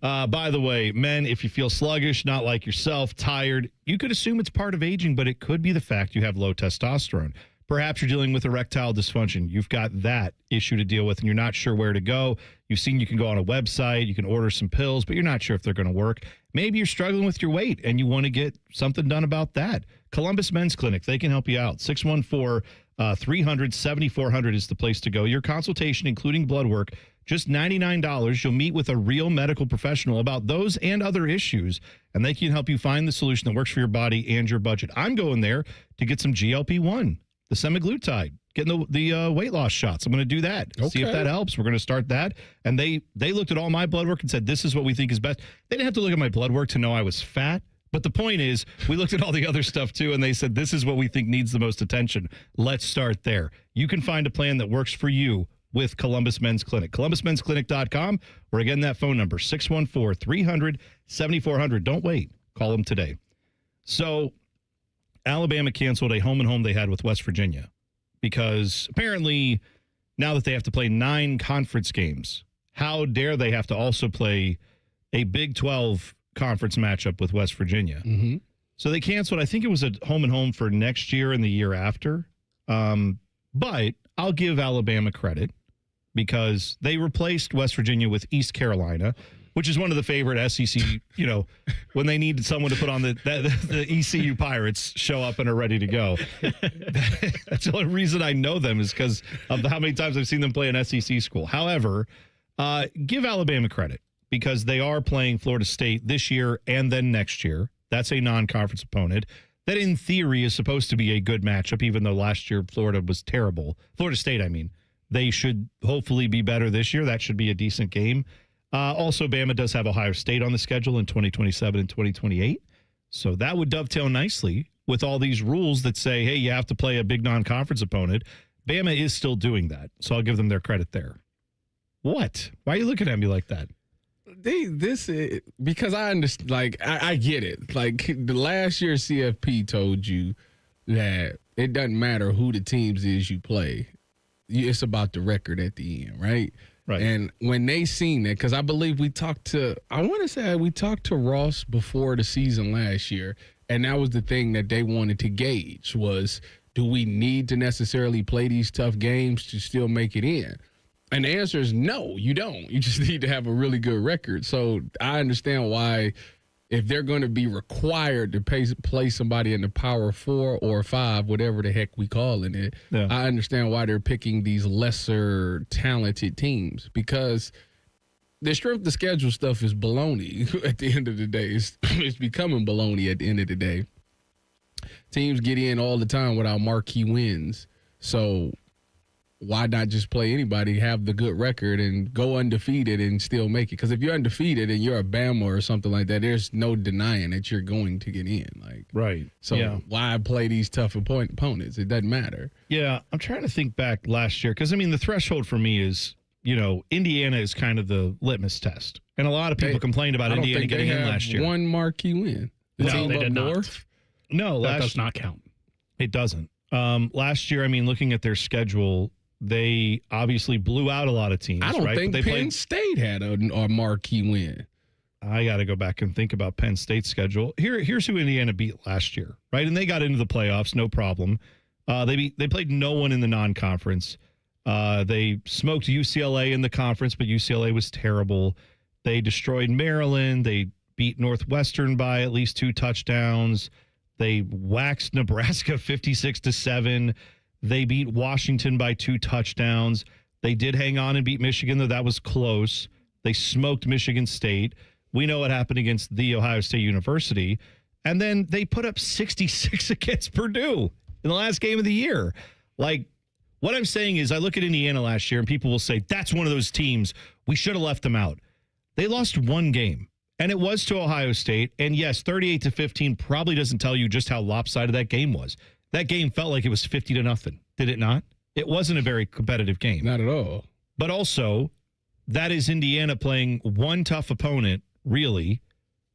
By the way, men, if you feel sluggish, not like yourself, tired, you could assume it's part of aging, but it could be the fact you have low testosterone. Perhaps you're dealing with erectile dysfunction. You've got that issue to deal with, and you're not sure where to go. You've seen you can go on a website, you can order some pills, but you're not sure if they're going to work. Maybe you're struggling with your weight, and you want to get something done about that. Columbus Men's Clinic, they can help you out. 614-300-7400 is the place to go. Your consultation, including blood work, just $99. You'll meet with a real medical professional about those and other issues, and they can help you find the solution that works for your body and your budget. I'm going there to get some GLP-1, the semaglutide, getting the weight loss shots. I'm going to do that. Okay. See if that helps. We're going to start that. And they looked at all my blood work and said, this is what we think is best. They didn't have to look at my blood work to know I was fat. But the point is, we looked at all the other stuff, too, and they said, this is what we think needs the most attention. Let's start there. You can find a plan that works for you with Columbus Men's Clinic. ColumbusMen'sClinic.com, or again, that phone number, 614-300-7400. Don't wait. Call them today. So Alabama canceled a home-and-home they had with West Virginia because apparently now that they have to play 9 conference games, how dare they have to also play a Big 12 conference matchup with West Virginia. So they canceled, I think it was a home-and-home for next year and the year after. But I'll give Alabama credit because they replaced West Virginia with East Carolina, which is one of the favorite SEC, when they need someone to put on the ECU Pirates show up and are ready to go. That's the only reason I know them is because of how many times I've seen them play an SEC school. However, give Alabama credit because they are playing Florida State this year and then next year. That's a non-conference opponent. That, in theory, is supposed to be a good matchup, even though last year Florida was terrible. Florida State, I mean. They should hopefully be better this year. That should be a decent game. Also, Bama does have Ohio State on the schedule in 2027 and 2028. So that would dovetail nicely with all these rules that say, hey, you have to play a big non-conference opponent. Bama is still doing that. So I'll give them their credit there. What? Why are you looking at me like that? Because I understand, I get it. Like, the last year CFP told you that it doesn't matter who the teams is you play. It's about the record at the end, right? Right. And when they seen that, because I believe we talked to Ross before the season last year, and that was the thing that they wanted to gauge was, do we need to necessarily play these tough games to still make it in? And the answer is no, you don't. You just need to have a really good record. So I understand why, if they're going to be required to play somebody in the Power 4 or 5, whatever the heck we calling it, yeah. I understand why they're picking these lesser talented teams, because the strength of schedule stuff is baloney at the end of the day. It's becoming baloney at the end of the day. Teams get in all the time without marquee wins. So why not just play anybody, have the good record, and go undefeated and still make it? Because if you're undefeated and you're a Bama or something like that, there's no denying that you're going to get in. Right. So why play these tough opponents? It doesn't matter. Yeah, I'm trying to think back last year because, the threshold for me is, Indiana is kind of the litmus test. And a lot of people complained about Indiana getting in last year. One marquee win. The team they up did north? No, that does not count. It doesn't. Last year, looking at their schedule, they obviously blew out a lot of teams. I don't right? think Penn State had a marquee win. I got to go back and think about Penn State's schedule. Here's who Indiana beat last year, right? And they got into the playoffs, no problem. They played no one in the non-conference. They smoked UCLA in the conference, but UCLA was terrible. They destroyed Maryland. They beat Northwestern by at least 2 touchdowns. They waxed Nebraska 56-7. They beat Washington by 2 touchdowns. They did hang on and beat Michigan, though that was close. They smoked Michigan State. We know what happened against The Ohio State University. And then they put up 66 against Purdue in the last game of the year. What I'm saying is I look at Indiana last year and people will say, that's one of those teams. We should have left them out. They lost 1 game, and it was to Ohio State. And yes, 38-15 probably doesn't tell you just how lopsided that game was. That game felt like it was 50-0. Did it not? It wasn't a very competitive game. Not at all. But also, that is Indiana playing one tough opponent, really.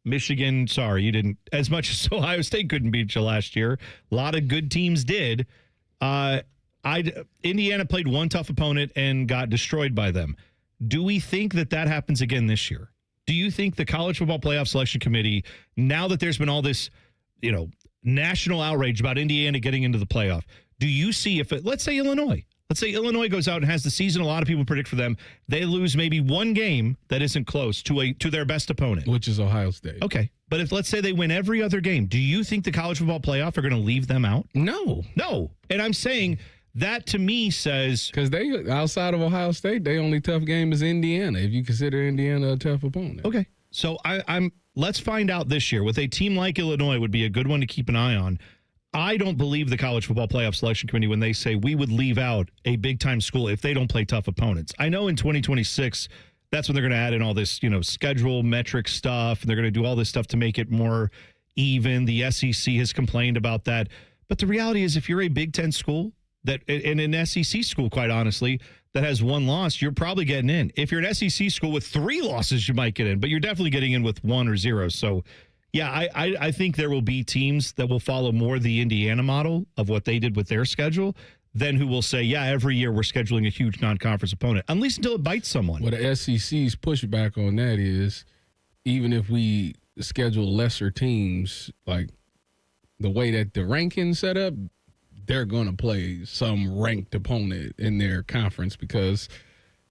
Michigan, sorry, you didn't. As much as Ohio State couldn't beat you last year, a lot of good teams did. Indiana played one tough opponent and got destroyed by them. Do we think that happens again this year? Do you think the College Football Playoff Selection Committee, now that there's been all this, national outrage about Indiana getting into the playoff, do you see let's say Illinois goes out and has the season a lot of people predict for them, they lose maybe 1 game that isn't close to their best opponent, which is Ohio State. Okay, but if let's say they win every other game, do you think the College Football Playoff are going to leave them out? No. And I'm saying that to me says, because they outside of Ohio State, their only tough game is Indiana, if you consider Indiana a tough opponent. Okay, so let's find out this year with a team like Illinois would be a good one to keep an eye on. I don't believe the College Football Playoff Selection Committee when they say we would leave out a big-time school if they don't play tough opponents. I know in 2026, that's when they're going to add in all this, schedule metric stuff, and they're going to do all this stuff to make it more even. The SEC has complained about that. But the reality is, if you're a Big Ten school, and an SEC school, quite honestly, that has 1 loss, you're probably getting in. If you're an SEC school with 3 losses, you might get in, but you're definitely getting in with 1 or 0. So, yeah, I think there will be teams that will follow more the Indiana model of what they did with their schedule than who will say, yeah, every year we're scheduling a huge non-conference opponent, at least until it bites someone. Well, the SEC's pushback on that is, even if we schedule lesser teams, like the way that the rankings set up, they're going to play some ranked opponent in their conference because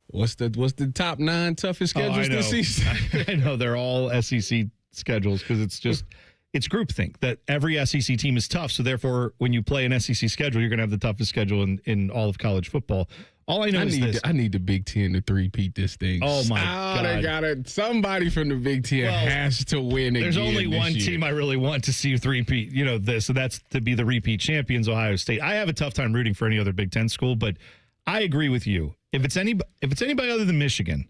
what's the top 9 toughest schedules this season? I know they're all SEC schedules because it's groupthink that every SEC team is tough. So therefore, when you play an SEC schedule, you're going to have the toughest schedule in all of college football. All I know is this. I need the Big Ten to three-peat this thing. Oh, my God. They got it. Somebody from the Big Ten has to win again. There's only one team I really want to see three-peat, so that's to be the repeat champions, Ohio State. I have a tough time rooting for any other Big Ten school, but I agree with you. If it's anybody other than Michigan,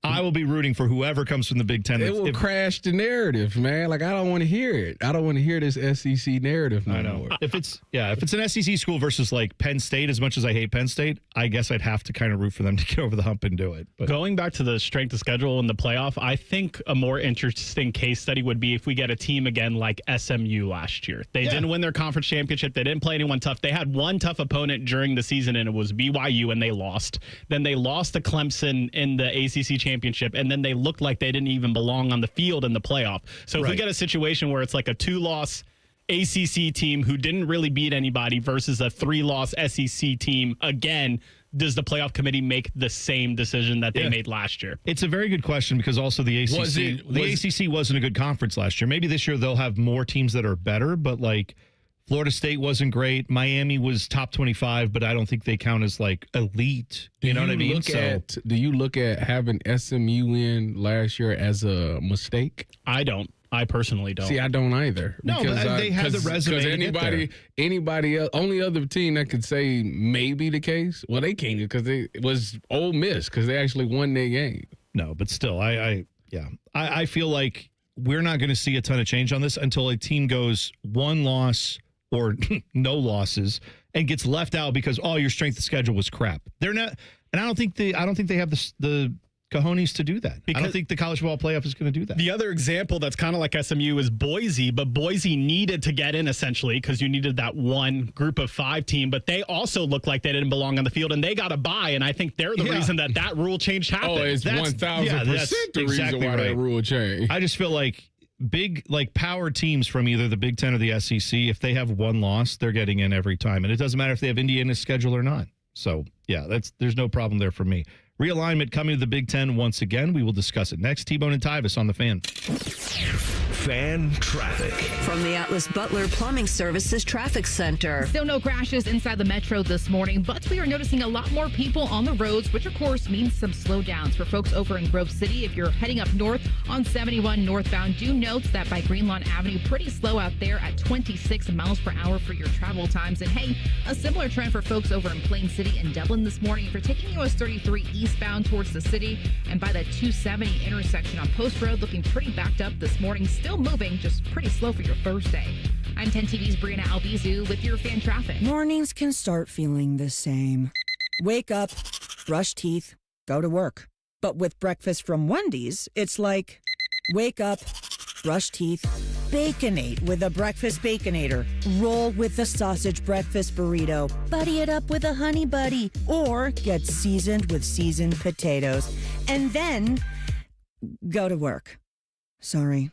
I will be rooting for whoever comes from the Big Ten. It will crash the narrative, man. Like, I don't want to hear it. I don't want to hear this SEC narrative no more. If it's an SEC school versus like Penn State, as much as I hate Penn State, I guess I'd have to kind of root for them to get over the hump and do it. But going back to the strength of schedule in the playoff, I think a more interesting case study would be if we get a team again like SMU last year. They didn't win their conference championship. They didn't play anyone tough. They had one tough opponent during the season, and it was BYU, and they lost. Then they lost to Clemson in the ACC championship, and then they looked like they didn't even belong on the field in the playoff. So if we get a situation where it's like a 2-loss ACC team who didn't really beat anybody versus a 3-loss SEC team again, does the playoff committee make the same decision that they made last year? It's a very good question because also the ACC ACC wasn't a good conference last year. Maybe this year they'll have more teams that are better, but like Florida State wasn't great. Miami was top 25, but I don't think they count as like elite. You know what I mean? Do you look at having SMU in last year as a mistake? I don't. I personally don't. See, I don't either. No, but they have the resume. Because anybody else, only other team that could say maybe the case, well, they can't because it was Ole Miss because they actually won their game. No, but still, I feel like we're not going to see a ton of change on this until a team goes 1 loss or no losses and gets left out because your strength of schedule was crap. They're not, and I don't think they have the cojones to do that. I don't think the college football playoff is going to do that. The other example that's kind of like SMU is Boise, but Boise needed to get in essentially because you needed that one group of 5 team, but they also looked like they didn't belong on the field and they got a bye, and I think they're the reason that rule change happened. Oh, it's 1,000% the reason why that rule changed. I just feel like big, like power teams from either the Big Ten or the SEC, if they have 1 loss, they're getting in every time. And it doesn't matter if they have Indiana's schedule or not. So, there's no problem there for me. Realignment coming to the Big Ten once again. We will discuss it next. T-Bone and Tyvis on the Fan. Fan traffic. From the Atlas Butler Plumbing Services Traffic Center. Still no crashes inside the metro this morning, but we are noticing a lot more people on the roads, which of course means some slowdowns for folks over in Grove City. If you're heading up north on 71 northbound, do note that by Greenlawn Avenue, pretty slow out there at 26 miles per hour for your travel times. And hey, a similar trend for folks over in Plain City and Dublin this morning. If you're taking US 33 eastbound towards the city and by the 270 intersection on Post Road, looking pretty backed up this morning. Still moving, just pretty slow for your Thursday. I'm 10 TV's Brianna Albizu with your fan traffic. Mornings can start feeling the same. Wake up, brush teeth, go to work. But with breakfast from Wendy's, it's like, wake up, brush teeth, Baconate with a breakfast Baconator. Roll with the sausage breakfast burrito. Buddy it up with a honey buddy. Or get seasoned with seasoned potatoes. And then go to work. Sorry.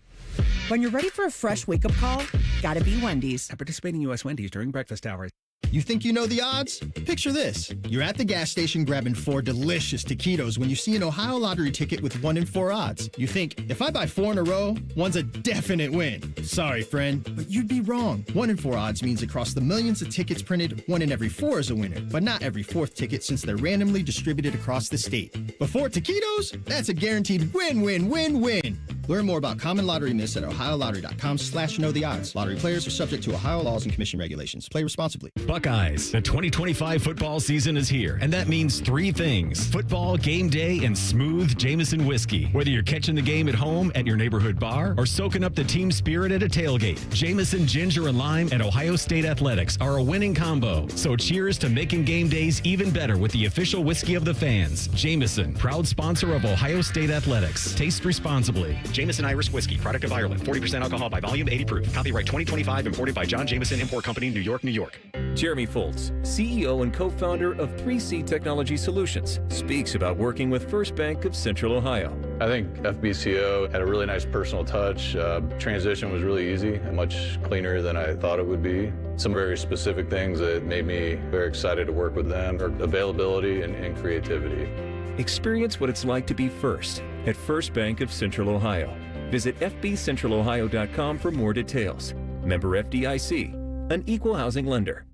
When you're ready for a fresh wake-up call, gotta be Wendy's. At participating U.S. Wendy's during breakfast hours. You think you know the odds? Picture this. You're at the gas station grabbing 4 delicious taquitos when you see an Ohio lottery ticket with 1 in 4 odds. You think, if I buy 4 in a row, 1's a definite win. Sorry, friend, but you'd be wrong. 1 in 4 odds means across the millions of tickets printed, 1 in every 4 is a winner, but not every 4th ticket since they're randomly distributed across the state. But 4 taquitos? That's a guaranteed win, win, win, win. Learn more about common lottery myths at ohiolottery.com/knowtheodds. Lottery players are subject to Ohio laws and commission regulations. Play responsibly. Buckeyes, the 2025 football season is here, and that means 3 things: football, game day, and smooth Jameson whiskey. Whether you're catching the game at home, at your neighborhood bar, or soaking up the team spirit at a tailgate, Jameson Ginger and Lime at Ohio State Athletics are a winning combo. So cheers to making game days even better with the official whiskey of the fans. Jameson, proud sponsor of Ohio State Athletics. Taste responsibly. Jameson Irish Whiskey, product of Ireland. 40% alcohol by volume, 80 proof. Copyright 2025, imported by John Jameson Import Company, New York, New York. Jeremy Foltz, CEO and co-founder of 3C Technology Solutions, speaks about working with First Bank of Central Ohio. I think FBCO had a really nice personal touch. Transition was really easy and much cleaner than I thought it would be. Some very specific things that made me very excited to work with them are availability and creativity. Experience what it's like to be first at First Bank of Central Ohio. Visit fbcentralohio.com for more details. Member FDIC, an equal housing lender.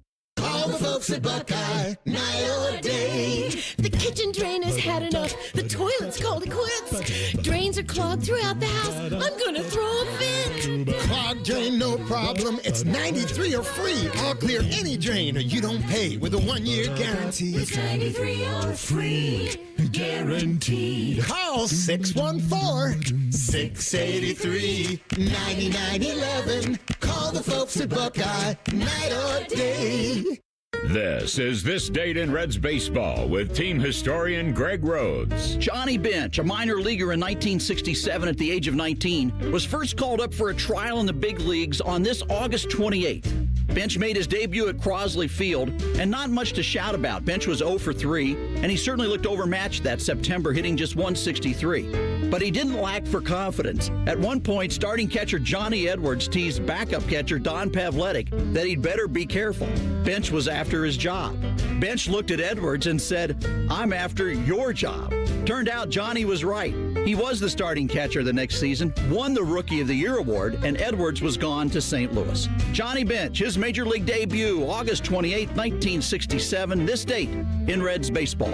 All the folks at Buckeye, night or day. The kitchen drain has had enough. The toilet's called it quits. Drains are clogged throughout the house. I'm gonna throw a fit. Clogged drain, no problem. It's 93 or free. I'll clear any drain or you don't pay with a 1-year guarantee. It's 93 or free. Guaranteed. Call 614-683-9911. Call the folks at Buckeye, night or day. This is This Date in Reds Baseball with team historian Greg Rhodes. Johnny Bench, a minor leaguer in 1967 at the age of 19, was first called up for a trial in the big leagues on this August 28th. Bench made his debut at Crosley Field, and not much to shout about. Bench was 0 for 3, and he certainly looked overmatched that September, hitting just 163. But he didn't lack for confidence. At one point, starting catcher Johnny Edwards teased backup catcher Don Pavletic that he'd better be careful. Bench was after his job. Bench looked at Edwards and said, "I'm after your job." Turned out Johnny was right. He was the starting catcher the next season, won the Rookie of the Year award, and Edwards was gone to St. Louis. Johnny Bench, his major league debut, August 28, 1967, this date in Reds baseball.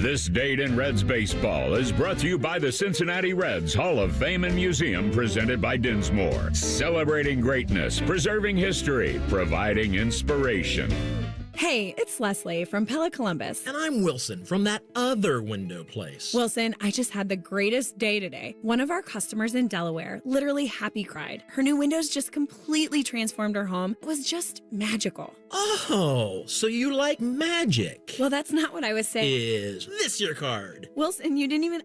This Date in Reds Baseball is brought to you by the Cincinnati Reds Hall of Fame and Museum, presented by Dinsmore. Celebrating greatness, preserving history, providing inspiration. Hey, it's Leslie from Pella Columbus. And I'm Wilson from that other window place. Wilson, I just had the greatest day today. One of our customers in Delaware literally happy cried. Her new windows just completely transformed her home. It was just magical. Oh, so you like magic? Well, that's not what I was saying. Is this your card? Wilson, you didn't even...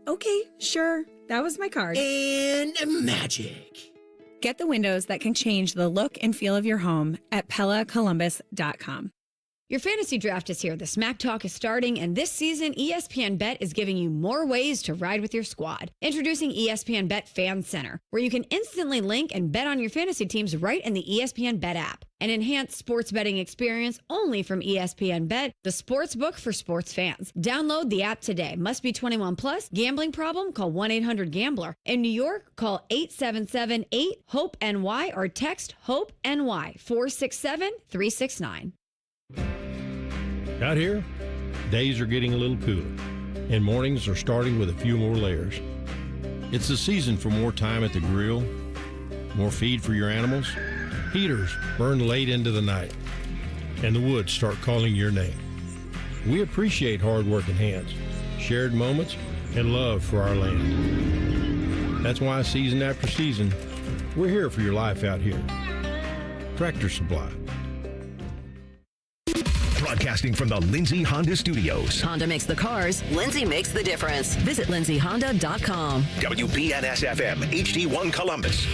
Okay, sure. That was my card. And magic. Get the windows that can change the look and feel of your home at PellaColumbus.com. Your fantasy draft is here. The Smack Talk is starting, and this season, ESPN Bet is giving you more ways to ride with your squad. Introducing ESPN Bet Fan Center, where you can instantly link and bet on your fantasy teams right in the ESPN Bet app. An enhanced sports betting experience only from ESPN Bet, the sports book for sports fans. Download the app today. Must be 21 plus. Gambling problem? Call 1-800-GAMBLER. In New York, call 877-8-HOPE-NY or text HOPE-NY 467-369. Out here, days are getting a little cooler, and mornings are starting with a few more layers. It's the season for more time at the grill, more feed for your animals. Heaters burn late into the night, and the woods start calling your name. We appreciate hard-working hands, shared moments, and love for our land. That's why season after season, we're here for your life out here. Tractor Supply. Broadcasting from the Lindsay Honda Studios. Honda makes the cars. Lindsay makes the difference. Visit lindsayhonda.com. WBNS-FM, HD1 Columbus.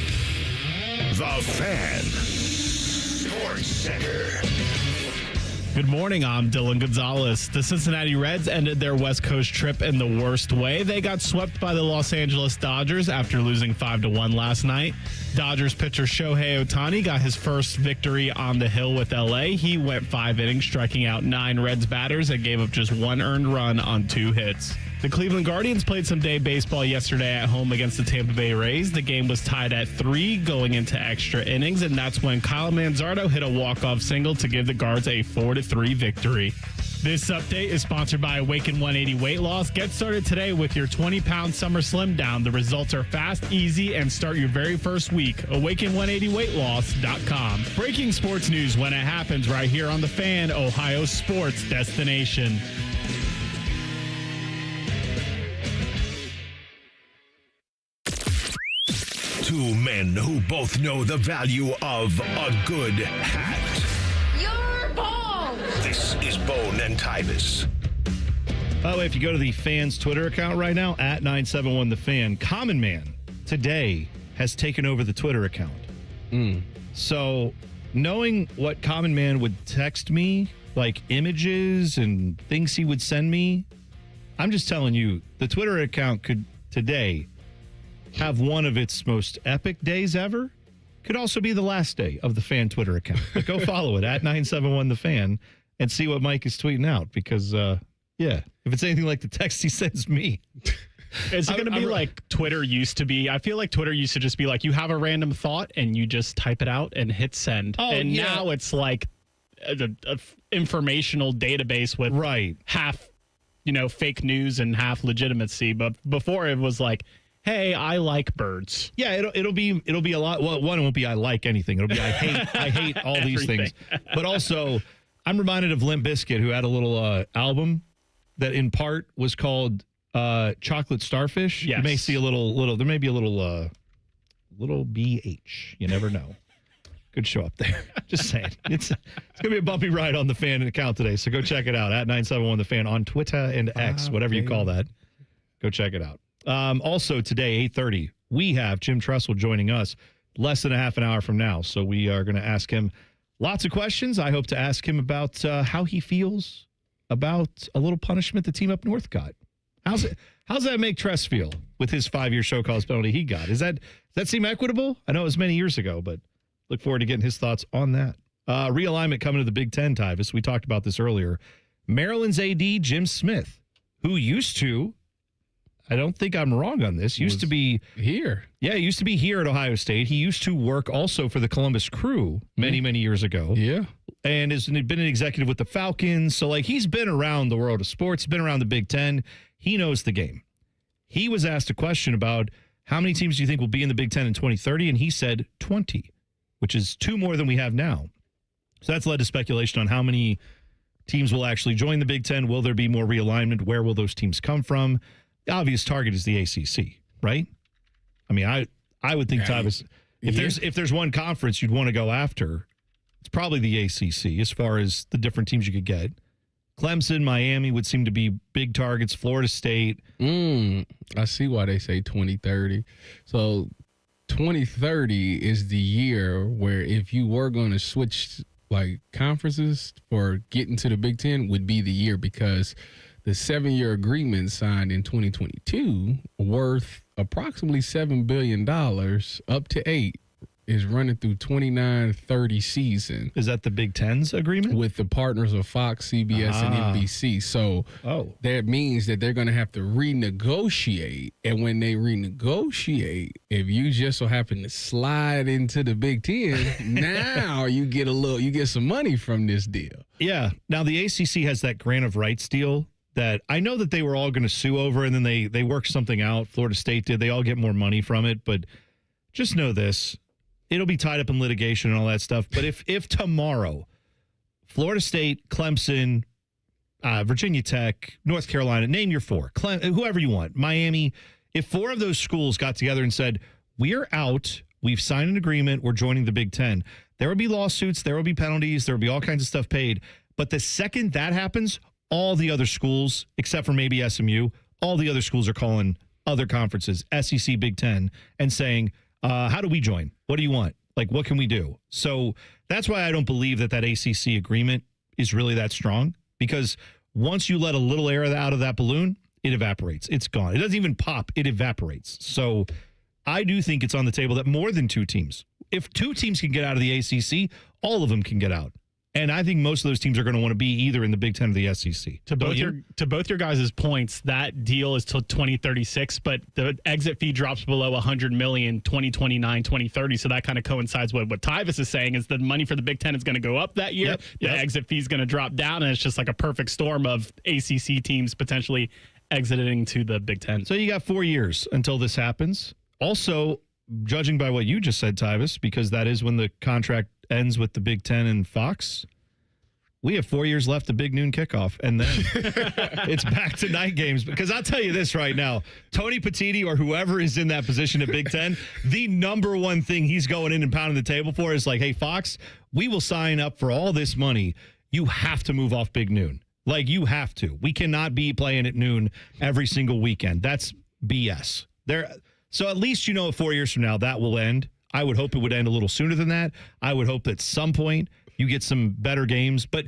The Fan. Sports Center. Good morning, I'm Dylan Gonzalez. The Cincinnati Reds ended their West Coast trip in the worst way. They got swept by the Los Angeles Dodgers after losing 5-1 last night. Dodgers pitcher Shohei Ohtani got his first victory on the hill with LA. He went 5 innings, striking out 9 Reds batters and gave up just 1 earned run on 2 hits. The Cleveland Guardians played some day baseball yesterday at home against the Tampa Bay Rays. The game was tied at 3 going into extra innings, and that's when Kyle Manzardo hit a walk-off single to give the Guards a 4-3 victory. This update is sponsored by Awaken 180 Weight Loss. Get started today with your 20-pound summer slim down. The results are fast, easy, and start your very first week. Awaken180weightloss.com. Breaking sports news when it happens right here on The Fan, Ohio sports destination. Two men who both know the value of a good hat. Your ball! This is Bone and Tyvis. By the way, if you go to the Fan's Twitter account right now, at 971TheFan, Common Man today has taken over the Twitter account. So knowing what Common Man would text me, like images and things he would send me, I'm just telling you, the Twitter account could today have one of its most epic days ever. Could also be the last day of the Fan Twitter account. But go follow it at 971thefan and see what Mike is tweeting out because, if it's anything like the text he sends me. Is it going to be like Twitter used to be? I feel like Twitter used to just be like you have a random thought and you just type it out and hit send. Now it's like a informational database with half, fake news and half legitimacy. But before it was like, hey, I like birds. Yeah, it'll be a lot. Well, one, it won't be I like anything. It'll be I hate all these things. But also, I'm reminded of Limp Bizkit, who had a little album that in part was called Chocolate Starfish. Yes. You may see a little. There may be a little BH. You never know. Could show up there. Just saying. It's gonna be a bumpy ride on the Fan account today. So go check it out at 971thefan on Twitter and X, whatever you call that. Go check it out. Also today, 8:30, we have Jim Tressel joining us less than a half an hour from now. So we are going to ask him lots of questions. I hope to ask him about how he feels about a little punishment the team up north got. How's that make Tress feel with his 5-year show cause penalty he got? Does that seem equitable? I know it was many years ago, but look forward to getting his thoughts on that. Realignment coming to the Big Ten, Tyvis. We talked about this earlier. Maryland's AD, Jim Smith, who used to, I don't think I'm wrong on this, used to be here. Yeah, he used to be here at Ohio State. He used to work also for the Columbus Crew many, many years ago. Yeah. And has been an executive with the Falcons. So, he's been around the world of sports, been around the Big Ten. He knows the game. He was asked a question about how many teams do you think will be in the Big Ten in 2030? And he said 20, which is 2 more than we have now. So that's led to speculation on how many teams will actually join the Big Ten. Will there be more realignment? Where will those teams come from? The obvious target is the ACC, right? I mean, I would think, Tyvis, if there's one conference you'd want to go after, it's probably the ACC as far as the different teams you could get. Clemson, Miami would seem to be big targets. Florida State. I see why they say 2030. So 2030 is the year where if you were going to switch conferences for getting to the Big Ten would be the year because the 7-year agreement signed in 2022 worth approximately $7 billion up to 8 is running through 29-30 season. Is that the Big Ten's agreement? With the partners of Fox, CBS, and NBC. So that means that they're going to have to renegotiate. And when they renegotiate, if you just so happen to slide into the Big Ten, now you get some money from this deal. Yeah. Now the ACC has that grant of rights deal that I know that they were all going to sue over, and then they worked something out. Florida State did. They all get more money from it. But just know this. It'll be tied up in litigation and all that stuff. But if tomorrow, Florida State, Clemson, Virginia Tech, North Carolina, name your 4, whoever you want, Miami, if 4 of those schools got together and said, we're out, we've signed an agreement, we're joining the Big Ten, there will be lawsuits, there will be penalties, there will be all kinds of stuff paid. But the second that happens, all the other schools, except for maybe SMU, all the other schools are calling other conferences, SEC, Big Ten, and saying, how do we join? What do you want? What can we do? So that's why I don't believe that ACC agreement is really that strong, because once you let a little air out of that balloon, it evaporates. It's gone. It doesn't even pop. It evaporates. So I do think it's on the table that more than 2 teams, if 2 teams can get out of the ACC, all of them can get out. And I think most of those teams are going to want to be either in the Big Ten or the SEC. To both your guys' points, that deal is till 2036, but the exit fee drops below $100 million 2029, 2030. So that kind of coincides with what Tyvis is saying is the money for the Big Ten is going to go up that year. The exit fee is going to drop down, and it's just like a perfect storm of ACC teams potentially exiting to the Big Ten. So you got 4 years until this happens. Also, judging by what you just said, Tyvis, because that is when the contract ends with the Big Ten and Fox, we have 4 years left to Big Noon kickoff, and then it's back to night games. Because I'll tell you this right now, Tony Petitti or whoever is in that position at Big Ten, the number one thing he's going in and pounding the table for is hey, Fox, we will sign up for all this money. You have to move off Big Noon. You have to. We cannot be playing at noon every single weekend. That's BS. So at least 4 years from now, that will end. I would hope it would end a little sooner than that. I would hope at some point you get some better games. But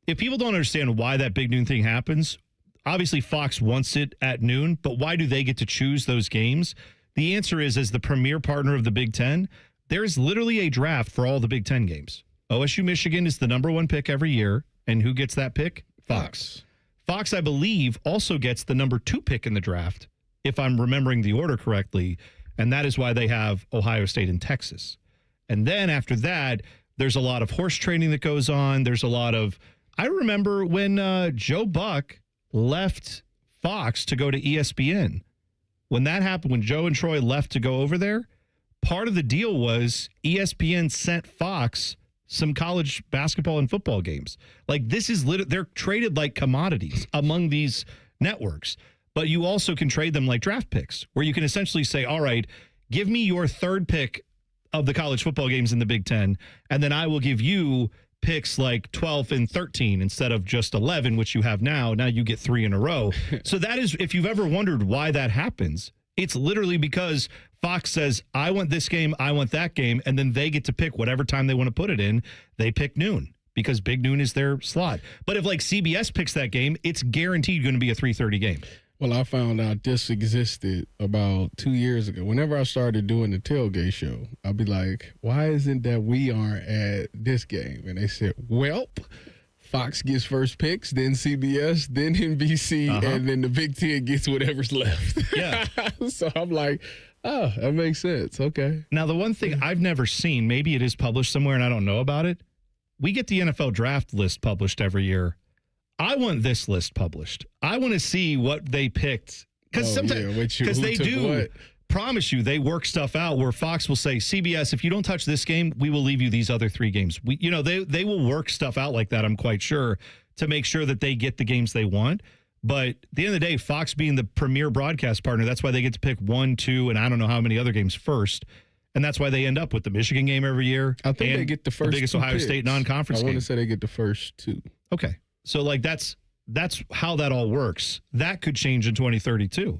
if people don't understand why that Big Noon thing happens, obviously Fox wants it at noon, but why do they get to choose those games? The answer is, as the premier partner of the Big Ten, there's literally a draft for all the Big Ten games. OSU Michigan is the number one pick every year. And who gets that pick? Fox. Fox, I believe, also gets the number 2 pick in the draft, if I'm remembering the order correctly. And that is why they have Ohio State and Texas. And then after that, there's a lot of horse trading that goes on. There's a lot of, I remember when Joe Buck left Fox to go to ESPN. When that happened, when Joe and Troy left to go over there, part of the deal was ESPN sent Fox some college basketball and football games. Like, this is they're traded like commodities among these networks. But you also can trade them like draft picks, where you can essentially say, all right, give me your 3rd pick of the college football games in the Big Ten, and then I will give you picks like 12 and 13 instead of just 11, which you have now. Now you get 3 in a row. So that is, if you've ever wondered why that happens, it's literally because Fox says, I want this game, I want that game, and then they get to pick whatever time they want to put it in. They pick noon because Big Noon is their slot. But if like CBS picks that game, it's guaranteed going to be a 3:30 game. Well, I found out this existed about 2 years ago. Whenever I started doing the tailgate show, I'd be like, why isn't that we aren't at this game? And they said, welp, Fox gets first picks, then CBS, then NBC, and then the Big Ten gets whatever's left. Yeah. So I'm like, oh, that makes sense. Okay. Now, the one thing I've never seen, maybe it is published somewhere and I don't know about it, we get the NFL draft list published every year. I want this list published. I want to see what they picked. Because sometimes, because they do, promise you, they work stuff out where Fox will say, CBS, if you don't touch this game, we will leave you these other 3 games. They will work stuff out like that, I'm quite sure, to make sure that they get the games they want. But at the end of the day, Fox being the premier broadcast partner, that's why they get to pick 1, 2, and I don't know how many other games first. And that's why they end up with the Michigan game every year. I think they get the first the biggest Ohio State non-conference game. I want to say they get the first 2. Okay. So, like, that's how that all works. That could change in 2032.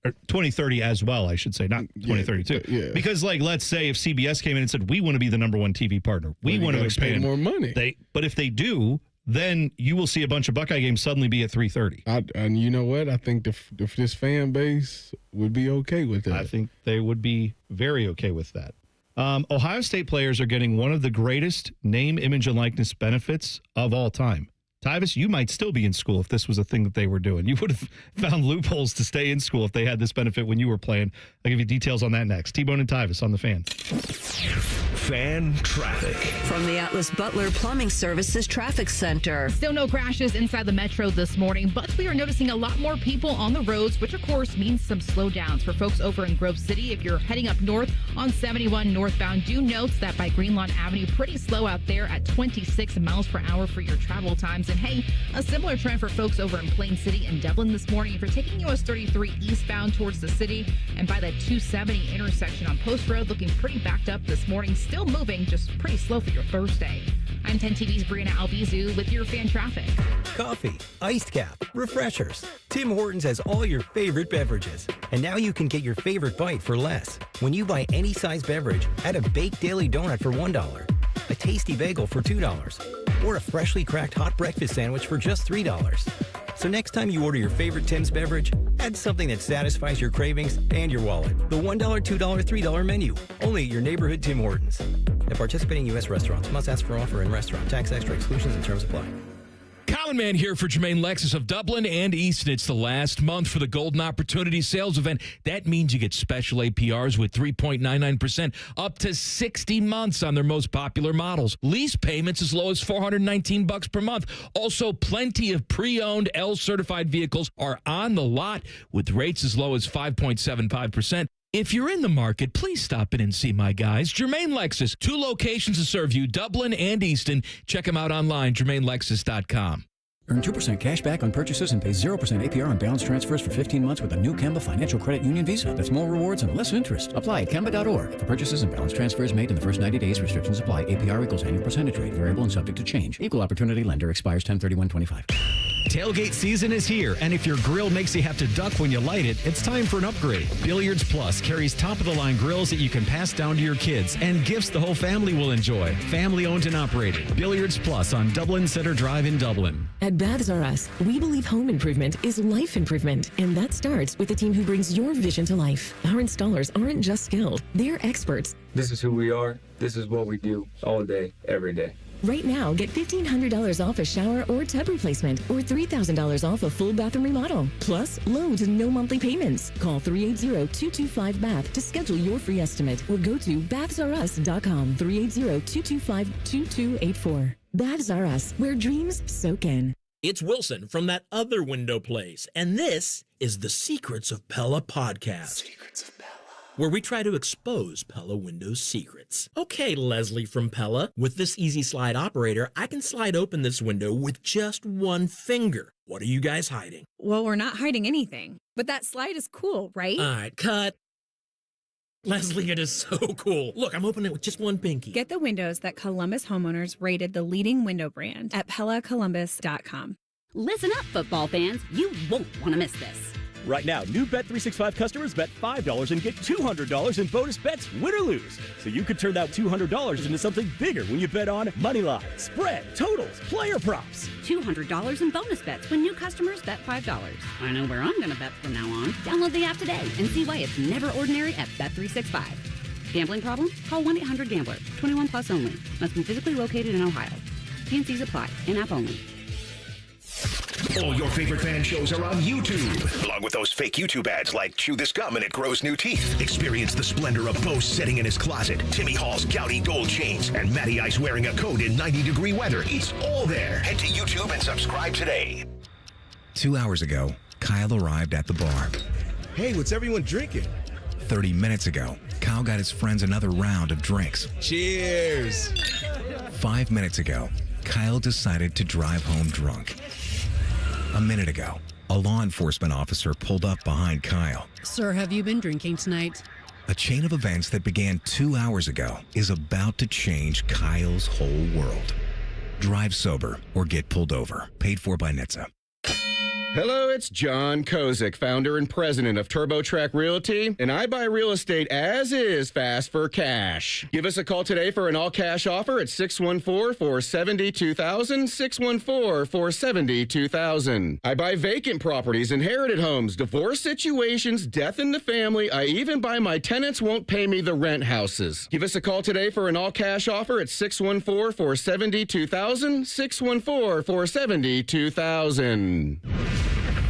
Or 2030 as well, I should say, not 2032. Yeah. Because, like, let's say if CBS came in and said, we want to be the number 1 TV partner. We want to expand. Pay more money. But if they do, then you will see a bunch of Buckeye games suddenly be at 3:30. And you know what? I think this fan base would be okay with that. I think they would be very okay with that. Ohio State players are getting one of the greatest name, image, and likeness benefits of all time. Tyvis, you might still be in school if this was a thing that they were doing. You would have found loopholes to stay in school if they had this benefit when you were playing. I'll give you details on that next. T-Bone and Tyvis on the Fan. Fan traffic. From the Atlas Butler Plumbing Services Traffic Center. Still no crashes inside the metro this morning, but we are noticing a lot more people on the roads, which of course means some slowdowns for folks over in Grove City. If you're heading up north on 71 northbound, do note that by Greenlawn Avenue, pretty slow out there at 26 miles per hour for your travel times. And hey, a similar trend for folks over in Plain City and Dublin this morning. If you're taking US 33 eastbound towards the city and by that 270 intersection on Post Road, looking pretty backed up this morning. Still moving, just pretty slow for your Thursday. I'm 10 TV's Brianna Albizu with your fan traffic. Coffee, iced cap, refreshers. Tim Hortons has all your favorite beverages. And now you can get your favorite bite for less. When you buy any size beverage, add a baked daily donut for $1, a tasty bagel for $2, or a freshly cracked hot breakfast sandwich for just $3. So next time you order your favorite Tim's beverage, add something that satisfies your cravings and your wallet. The $1, $2, $3 menu, only at your neighborhood Tim Hortons. At participating U.S. restaurants, must ask for offer in restaurant. Tax extra exclusions and terms apply. Common Man here for Jermaine Lexus of Dublin and Easton. It's the last month for the Golden Opportunity Sales Event. That means you get special APRs with 3.99% up to 60 months on their most popular models. Lease payments as low as $419 per month. Also, plenty of pre-owned L-certified vehicles are on the lot with rates as low as 5.75%. If you're in the market, please stop in and see my guys. Jermaine Lexus, 2 locations to serve you, Dublin and Easton. Check them out online, JermaineLexus.com. Earn 2% cash back on purchases and pay 0% APR on balance transfers for 15 months with a new Kemba Financial Credit Union Visa. That's more rewards and less interest. Apply at Kemba.org. For purchases and balance transfers made in the first 90 days, restrictions apply. APR equals annual percentage rate. Variable and subject to change. Equal opportunity lender expires 10/31/25. Tailgate season is here, and if your grill makes you have to duck when you light it, it's time for an upgrade. Billiards Plus carries top-of-the-line grills that you can pass down to your kids and gifts the whole family will enjoy. Family-owned and operated. Billiards Plus on Dublin Center Drive in Dublin. At Baths R Us, we believe home improvement is life improvement, and that starts with the team who brings your vision to life. Our installers aren't just skilled, they're experts. This is who we are. This is what we do all day, every day. Right now, get $1,500 off a shower or tub replacement or $3,000 off a full bathroom remodel. Plus, low to no monthly payments. Call 380-225-BATH to schedule your free estimate or go to bathsrus.com. 380-225-2284. Baths R Us, where dreams soak in. It's Wilson from That Other Window Place, and this is the Secrets of Pella podcast. Secrets of Pella. Where we try to expose Pella Windows secrets. Okay, Leslie from Pella, with this easy slide operator, I can slide open this window with just one finger. What are you guys hiding? Well, we're not hiding anything, but that slide is cool, right? All right, cut. Leslie, it is so cool. Look, I'm opening it with just one pinky. Get the windows that Columbus homeowners rated the leading window brand at PellaColumbus.com. Listen up, football fans. You won't want to miss this. Right now, new Bet365 customers bet $5 and get $200 in bonus bets, win or lose. So you could turn that $200 into something bigger when you bet on money line, spread, totals, player props. $200 in bonus bets when new customers bet $5. I know where I'm going to bet from now on. Download the app today and see why it's never ordinary at Bet365. Gambling problem? Call 1-800-GAMBLER. 21 plus only. Must be physically located in Ohio. PNCs apply. In-app only. All your favorite fan shows are on YouTube, along with those fake YouTube ads like Chew This Gum and It Grows New Teeth. Experience the splendor of Bo sitting in his closet, Timmy Hall's gouty gold chains, and Matty Ice wearing a coat in 90-degree weather. It's all there. Head to YouTube and subscribe today. 2 hours ago, Kyle arrived at the bar. Hey, what's everyone drinking? 30 minutes ago, Kyle got his friends another round of drinks. Cheers! 5 minutes ago, Kyle decided to drive home drunk. A minute ago, a law enforcement officer pulled up behind Kyle. Sir, have you been drinking tonight? A chain of events that began 2 hours ago is about to change Kyle's whole world. Drive sober or get pulled over. Paid for by NHTSA. Hello, it's John Kozik, founder and president of TurboTrack Realty, and I buy real estate as is fast for cash. Give us a call today for an all-cash offer at 614-470-2000, 614-470-2000. I buy vacant properties, inherited homes, divorce situations, death in the family. I even buy my tenants won't pay me the rent houses. Give us a call today for an all-cash offer at 614-470-2000, 614-470-2000.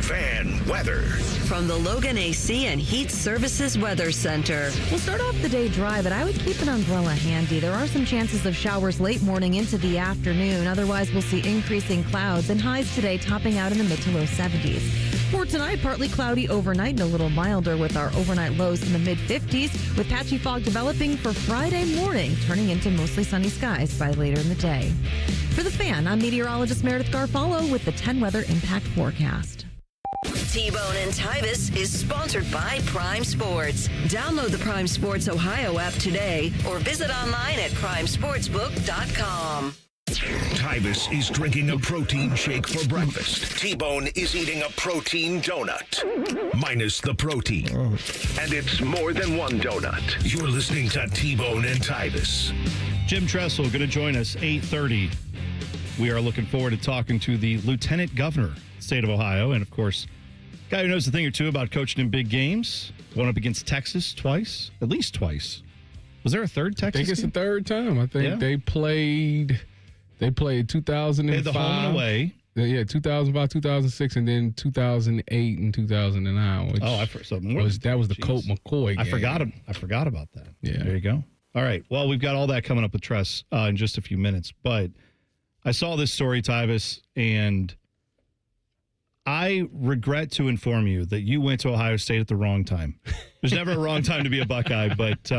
Fan weather. From the Logan AC and Heat Services Weather Center. We'll start off the day dry, but I would keep an umbrella handy. There are some chances of showers late morning into the afternoon. Otherwise, we'll see increasing clouds and highs today topping out in the mid to low 70s. For tonight, partly cloudy overnight and a little milder with our overnight lows in the mid 50s, with patchy fog developing for Friday morning, turning into mostly sunny skies by later in the day. For the Fan, I'm meteorologist Meredith Garfalo with the 10 Weather Impact Forecast. T-Bone and Tyvis is sponsored by Prime Sports. Download the Prime Sports Ohio app today or visit online at primesportsbook.com. Tyvis is drinking a protein shake for breakfast. T-Bone is eating a protein donut, minus the protein. And it's more than one donut. You're listening to T-Bone and Tyvis. Jim Tressel going to join us 8:30. We are looking forward to talking to the Lieutenant Governor, state of Ohio, and of course, guy who knows a thing or two about coaching in big games. Went up against Texas twice, at least twice. Was there a third Texas? I think it's game? the third time. I think they played 2005. They had the home and away. Yeah, 2005, 2006, and then 2008 and 2009. Which that was the Colt McCoy game. I forgot about that. Yeah. There you go. All right. Well, we've got all that coming up with Tress in just a few minutes. But I saw this story, Tyvis, and I regret to inform you that you went to Ohio State at the wrong time. There's never a wrong time to be a Buckeye, but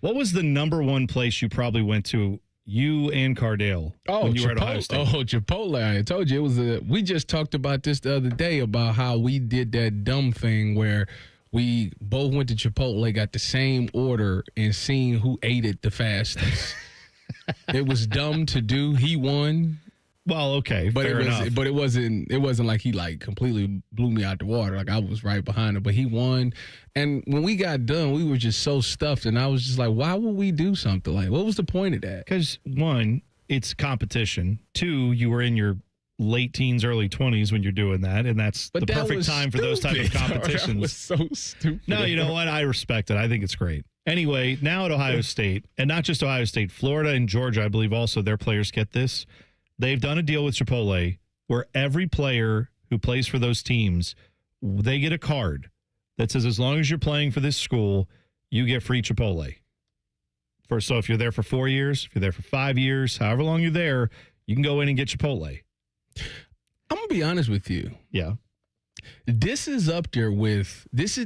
what was the number one place you probably went to, you and Cardale, when you were at Ohio State? Oh, Chipotle. I told you it was we just talked about this the other day about how we did that dumb thing where we both went to Chipotle, got the same order, and seen who ate it the fastest. It was dumb to do. He won. Well, okay, but fair enough. But it wasn't like he like completely blew me out the water. Like I was right behind him, but he won. And when we got done, we were just so stuffed, and I was just like, why would we do something like? What was the point of that? Because one, it's competition. Two, you were in your late teens, early 20s when you're doing that, and that's the perfect time for those type of competitions. That was so stupid. No, you know what? I respect it. I think it's great. Anyway, now at Ohio State, and not just Ohio State, Florida and Georgia, I believe also their players get this. They've done a deal with Chipotle where every player who plays for those teams, they get a card that says as long as you're playing for this school, you get free Chipotle. So if you're there for 4 years, if you're there for 5 years, however long you're there, you can go in and get Chipotle. I'm gonna be honest with you. Yeah. This is up there with this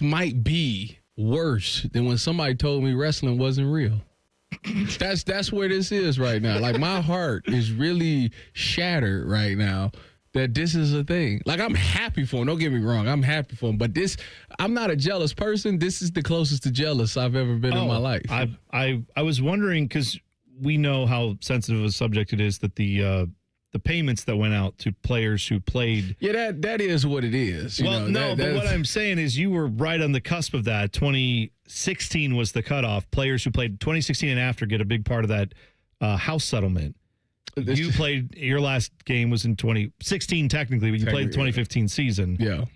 might be worse than when somebody told me wrestling wasn't real. That's where this is right now. Like my heart is really shattered right now that this is a thing. Like I'm happy for him. Don't get me wrong. I'm happy for him. But I'm not a jealous person. This is the closest to jealous I've ever been in my life. I was wondering because we know how sensitive a subject it is that the payments that went out to players who played. Yeah, that is what it is. But what I'm saying is you were right on the cusp of that. 2016 was the cutoff. Players who played 2016 and after get a big part of that house settlement. You played, your last game was in 2016 technically, but you played the 2015 season. Yeah.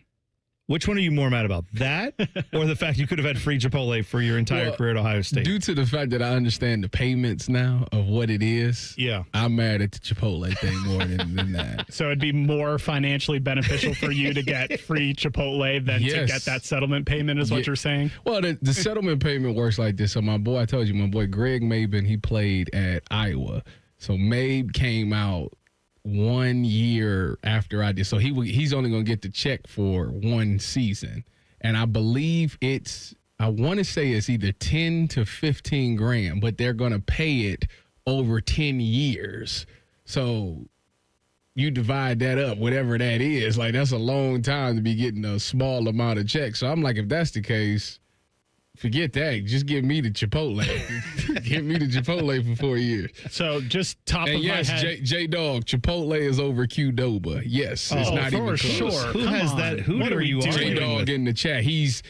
Which one are you more mad about, that or the fact you could have had free Chipotle for your entire career at Ohio State? Due to the fact that I understand the payments now of what it is, I'm mad at the Chipotle thing more than that. So it'd be more financially beneficial for you to get free Chipotle than to get that settlement payment is what you're saying? Well, the settlement payment works like this. So my boy Greg Maben, he played at Iowa. So Mabe came out 1 year after I did. So he's only going to get the check for one season. And I believe I want to say it's either 10 to 15 grand, but they're going to pay it over 10 years. So you divide that up, whatever that is, like that's a long time to be getting a small amount of checks. So I'm like, if that's the case, forget that. Just give me the Chipotle. Give me the Chipotle for 4 years. So just top of my head. J-Dog, Chipotle is over Qdoba. Yes, it's not even close. Sure. Who has that? Who are you arguing J-Dog with? in the chat. He's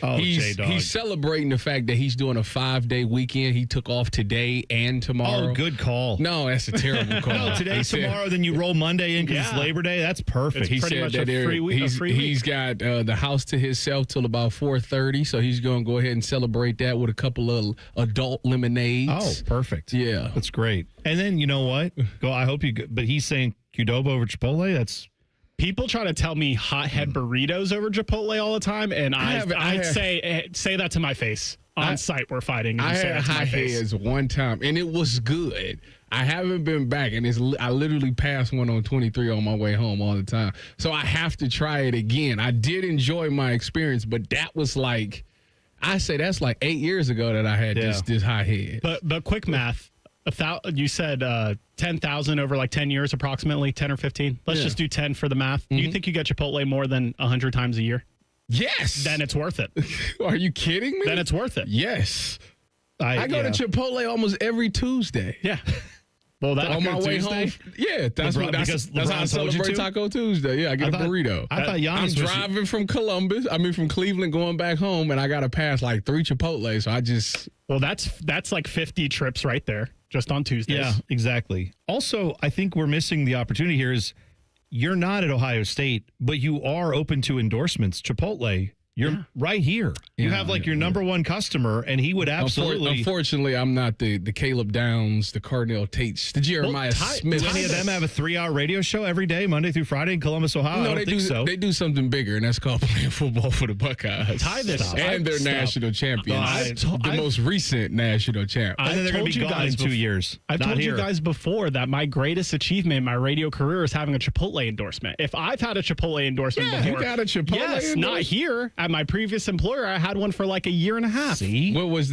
celebrating the fact that he's doing a 5-day weekend. He took off today and tomorrow. Oh, good call. No, that's a terrible call. No, today, tomorrow, then you roll Monday in because it's Labor Day. That's perfect. He said that he's got the house to himself till about 4:30, so he's going to go ahead and celebrate that with a couple of adult lemonades. Oh, perfect. Yeah. That's great. And then, you know what? I hope you but he's saying Qdoba over Chipotle? That's people try to tell me hothead burritos over Chipotle all the time, and I'd say that to my face. On site, we're fighting. I had hotheads one time, and it was good. I haven't been back, and I literally passed one on 23 on my way home all the time. So I have to try it again. I did enjoy my experience, but that was like, I say that's like 8 years ago that I had this high head. But quick math, you said 10,000 over like 10 years approximately, 10 or 15. Let's just do 10 for the math. Mm-hmm. Do you think you get Chipotle more than 100 times a year? Yes. Then it's worth it. Are you kidding me? Then it's worth it. Yes. I go to Chipotle almost every Tuesday. Yeah. Well, that on my way home. Yeah, that's how I celebrate Taco Tuesday. Yeah, I get a burrito. I'm driving from Cleveland, going back home, and I got to pass like 3 Chipotle. So I just. Well, that's like 50 trips right there, just on Tuesdays. Yeah, exactly. Also, I think we're missing the opportunity here is you're not at Ohio State, but you are open to endorsements. Chipotle. You're right here. You have like your number one customer, and he would absolutely. Unfortunately, I'm not the Caleb Downs, the Cardinal Tates, the Jeremiah Smith. Do any of them have a 3-hour radio show every day, Monday through Friday in Columbus, Ohio? No, I don't think so. They do something bigger, and that's called playing football for the Buckeyes. Tyvis. And they're national champions. The most recent national champ. And then they're going to be gone in 2 years. I've told you guys before that my greatest achievement in my radio career is having a Chipotle endorsement. If I've had a Chipotle endorsement before. You got a Chipotle endorsement? Not here. At my previous employer, I had one for like a year and a half. See? What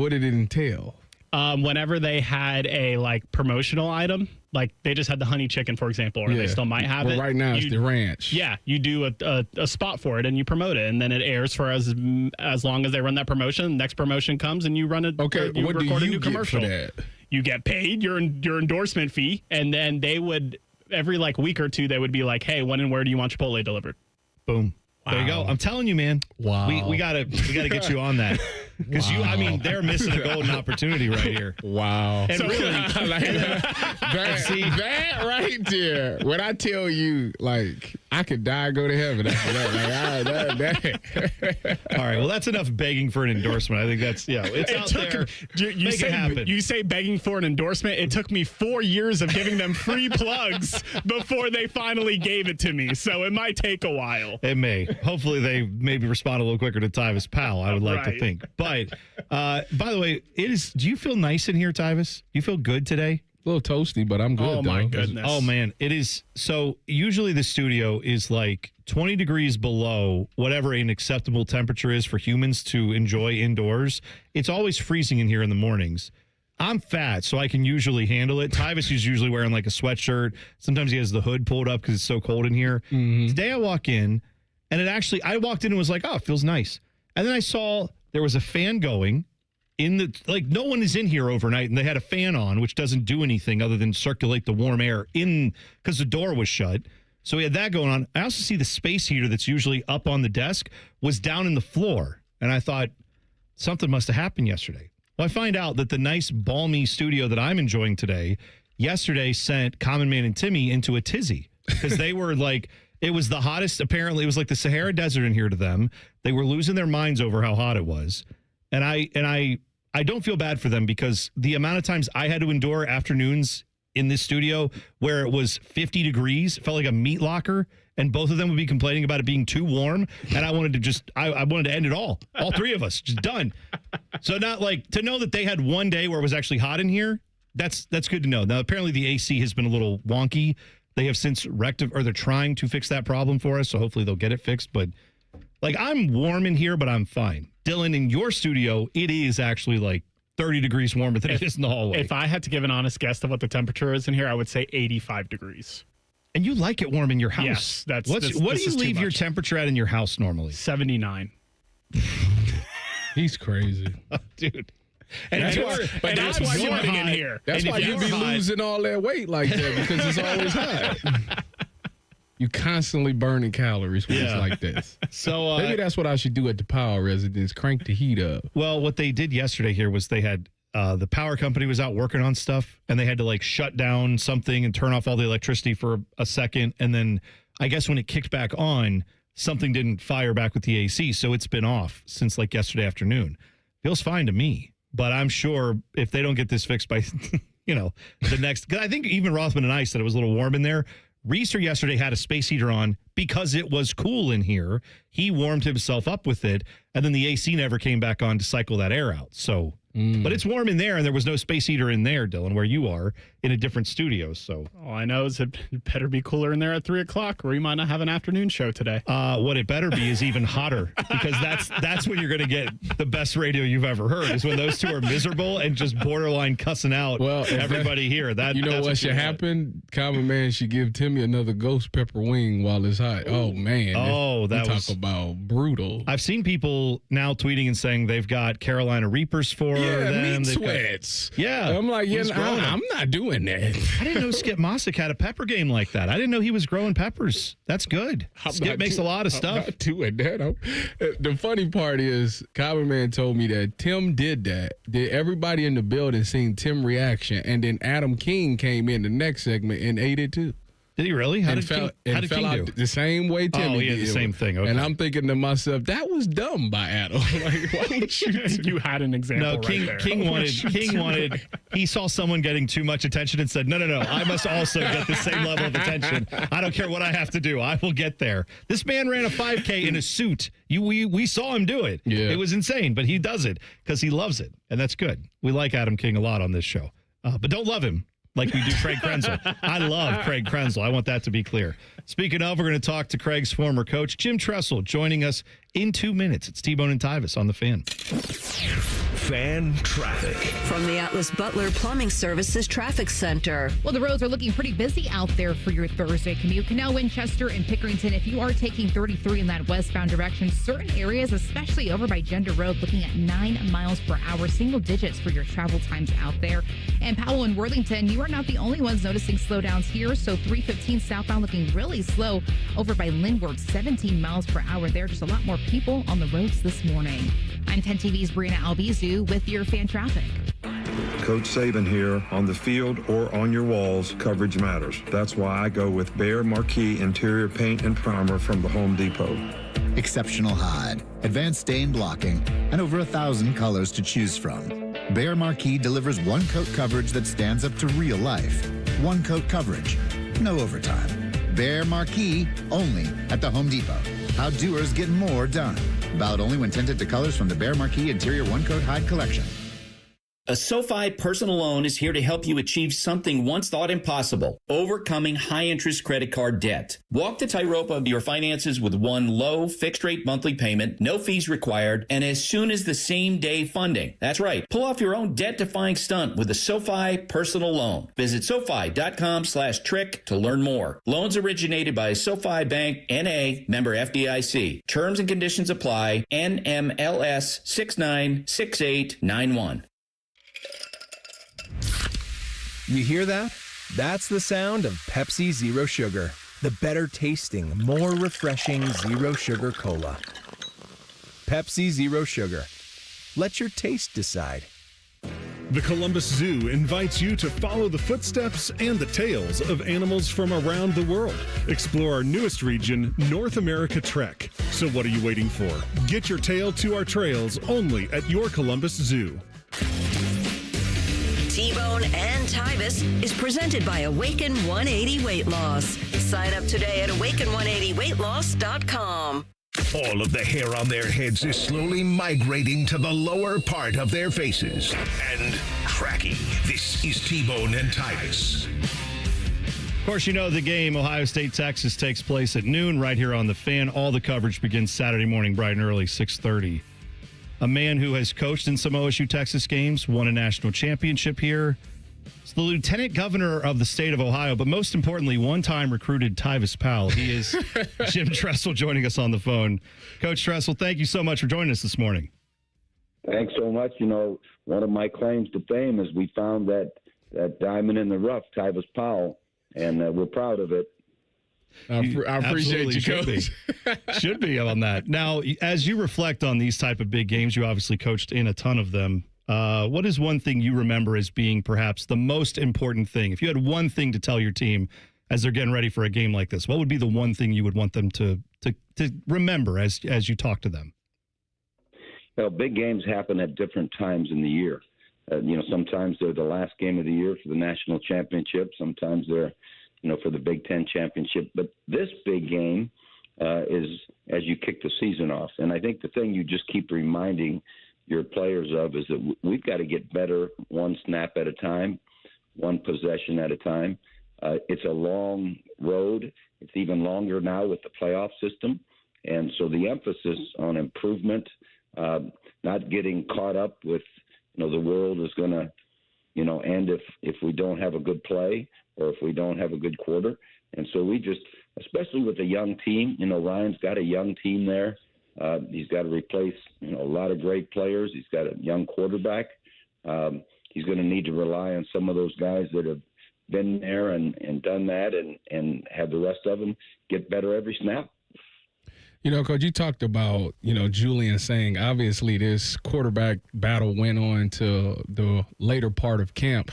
did it entail? Whenever they had a like promotional item, like they just had the honey chicken, for example, or they still might have it. Right now, it's the ranch. Yeah, you do a spot for it and you promote it, and then it airs for as long as they run that promotion. Next promotion comes and you run it. Okay, what do you record a new get commercial for that? You get paid your endorsement fee, and then they would every like week or two they would be like, "Hey, when and where do you want Chipotle delivered?" Boom. Wow. There you go. I'm telling you, man. Wow. We gotta get you on that. Because they're missing a golden opportunity right here. Wow. And so, really, that right there. When I tell you, like, I could die and go to heaven after that. All right. Well, that's enough begging for an endorsement. I think that's, it's out there. Make it happen. You say begging for an endorsement. It took me 4 years of giving them free plugs before they finally gave it to me. So it might take a while. It may. Hopefully they maybe respond a little quicker to Tyvis Powell, I would like to think. But, by the way, do you feel nice in here, Tyvis? You feel good today? A little toasty, but I'm good. Oh, my goodness. Oh, man. It is. So usually the studio is like 20 degrees below whatever an acceptable temperature is for humans to enjoy indoors. It's always freezing in here in the mornings. I'm fat, so I can usually handle it. Tyvis is usually wearing like a sweatshirt. Sometimes he has the hood pulled up because it's so cold in here. Mm-hmm. Today I walk in, and I walked in and was like, oh, it feels nice. And then I saw there was a fan going. No one is in here overnight, and they had a fan on, which doesn't do anything other than circulate the warm air in because the door was shut. So we had that going on. I also see the space heater that's usually up on the desk was down in the floor, and I thought something must have happened yesterday. Well, I find out that the nice balmy studio that I'm enjoying today yesterday sent Common Man and Timmy into a tizzy because they were like, it was the hottest. Apparently, it was like the Sahara Desert in here to them. They were losing their minds over how hot it was. And I don't feel bad for them because the amount of times I had to endure afternoons in this studio where it was 50 degrees, felt like a meat locker, and both of them would be complaining about it being too warm. And I wanted to I wanted to end it all three of us, just done. So not like to know that they had one day where it was actually hot in here. That's good to know. Now, apparently the AC has been a little wonky. They have since they're trying to fix that problem for us. So hopefully they'll get it fixed. But like I'm warm in here, but I'm fine. Dylan, in your studio, it is actually like 30 degrees warmer than it is in the hallway. If I had to give an honest guess of what the temperature is in here, I would say 85 degrees. And you like it warm in your house? Yes. What do you leave your temperature at in your house normally? 79. He's crazy. Oh, dude. And that's why you're living in here. That's why you be losing all that weight like that because it's always hot. You constantly burning calories when it's like this. So maybe that's what I should do at the power residence, crank the heat up. Well, what they did yesterday here was they had the power company was out working on stuff, and they had to like shut down something and turn off all the electricity for a second. And then I guess when it kicked back on, something didn't fire back with the AC. So it's been off since like yesterday afternoon. Feels fine to me, but I'm sure if they don't get this fixed by, the next, because I think even Rothman and I said it was a little warm in there. Reeser yesterday had a space heater on because it was cool in here. He warmed himself up with it, and then the AC never came back on to cycle that air out. So, but it's warm in there, and there was no space heater in there, Dylan, where you are in a different studio. So all I know is it better be cooler in there at 3:00, or you might not have an afternoon show today. What it better be is even hotter because that's when you're going to get the best radio you've ever heard. Is when those two are miserable and just borderline cussing out everybody here. That's what should happen? Common Man should give Timmy another ghost pepper wing while it's hot. Oh man! Talk about brutal. I've seen people now tweeting and saying they've got Carolina Reapers for them. Meat sweats. I'm like, I'm not doing that. I didn't know Skip Mossick had a pepper game like that. I didn't know he was growing peppers. That's good. Skip makes a lot of stuff. I'm not doing that. The funny part is, Common Man told me that Tim did that. Everybody in the building seen Tim reaction, and then Adam King came in the next segment and ate it too. Did he really? How did King do? The same way Timmy did. The same thing. Okay. And I'm thinking to myself, that was dumb by Adam. Like, why would you? You had an example. No, King wanted. He saw someone getting too much attention and said, "No, I must also get the same level of attention. I don't care what I have to do. I will get there." This man ran a 5K in a suit. We saw him do it. Yeah. It was insane, but he does it because he loves it, and that's good. We like Adam King a lot on this show, but don't love him like we do Craig Krenzel. I love Craig Krenzel. I want that to be clear. Speaking of, we're going to talk to Craig's former coach, Jim Tressel, joining us in 2 minutes. It's T-Bone and Tyvis on the Fan. Fan traffic. From the Atlas Butler Plumbing Services Traffic Center. Well, the roads are looking pretty busy out there for your Thursday commute. Canal, Winchester, and Pickerington. If you are taking 33 in that westbound direction, certain areas, especially over by Gender Road, looking at 9 miles per hour, single digits for your travel times out there. And Powell and Worthington, you are not the only ones noticing slowdowns here. So 315 southbound looking really slow over by Lindward, 17 miles per hour there. Just a lot more people on the roads this morning. I'm 10 TV's Brianna Albizu with your fan traffic. Coach Saban here. On the field or on your walls, coverage matters. That's why I go with Behr Marquee Interior Paint and Primer from the Home Depot. Exceptional hide, advanced stain blocking, and over 1,000 colors to choose from. Behr Marquee delivers one-coat coverage that stands up to real life. One-coat coverage, no overtime. Behr Marquee, only at the Home Depot. How doers get more done. Valid only when tinted to colors from the Behr Marquee Interior One-Coat Hide Collection. A SoFi personal loan is here to help you achieve something once thought impossible, overcoming high-interest credit card debt. Walk the tightrope of your finances with one low, fixed-rate monthly payment, no fees required, and as soon as the same-day funding. That's right. Pull off your own debt-defying stunt with a SoFi personal loan. Visit SoFi.com/trick to learn more. Loans originated by SoFi Bank, N.A., member FDIC. Terms and conditions apply. NMLS 696891. You hear that? That's the sound of Pepsi Zero Sugar, the better tasting, more refreshing Zero Sugar Cola. Pepsi Zero Sugar. Let your taste decide. The Columbus Zoo invites you to follow the footsteps and the tales of animals from around the world. Explore our newest region, North America Trek. So what are you waiting for? Get your tail to our trails only at your Columbus Zoo. T-Bone and Tyvis is presented by Awaken 180 Weight Loss. Sign up today at awaken180weightloss.com. All of the hair on their heads is slowly migrating to the lower part of their faces. And cracking. This is T-Bone and Tyvis. Of course, you know the game, Ohio State, Texas, takes place at noon right here on the Fan. All the coverage begins Saturday morning, bright and early, 6:30. A man who has coached in some OSU Texas games, won a national championship here. It's the lieutenant governor of the state of Ohio, but most importantly, one-time recruited Tyvis Powell. He is Jim Tressel joining us on the phone. Coach Tressel, thank you so much for joining us this morning. Thanks so much. You know, one of my claims to fame is we found that diamond in the rough, Tyvis Powell, and we're proud of it. I appreciate you, Coach. Should be on that. Now, as you reflect on these type of big games, you obviously coached in a ton of them. What is one thing you remember as being perhaps the most important thing? If you had one thing to tell your team as they're getting ready for a game like this, what would be the one thing you would want them to remember as you talk to them? Well, big games happen at different times in the year. Sometimes they're the last game of the year for the national championship. Sometimes they're for the Big Ten championship. But this big game is as you kick the season off. And I think the thing you just keep reminding your players of is that we've got to get better one snap at a time, one possession at a time. It's a long road. It's even longer now with the playoff system. And so the emphasis on improvement, not getting caught up with, the world is going to, end if we don't have a good play or if we don't have a good quarter. And so we just, especially with a young team, Ryan's got a young team there. He's got to replace, a lot of great players. He's got a young quarterback. He's going to need to rely on some of those guys that have been there and done that and have the rest of them get better every snap. Coach, you talked about, Julian saying obviously this quarterback battle went on to the later part of camp.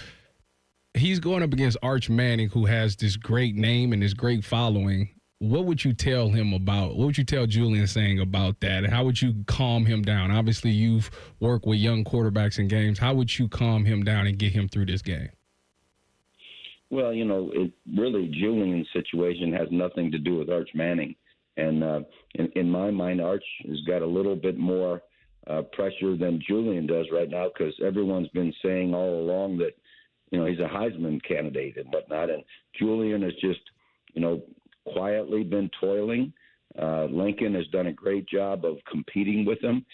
He's going up against Arch Manning, who has this great name and this great following. What would you tell him about? What would you tell Julian saying about that? And how would you calm him down? Obviously, you've worked with young quarterbacks in games. How would you calm him down and get him through this game? Well, really Julian's situation has nothing to do with Arch Manning. And in my mind, Arch has got a little bit more pressure than Julian does right now because everyone's been saying all along that, he's a Heisman candidate and whatnot. And Julian has just, quietly been toiling. Lincoln has done a great job of competing with them.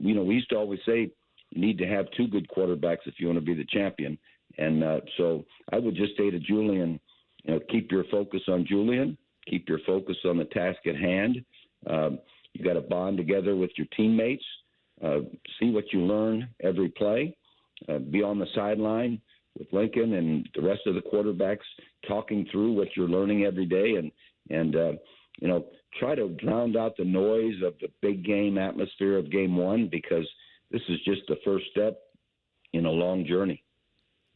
We used to always say you need to have two good quarterbacks if you want to be the champion. And so I would just say to Julian, keep your focus on Julian, keep your focus on the task at hand. You got to bond together with your teammates, see what you learn every play, be on the sideline with Lincoln and the rest of the quarterbacks talking through what you're learning every day, and try to drown out the noise of the big game atmosphere of game one, because this is just the first step in a long journey.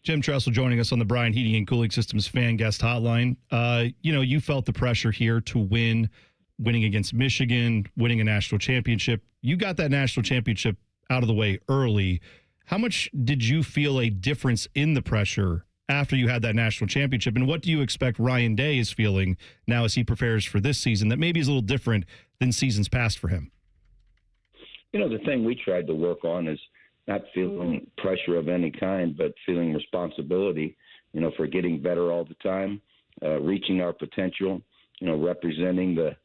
Jim Tressel joining us on the Bryan Heating and Cooling Systems fan guest hotline. You felt the pressure here to winning against Michigan, winning a national championship. You got that national championship out of the way early. How much did you feel a difference in the pressure after you had that national championship? And what do you expect Ryan Day is feeling now as he prepares for this season that maybe is a little different than seasons past for him? The thing we tried to work on is not feeling pressure of any kind, but feeling responsibility, for getting better all the time, reaching our potential, representing the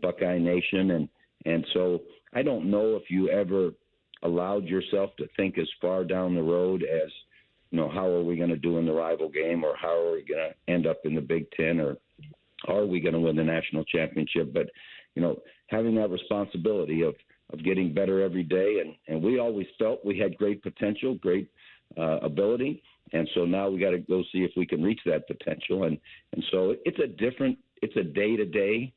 Buckeye Nation. And so I don't know if you ever allowed yourself to think as far down the road as, how are we going to do in the rival game, or how are we going to end up in the Big Ten, or are we going to win the national championship? But, having that responsibility of getting better every day. And we always felt we had great potential, great ability. And so now we got to go see if we can reach that potential. And so it's a day-to-day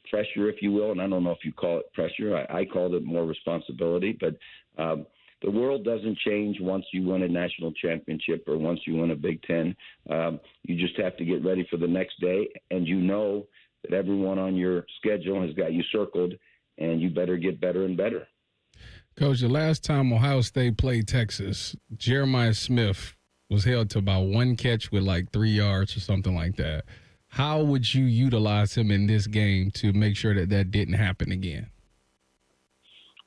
pressure, if you will. And I don't know if you call it pressure. I called it more responsibility. But the world doesn't change once you win a national championship or once you win a Big Ten. You just have to get ready for the next day. And that everyone on your schedule has got you circled, and you better get better and better. Coach, the last time Ohio State played Texas, Jeremiah Smith was held to about one catch with like 3 yards or something like that. How would you utilize him in this game to make sure that didn't happen again?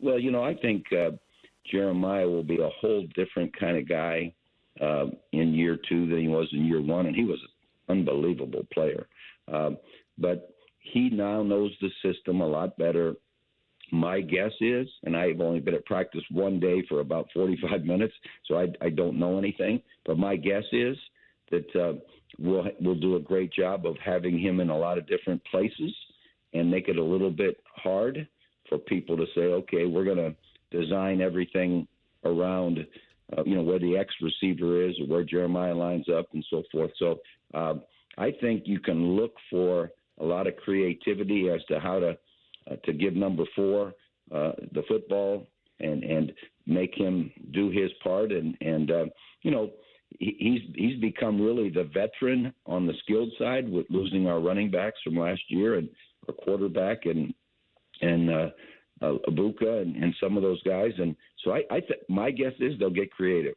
Well, I think Jeremiah will be a whole different kind of guy in year two than he was in year one, and he was an unbelievable player. But he now knows the system a lot better. My guess is, and I've only been at practice one day for about 45 minutes, so I don't know anything, but my guess is that we'll do a great job of having him in a lot of different places and make it a little bit hard for people to say, okay, we're going to design everything around, where the X receiver is or where Jeremiah lines up and so forth. So I think you can look for a lot of creativity as to how to give number 4 the football and make him do his part. And he's become really the veteran on the skilled side with losing our running backs from last year and our quarterback and Abuka and some of those guys. And so my guess is they'll get creative.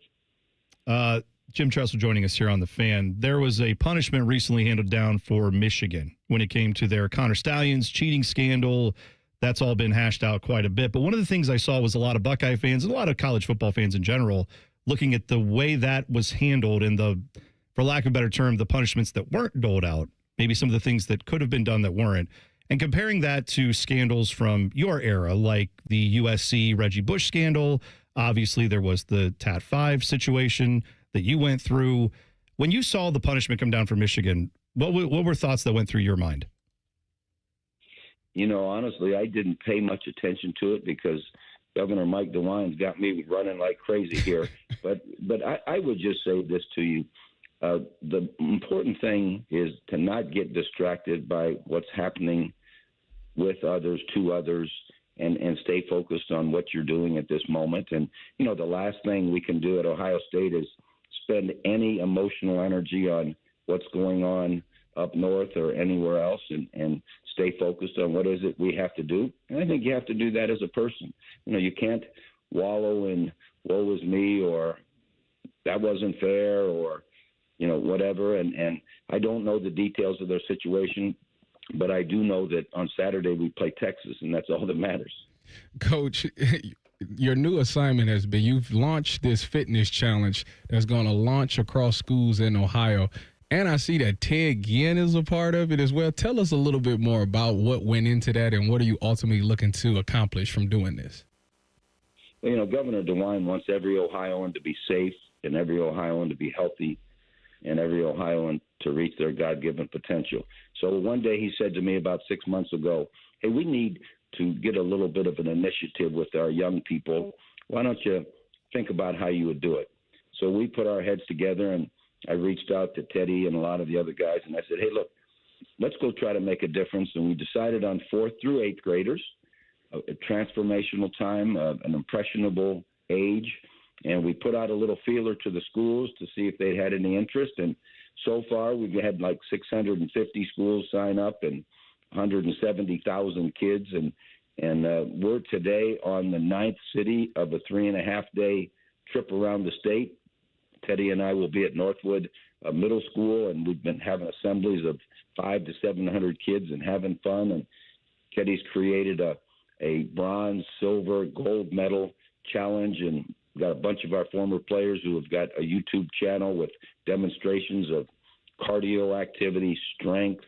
Jim Tressel joining us here on The Fan. There was a punishment recently handed down for Michigan when it came to their Connor Stallions cheating scandal. That's all been hashed out quite a bit. But one of the things I saw was a lot of Buckeye fans and a lot of college football fans in general looking at the way that was handled and for lack of a better term, the punishments that weren't doled out, maybe some of the things that could have been done that weren't, and comparing that to scandals from your era, like the USC Reggie Bush scandal. Obviously, there was the Tat 5 situation that you went through. When you saw the punishment come down for Michigan, what were thoughts that went through your mind? Honestly, I didn't pay much attention to it because Governor Mike DeWine's got me running like crazy here. but I would just say this to you. The important thing is to not get distracted by what's happening with others, to others, and stay focused on what you're doing at this moment. And, the last thing we can do at Ohio State is spend any emotional energy on what's going on up north or anywhere else and stay focused on what is it we have to do. And I think you have to do that as a person. You can't wallow in woe is me or that wasn't fair or, whatever. And I don't know the details of their situation, but I do know that on Saturday we play Texas, and that's all that matters. Coach, your new assignment has been, you've launched this fitness challenge that's going to launch across schools in Ohio. And I see that Ted Ginn is a part of it as well. Tell us a little bit more about what went into that and what are you ultimately looking to accomplish from doing this? You know, Governor DeWine wants every Ohioan to be safe and every Ohioan to be healthy and every Ohioan to reach their God-given potential. So one day he said to me about 6 months ago, hey, we need to get a little bit of an initiative with our young people. Why don't you think about how you would do it? So we put our heads together, and I reached out to Teddy and a lot of the other guys, and I said, hey, look, let's go try to make a difference. And we decided on 4th through 8th graders, a transformational time, an impressionable age, and we put out a little feeler to the schools to see if they had any interest. And so far, we've had like 650 schools sign up and 170,000 kids. And we're today on the 9th city of a 3.5-day trip around the state. Teddy and I will be at Northwood Middle School, and we've been having assemblies of 500 to 700 kids and having fun. And Teddy's created a bronze, silver, gold medal challenge, and got a bunch of our former players who have got a YouTube channel with demonstrations of cardio activity, strength,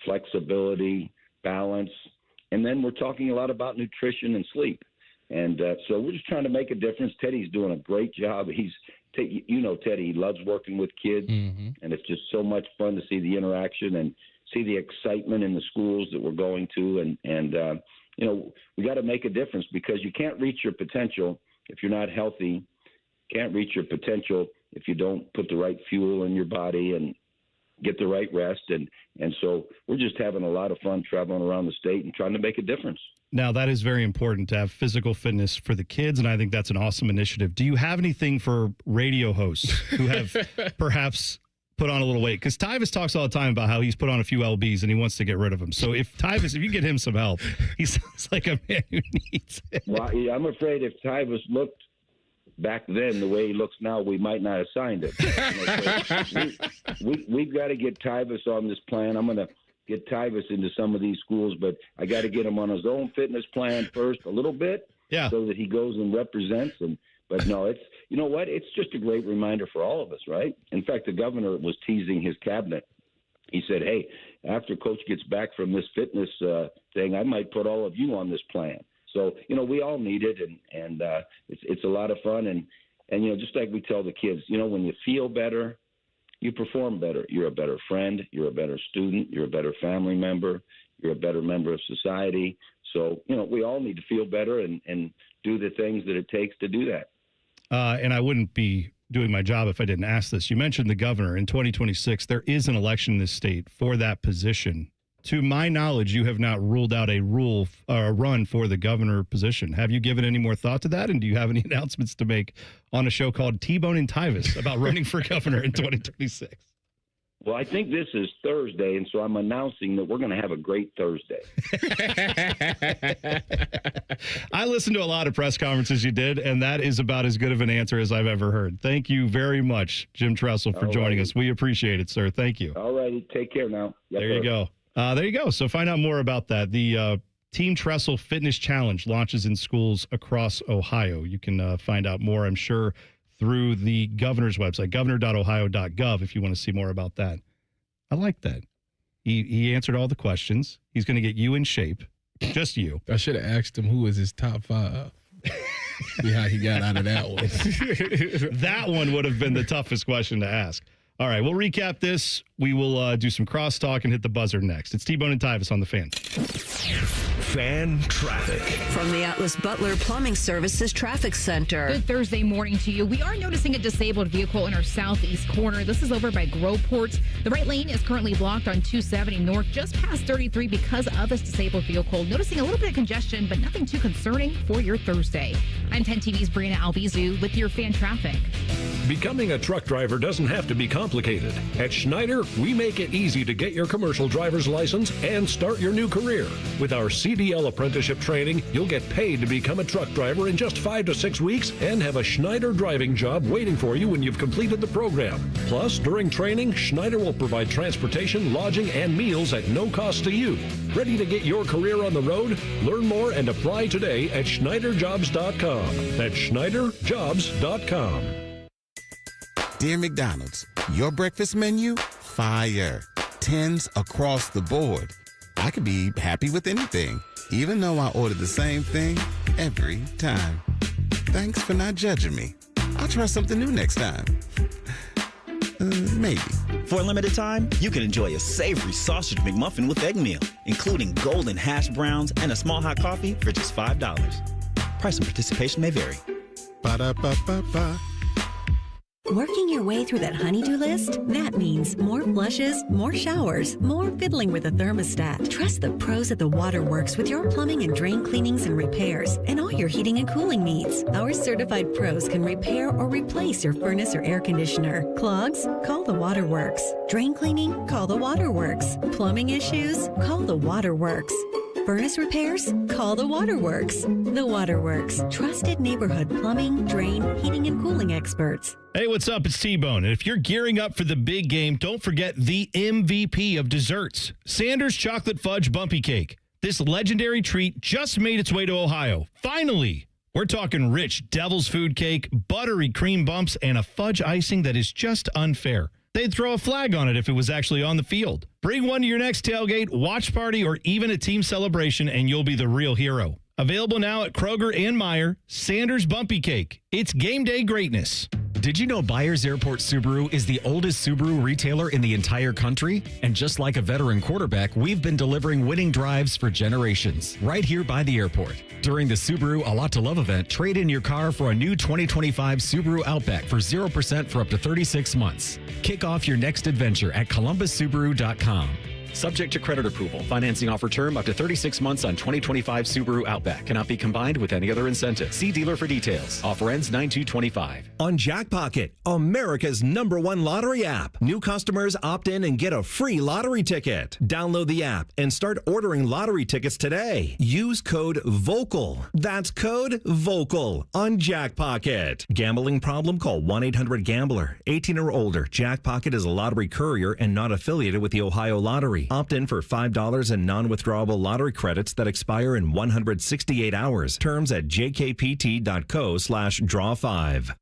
flexibility, balance. And then we're talking a lot about nutrition and sleep. And so we're just trying to make a difference. Teddy's doing a great job. You know Teddy, he loves working with kids, and it's just so much fun to see the interaction and see the excitement in the schools that we're going to. And you know, we got to make a difference because you can't reach your potential if you're not healthy. Can't reach your potential if you don't put the right fuel in your body and get the right rest. And so we're just having a lot of fun traveling around the state and trying to make a difference. Now, that is very important to have physical fitness for the kids, and I think that's an awesome initiative. Do you have anything for radio hosts who have perhaps put on a little weight? Because Tyvis talks all the time about how he's put on a few LBs and he wants to get rid of them. So if you get him some help, he sounds like a man who needs it. Well, I'm afraid if Tyvis looked back then the way he looks now, we might not have signed it. We've got to get Tyvis on this plan. I'm going to get Tyvis into some of these schools, but I got to get him on his own fitness plan first a little bit, so that he goes and represents. But no, it's, you know what? It's just a great reminder for all of us, right? In fact, the governor was teasing his cabinet. He said, hey, after Coach gets back from this fitness thing, I might put all of you on this plan. So, you know, we all need it, and it's a lot of fun. And, you know, just like we tell the kids, you know, when you feel better, you perform better. You're a better friend. You're a better student. You're a better family member. You're a better member of society. So, you know, we all need to feel better and do the things that it takes to do that. And I wouldn't be doing my job if I didn't ask this. You mentioned the governor. In 2026, there is an election in this state for that position. To my knowledge, you have not ruled out a run for the governor position. Have you given any more thought to that? And do you have any announcements to make on a show called T-Bone and Tyvis about running for governor in 2026? Well, I think this is Thursday, and so I'm announcing that we're going to have a great Thursday. I listened to a lot of press conferences you did, and that is about as good of an answer as I've ever heard. Thank you very much, Jim Tressel, for joining us. We appreciate it, sir. Thank you. All righty. Take care now. Yes, there you go. There you go. So find out more about that. The Team Tressel Fitness Challenge launches in schools across Ohio. You can find out more, I'm sure, through the governor's website, governor.ohio.gov, if you want to see more about that. I like that. He answered all the questions. He's going to get you in shape. Just you. I should have asked him who was his top 5. See how he got out of that one. That one would have been the toughest question to ask. All right, we'll recap this. We will do some crosstalk and hit the buzzer next. It's T-Bone and Tyvis on the Fan. Fan traffic. From the Atlas Butler Plumbing Services Traffic Center. Good Thursday morning to you. We are noticing a disabled vehicle in our southeast corner. This is over by Groveport. The right lane is currently blocked on 270 north, just past 33 because of this disabled vehicle. Noticing a little bit of congestion, but nothing too concerning for your Thursday. I'm 10 TV's Brianna Albizu with your Fan traffic. Becoming a truck driver doesn't have to be complicated. At Schneider, we make it easy to get your commercial driver's license and start your new career. With our CDL apprenticeship training, you'll get paid to become a truck driver in just 5 to 6 weeks and have a Schneider driving job waiting for you when you've completed the program. Plus, during training, Schneider will provide transportation, lodging, and meals at no cost to you. Ready to get your career on the road? Learn more and apply today at SchneiderJobs.com. That's SchneiderJobs.com. Dear McDonald's, Your breakfast menu? Fire. 10s across the board. I could be happy with anything, even though I order the same thing every time. Thanks for not judging me. I'll try something new next time. Maybe. For a limited time, you can enjoy a savory sausage McMuffin with egg meal, including golden hash browns and a small hot coffee for just $5. Price and participation may vary. Ba-da-ba-ba-ba. Working your way through that honey-do list? That means more flushes, more showers, more fiddling with the thermostat. Trust the pros at the Waterworks with your plumbing and drain cleanings and repairs and all your heating and cooling needs. Our certified pros can repair or replace your furnace or air conditioner. Clogs? Call the Waterworks. Drain cleaning? Call the Waterworks. Plumbing issues? Call the Waterworks. Furnace repairs? Call the Waterworks. The Waterworks, trusted neighborhood plumbing, drain, heating, and cooling experts. Hey, what's up? It's T-Bone. And if you're gearing up for the big game, don't forget the MVP of desserts, Sanders Chocolate Fudge Bumpy Cake. This legendary treat just made its way to Ohio. Finally! We're talking rich devil's food cake, buttery cream bumps, and a fudge icing that is just unfair. They'd throw a flag on it if it was actually on the field. Bring one to your next tailgate, watch party, or even a team celebration, and you'll be the real hero. Available now at Kroger and Meijer, Sanders Bumpy Cake. It's game day greatness. Did you know Byers Airport Subaru is the oldest Subaru retailer in the entire country? And just like a veteran quarterback, we've been delivering winning drives for generations, right here by the airport. During the Subaru A Lot to Love event, trade in your car for a new 2025 Subaru Outback for 0% for up to 36 months. Kick off your next adventure at columbussubaru.com. Subject to credit approval. Financing offer term up to 36 months on 2025 Subaru Outback. Cannot be combined with any other incentive. See dealer for details. Offer ends 9/2/25. On Jackpocket, America's #1 lottery app. New customers opt in and get a free lottery ticket. Download the app and start ordering lottery tickets today. Use code VOCAL. That's code VOCAL on Jackpocket. Gambling problem? Call 1-800-GAMBLER. 18 or older. Jackpocket is a lottery courier and not affiliated with the Ohio Lottery. Opt in for $5 in non-withdrawable lottery credits that expire in 168 hours. Terms at jkpt.co/draw5.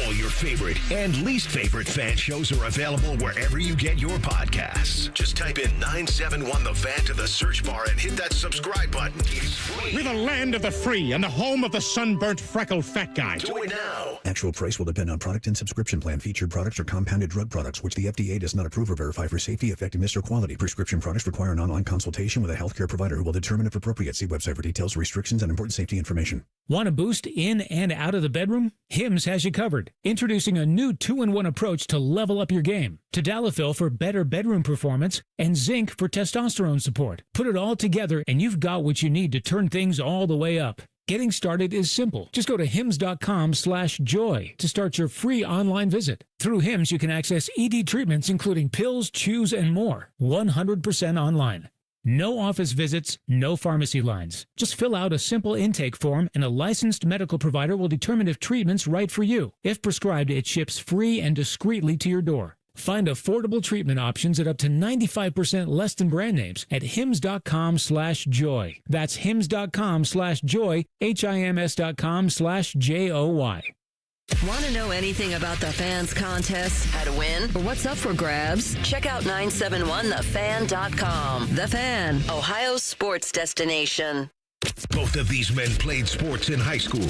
All your favorite and least favorite fan shows are available wherever you get your podcasts. Just type in 971 The Fan to the search bar and hit that subscribe button. It's free. We're the land of the free and the home of the sunburnt, freckled fat guy. Do it now. Actual price will depend on product and subscription plan. Featured products are compounded drug products, which the FDA does not approve or verify for safety, effectiveness, or quality. Prescription products require an online consultation with a healthcare provider who will determine if appropriate. See website for details, restrictions, and important safety information. Want a boost in and out of the bedroom? Hims has you covered. Introducing a new 2-in-1 approach to level up your game. Tadalafil for better bedroom performance and zinc for testosterone support. Put it all together and you've got what you need to turn things all the way up. Getting started is simple. Just go to hims.com/joy to start your free online visit. Through Hims, you can access ED treatments including pills, chews, and more. 100% online. No office visits, no pharmacy lines. Just fill out a simple intake form and a licensed medical provider will determine if treatment's right for you. If prescribed, it ships free and discreetly to your door. Find affordable treatment options at up to 95% less than brand names at hims.com/joy. That's hims.com/joy, hims.com/joy. Want to know anything about the Fans contest, how to win, or what's up for grabs? Check out 971thefan.com. The Fan, Ohio's sports destination. Both of these men played sports in high school.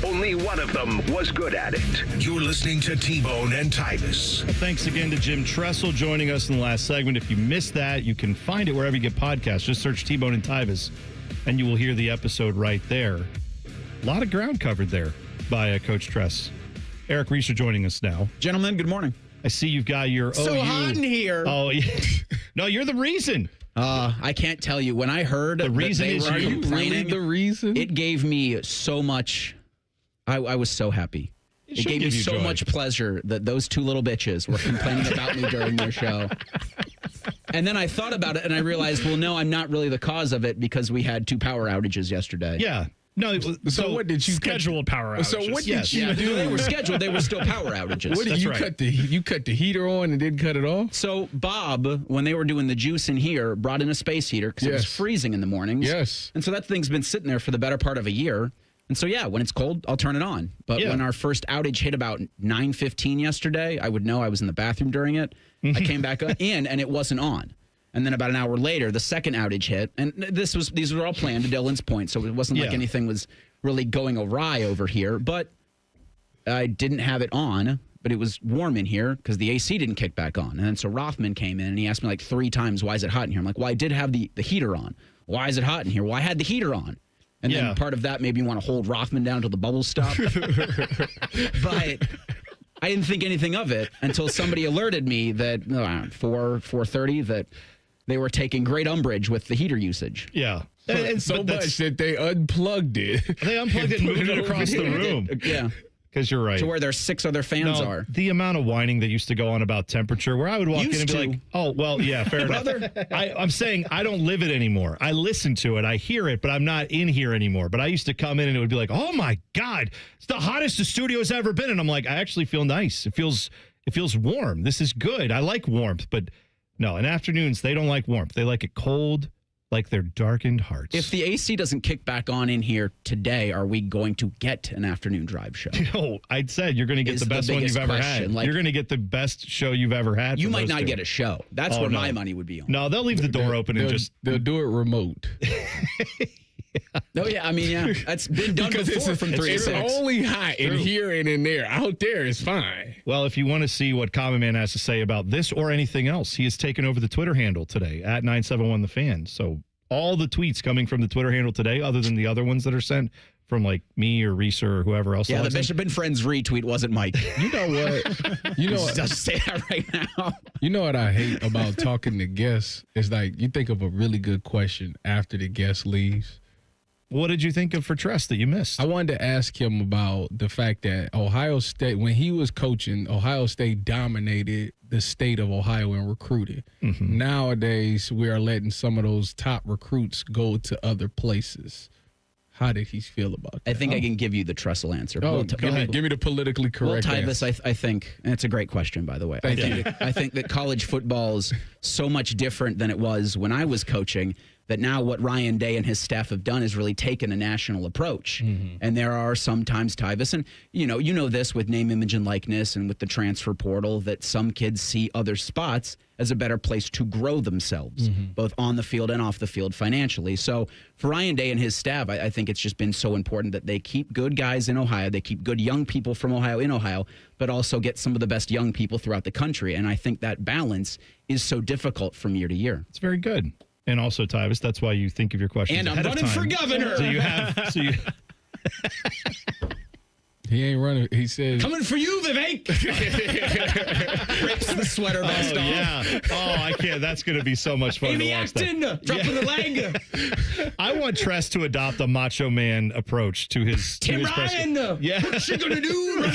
Only one of them was good at it. You're listening to T-Bone and Tyvis. Thanks again to Jim Tressel joining us in the last segment. If you missed that, you can find it wherever you get podcasts. Just search T-Bone and Tyvis, and you will hear the episode right there. A lot of ground covered there by Coach Tress. Eric Reeser joining us now. Gentlemen, good morning. I see you've got your so hot in here. Oh, yeah. No, you're the reason. I can't tell you. When I heard the reason that they were complaining, the reason? It gave me so much. I was so happy. It gave me so much pleasure that those two little bitches were complaining about me during their show. And then I thought about it and I realized, well, no, I'm not really the cause of it because we had 2 power outages yesterday. Yeah. No, so what did you scheduled power outages? So what did you do? They were scheduled. They were still power outages. What did you cut you cut the heater on and didn't cut it off? So Bob, when they were doing the juice in here, brought in a space heater because it was freezing in the mornings. Yes. And so that thing's been sitting there for the better part of a year. And so, when it's cold, I'll turn it on. But when our first outage hit about 9:15 yesterday, I would know I was in the bathroom during it. I came back in, and it wasn't on. And then about an hour later, the second outage hit. And these were all planned, to Dylan's point, so it wasn't like anything was really going awry over here. But I didn't have it on, but it was warm in here because the AC didn't kick back on. And then so Rothman came in, and he asked me like 3 times, why is it hot in here? I'm like, well, I did have the heater on. Why is it hot in here? Well, I had the heater on. And then part of that made me want to hold Rothman down until the bubbles stopped. But I didn't think anything of it until somebody alerted me that 4:30 that they were taking great umbrage with the heater usage. Yeah. And so much that they unplugged it. They unplugged it and moved it across the room. Yeah. Because you're right. To where their 6 other fans are. The amount of whining that used to go on about temperature, where I would walk in and be like, oh, well, yeah, fair enough. I'm saying I don't live it anymore. I listen to it. I hear it, but I'm not in here anymore. But I used to come in and it would be like, oh, my God, it's the hottest the studio's ever been. And I'm like, I actually feel nice. It feels warm. This is good. I like warmth. But no, in afternoons, they don't like warmth. They like it cold, like their darkened hearts. If the AC doesn't kick back on in here today, are we going to get an afternoon drive show? No, I'd said you're going to get the best one you've ever had. You're going to get the best show you've ever had. You might not get a show. That's where my money would be on. No, they'll leave the door open and they'll do it remote. No, yeah, I mean, that's been done before from 3 to 6. It's only hot in here and in there. Out there is fine. Well, if you want to see what Common Man has to say about this or anything else, he has taken over the Twitter handle today at 971TheFan. So all the tweets coming from the Twitter handle today, other than the other ones that are sent from like me or Reese or whoever else. Yeah, the Bishop and Friends retweet wasn't Mike. You know what? You know what? Just say that right now. You know what I hate about talking to guests is like you think of a really good question after the guest leaves. What did you think of for Tress that you missed? I wanted to ask him about the fact that Ohio State, when he was coaching, Ohio State dominated the state of Ohio in recruiting. Mm-hmm. Nowadays, we are letting some of those top recruits go to other places. How did he feel about that? I think I can give you the Tressel answer. Oh, go ahead. Give me the politically correct answer. Tyvis, I think, and it's a great question, by the way. I think that college football is so much different than it was when I was coaching, that now what Ryan Day and his staff have done is really taken a national approach. Mm-hmm. And there are sometimes, Tyvis, and you know this with name, image, and likeness and with the transfer portal, that some kids see other spots as a better place to grow themselves, both on the field and off the field financially. So for Ryan Day and his staff, I think it's just been so important that they keep good guys in Ohio, they keep good young people from Ohio in Ohio, but also get some of the best young people throughout the country. And I think that balance is so difficult from year to year. It's very good. And also, Tyvis, that's why you think of your questions and ahead of time. And I'm running for governor. So you have... He ain't running. He says... Coming for you, Vivek! Rips the sweater vest off. Yeah. Oh, I can't. That's going to be so much fun Amy to watch Acton, dropping the leg. I want Tress to adopt a macho man approach to his... Tim to his Ryan! Yeah. What's she going to do?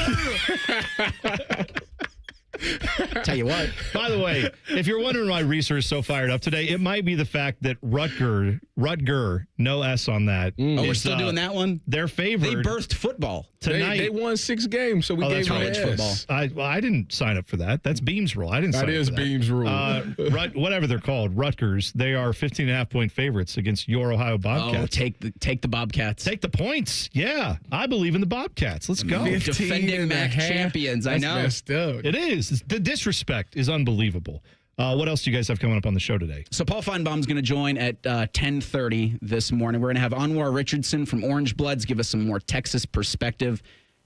Tell you what. By the way, if you're wondering why Reeser is so fired up today, it might be the fact that Rutger, no S on that. Oh, we're still doing that one? Their favorite. They birthed football. Tonight. They won 6 games, so we gave them college football. I didn't sign up for that. That's Beam's rule. I didn't sign up for that. That is Beam's rule. Whatever they're called, Rutgers, they are 15.5-point favorites against your Ohio Bobcats. Oh, take the Bobcats. Take the points. Yeah, I believe in the Bobcats. Let's go. Defending MAC champions. That's I know. Messed up. It is. The disrespect is unbelievable. What else do you guys have coming up on the show today? So Paul Feinbaum's going to join at 10:30 this morning. We're going to have Anwar Richardson from Orange Bloods give us some more Texas perspective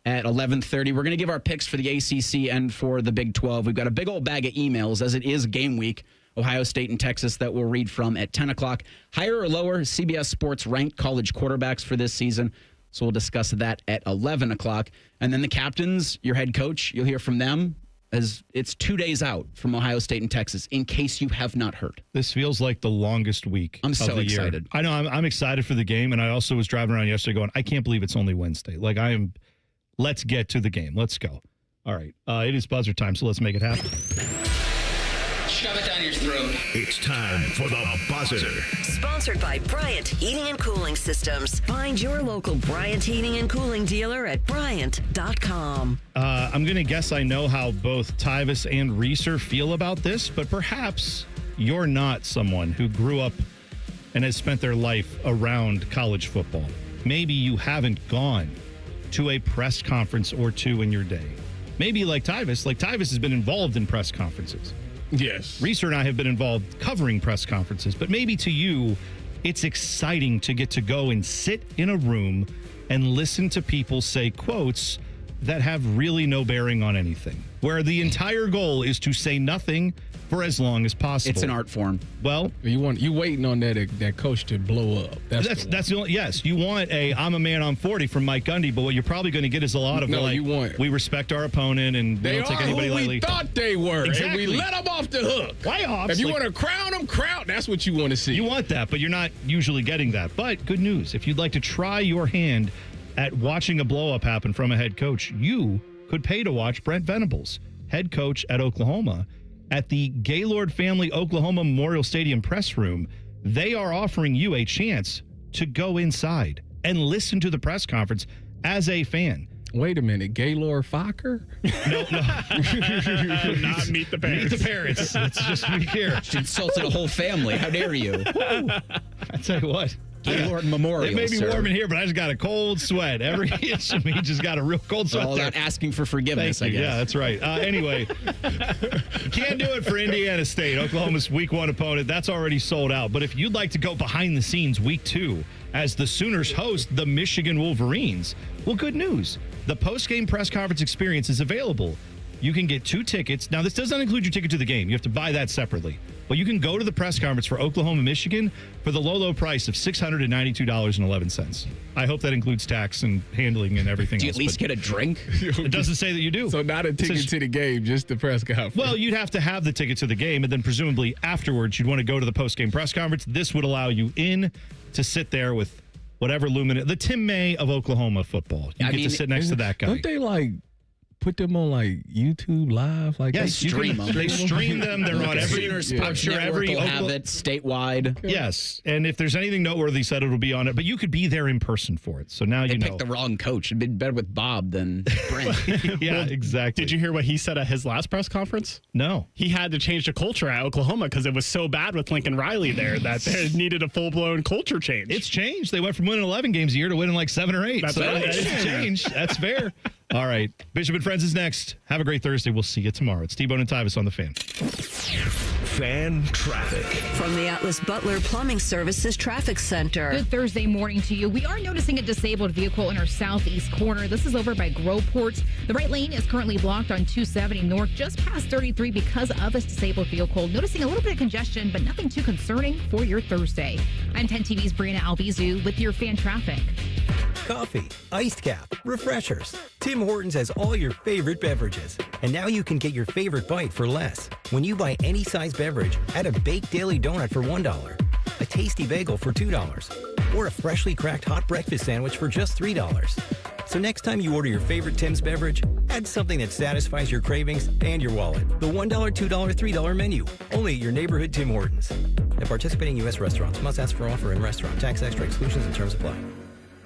at 11:30. We're going to give our picks for the ACC and for the Big 12. We've got a big old bag of emails as it is game week. Ohio State and Texas that we'll read from at 10 o'clock. Higher or lower, CBS Sports ranked college quarterbacks for this season. So we'll discuss that at 11 o'clock. And then the captains, your head coach, you'll hear from them as it's 2 days out from Ohio State and Texas, in case you have not heard. This feels like the longest week I'm of so the excited. Year. I know, I'm excited for the game, and I also was driving around yesterday going, I can't believe it's only Wednesday. Like, let's get to the game. Let's go. All right. It is buzzer time, so let's make it happen. Shove it down your throat. It's time for the buzzer. Sponsored by Bryant Heating and Cooling Systems. Find your local Bryant Heating and Cooling dealer at Bryant.com. I'm going to guess I know how both Tyvis and Reeser feel about this, but perhaps you're not someone who grew up and has spent their life around college football. maybe you haven't gone to a press conference or two in your day. Maybe like Tyvis has been involved in press conferences. Yes. Reeser and I have been involved covering press conferences, but maybe to you, it's exciting to get to go and sit in a room and listen to people say quotes that have really no bearing on anything, where the entire goal is to say nothing for as long as possible. It's an art form. Well, you waiting on that coach to blow up. That's the only, yes. You want I'm a man, I'm 40 from Mike Gundy, but what you're probably going to get is a lot of we respect our opponent and we don't take anybody lightly. We thought they were, exactly. And we let them off the hook. Playoffs. If you want to crown them, that's what you want to see. You want that, but you're not usually getting that. But good news, if you'd like to try your hand at watching a blow-up happen from a head coach, you could pay to watch Brent Venables, head coach at Oklahoma, at the Gaylord Family Oklahoma Memorial Stadium press room. They are offering you a chance to go inside and listen to the press conference as a fan. Wait a minute, Gaylord Fokker? No. Not Meet the Parents. Meet the Parents. Let's just be here. She insulted a whole family. How dare you? I tell you what. Gaylord Memorial. It may be warm in here, but I just got a cold sweat. Every inch of me just got a real cold sweat. All that asking for forgiveness, I guess. Yeah, that's right. Anyway, can't do it for Indiana State, Oklahoma's week 1 opponent. That's already sold out. But if you'd like to go behind the scenes week 2 as the Sooners host the Michigan Wolverines, well, good news. The post-game press conference experience is available. You can get 2 tickets. Now, this does not include your ticket to the game. You have to buy that separately. But you can go to the press conference for Oklahoma, Michigan for the low, low price of $692.11. I hope that includes tax and handling and everything else. Do you at least get a drink? It doesn't say that you do. So not a ticket to the game, just the press conference. Well, you'd have to have the ticket to the game, and then presumably afterwards you'd want to go to the post-game press conference. This would allow you in to sit there with whatever the Tim May of Oklahoma football. You get to sit next to that guy. Don't they put them on YouTube Live? Yes, they stream them. They stream them. They're on every. I'm sure every will have it statewide. Yes, and if there's anything noteworthy said, it'll be on it. But you could be there in person for it. So now they picked the wrong coach. It'd been better with Bob than Brent. Yeah, exactly. Did you hear what he said at his last press conference? No. He had to change the culture at Oklahoma because it was so bad with Lincoln Riley there that they needed a full-blown culture change. It's changed. They went from winning 11 games a year to winning like 7 or 8. That's so right. It's changed. That's fair. All right. Bishop and Friends is next. Have a great Thursday. We'll see you tomorrow. It's T-Bone and Tyvis on The Fan. Fan traffic. From the Atlas Butler Plumbing Services Traffic Center. Good Thursday morning to you. We are noticing a disabled vehicle in our southeast corner. This is over by Groveport. The right lane is currently blocked on 270 north, just past 33 because of this disabled vehicle. Noticing a little bit of congestion, but nothing too concerning for your Thursday. I'm 10 TV's Brianna Albizu with your fan traffic. Coffee, iced cap, refreshers. Tim Hortons has all your favorite beverages. And now you can get your favorite bite for less. When you buy any size beverage, add a baked daily donut for $1, a tasty bagel for $2, or a freshly cracked hot breakfast sandwich for just $3. So next time you order your favorite Tim's beverage, add something that satisfies your cravings and your wallet. The $1, $2, $3 menu. Only at your neighborhood Tim Hortons. At participating U.S. restaurants, must ask for offer in restaurant. Tax extra exclusions and terms apply.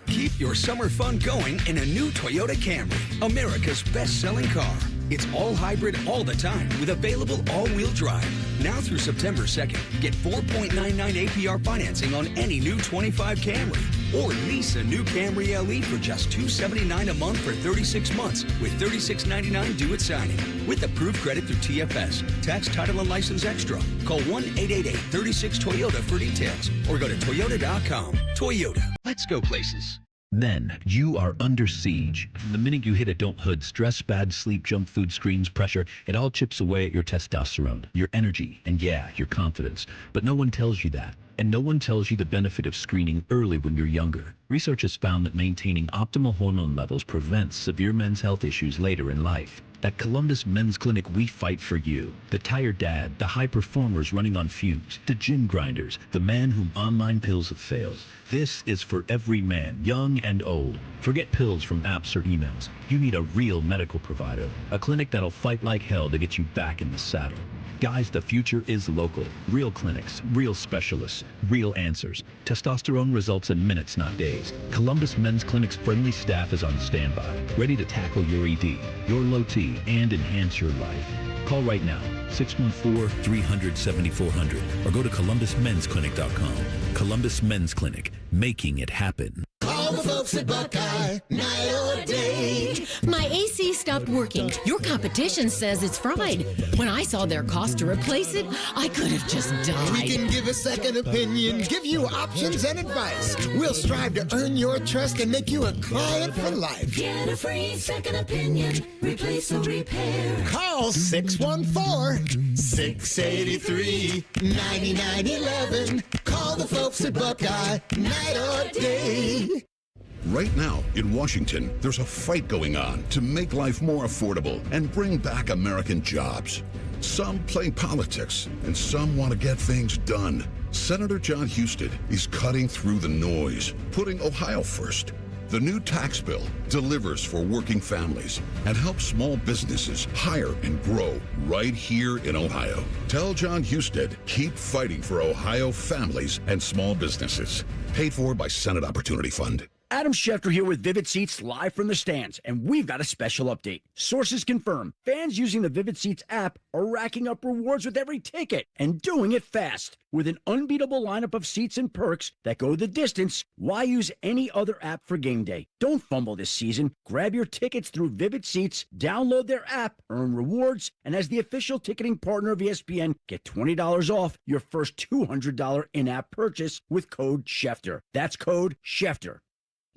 Keep your summer fun going in a new Toyota Camry, America's best-selling car. It's all hybrid all the time with available all-wheel drive. Now through September 2nd, get 4.99 APR financing on any new 25 Camry. Or lease a new Camry LE for just $279 a month for 36 months with $36.99 due at signing. With approved credit through TFS. Tax, title, and license extra. Call 1-888-36-TOYOTA for details or go to Toyota.com. Toyota. Let's go places. Then you are under siege. The minute you hit adulthood, stress, bad sleep, junk food, screens, pressure, it all chips away at your testosterone, your energy, and yeah, your confidence. But no one tells you that. And no one tells you the benefit of screening early when you're younger. Research has found that maintaining optimal hormone levels prevents severe men's health issues later in life. At Columbus Men's Clinic, we fight for you. The tired dad, the high performers running on fumes, the gym grinders, the man whom online pills have failed. This is for every man, young and old. Forget pills from apps or emails. You need a real medical provider, a clinic that'll fight like hell to get you back in the saddle. Guys, the future is local. Real clinics, real specialists, real answers. Testosterone results in minutes, not days. Columbus Men's Clinic's friendly staff is on standby, ready to tackle your ED, your low T, and enhance your life. Call right now, 614-300-7400, or go to columbusmensclinic.com. Columbus Men's Clinic, making it happen. Call Call the folks at Buckeye, night or day. My AC stopped working. Your competition says it's fried. When I saw their cost to replace it, I could have just died. We can give a second opinion, give you options and advice. We'll strive to earn your trust and make you a client for life. Get a free second opinion, replace or repair. Call 614-683-9911. Call the folks at Buckeye, night or day. Right now, in Washington, there's a fight going on to make life more affordable and bring back American jobs. Some play politics, and some want to get things done. Senator John Husted is cutting through the noise, putting Ohio first. The new tax bill delivers for working families and helps small businesses hire and grow right here in Ohio. Tell John Husted, keep fighting for Ohio families and small businesses. Paid for by Senate Opportunity Fund. Adam Schefter here with Vivid Seats live from the stands, and we've got a special update. Sources confirm fans using the Vivid Seats app are racking up rewards with every ticket and doing it fast. With an unbeatable lineup of seats and perks that go the distance, why use any other app for game day? Don't fumble this season. Grab your tickets through Vivid Seats, download their app, earn rewards, and as the official ticketing partner of ESPN, get $20 off your first $200 in-app purchase with code Schefter. That's code Schefter.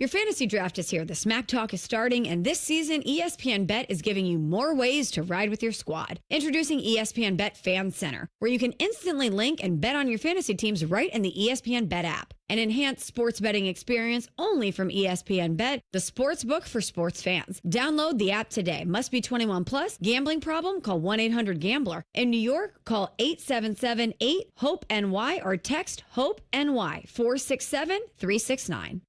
Your fantasy draft is here. The Smack Talk is starting, and this season, ESPN Bet is giving you more ways to ride with your squad. Introducing ESPN Bet Fan Center, where you can instantly link and bet on your fantasy teams right in the ESPN Bet app. An enhanced sports betting experience only from ESPN Bet, the sports book for sports fans. Download the app today. Must be 21 plus. Gambling problem? Call 1-800-GAMBLER. In New York, call 877-8-HOPE-NY or text HOPE-NY 467-369.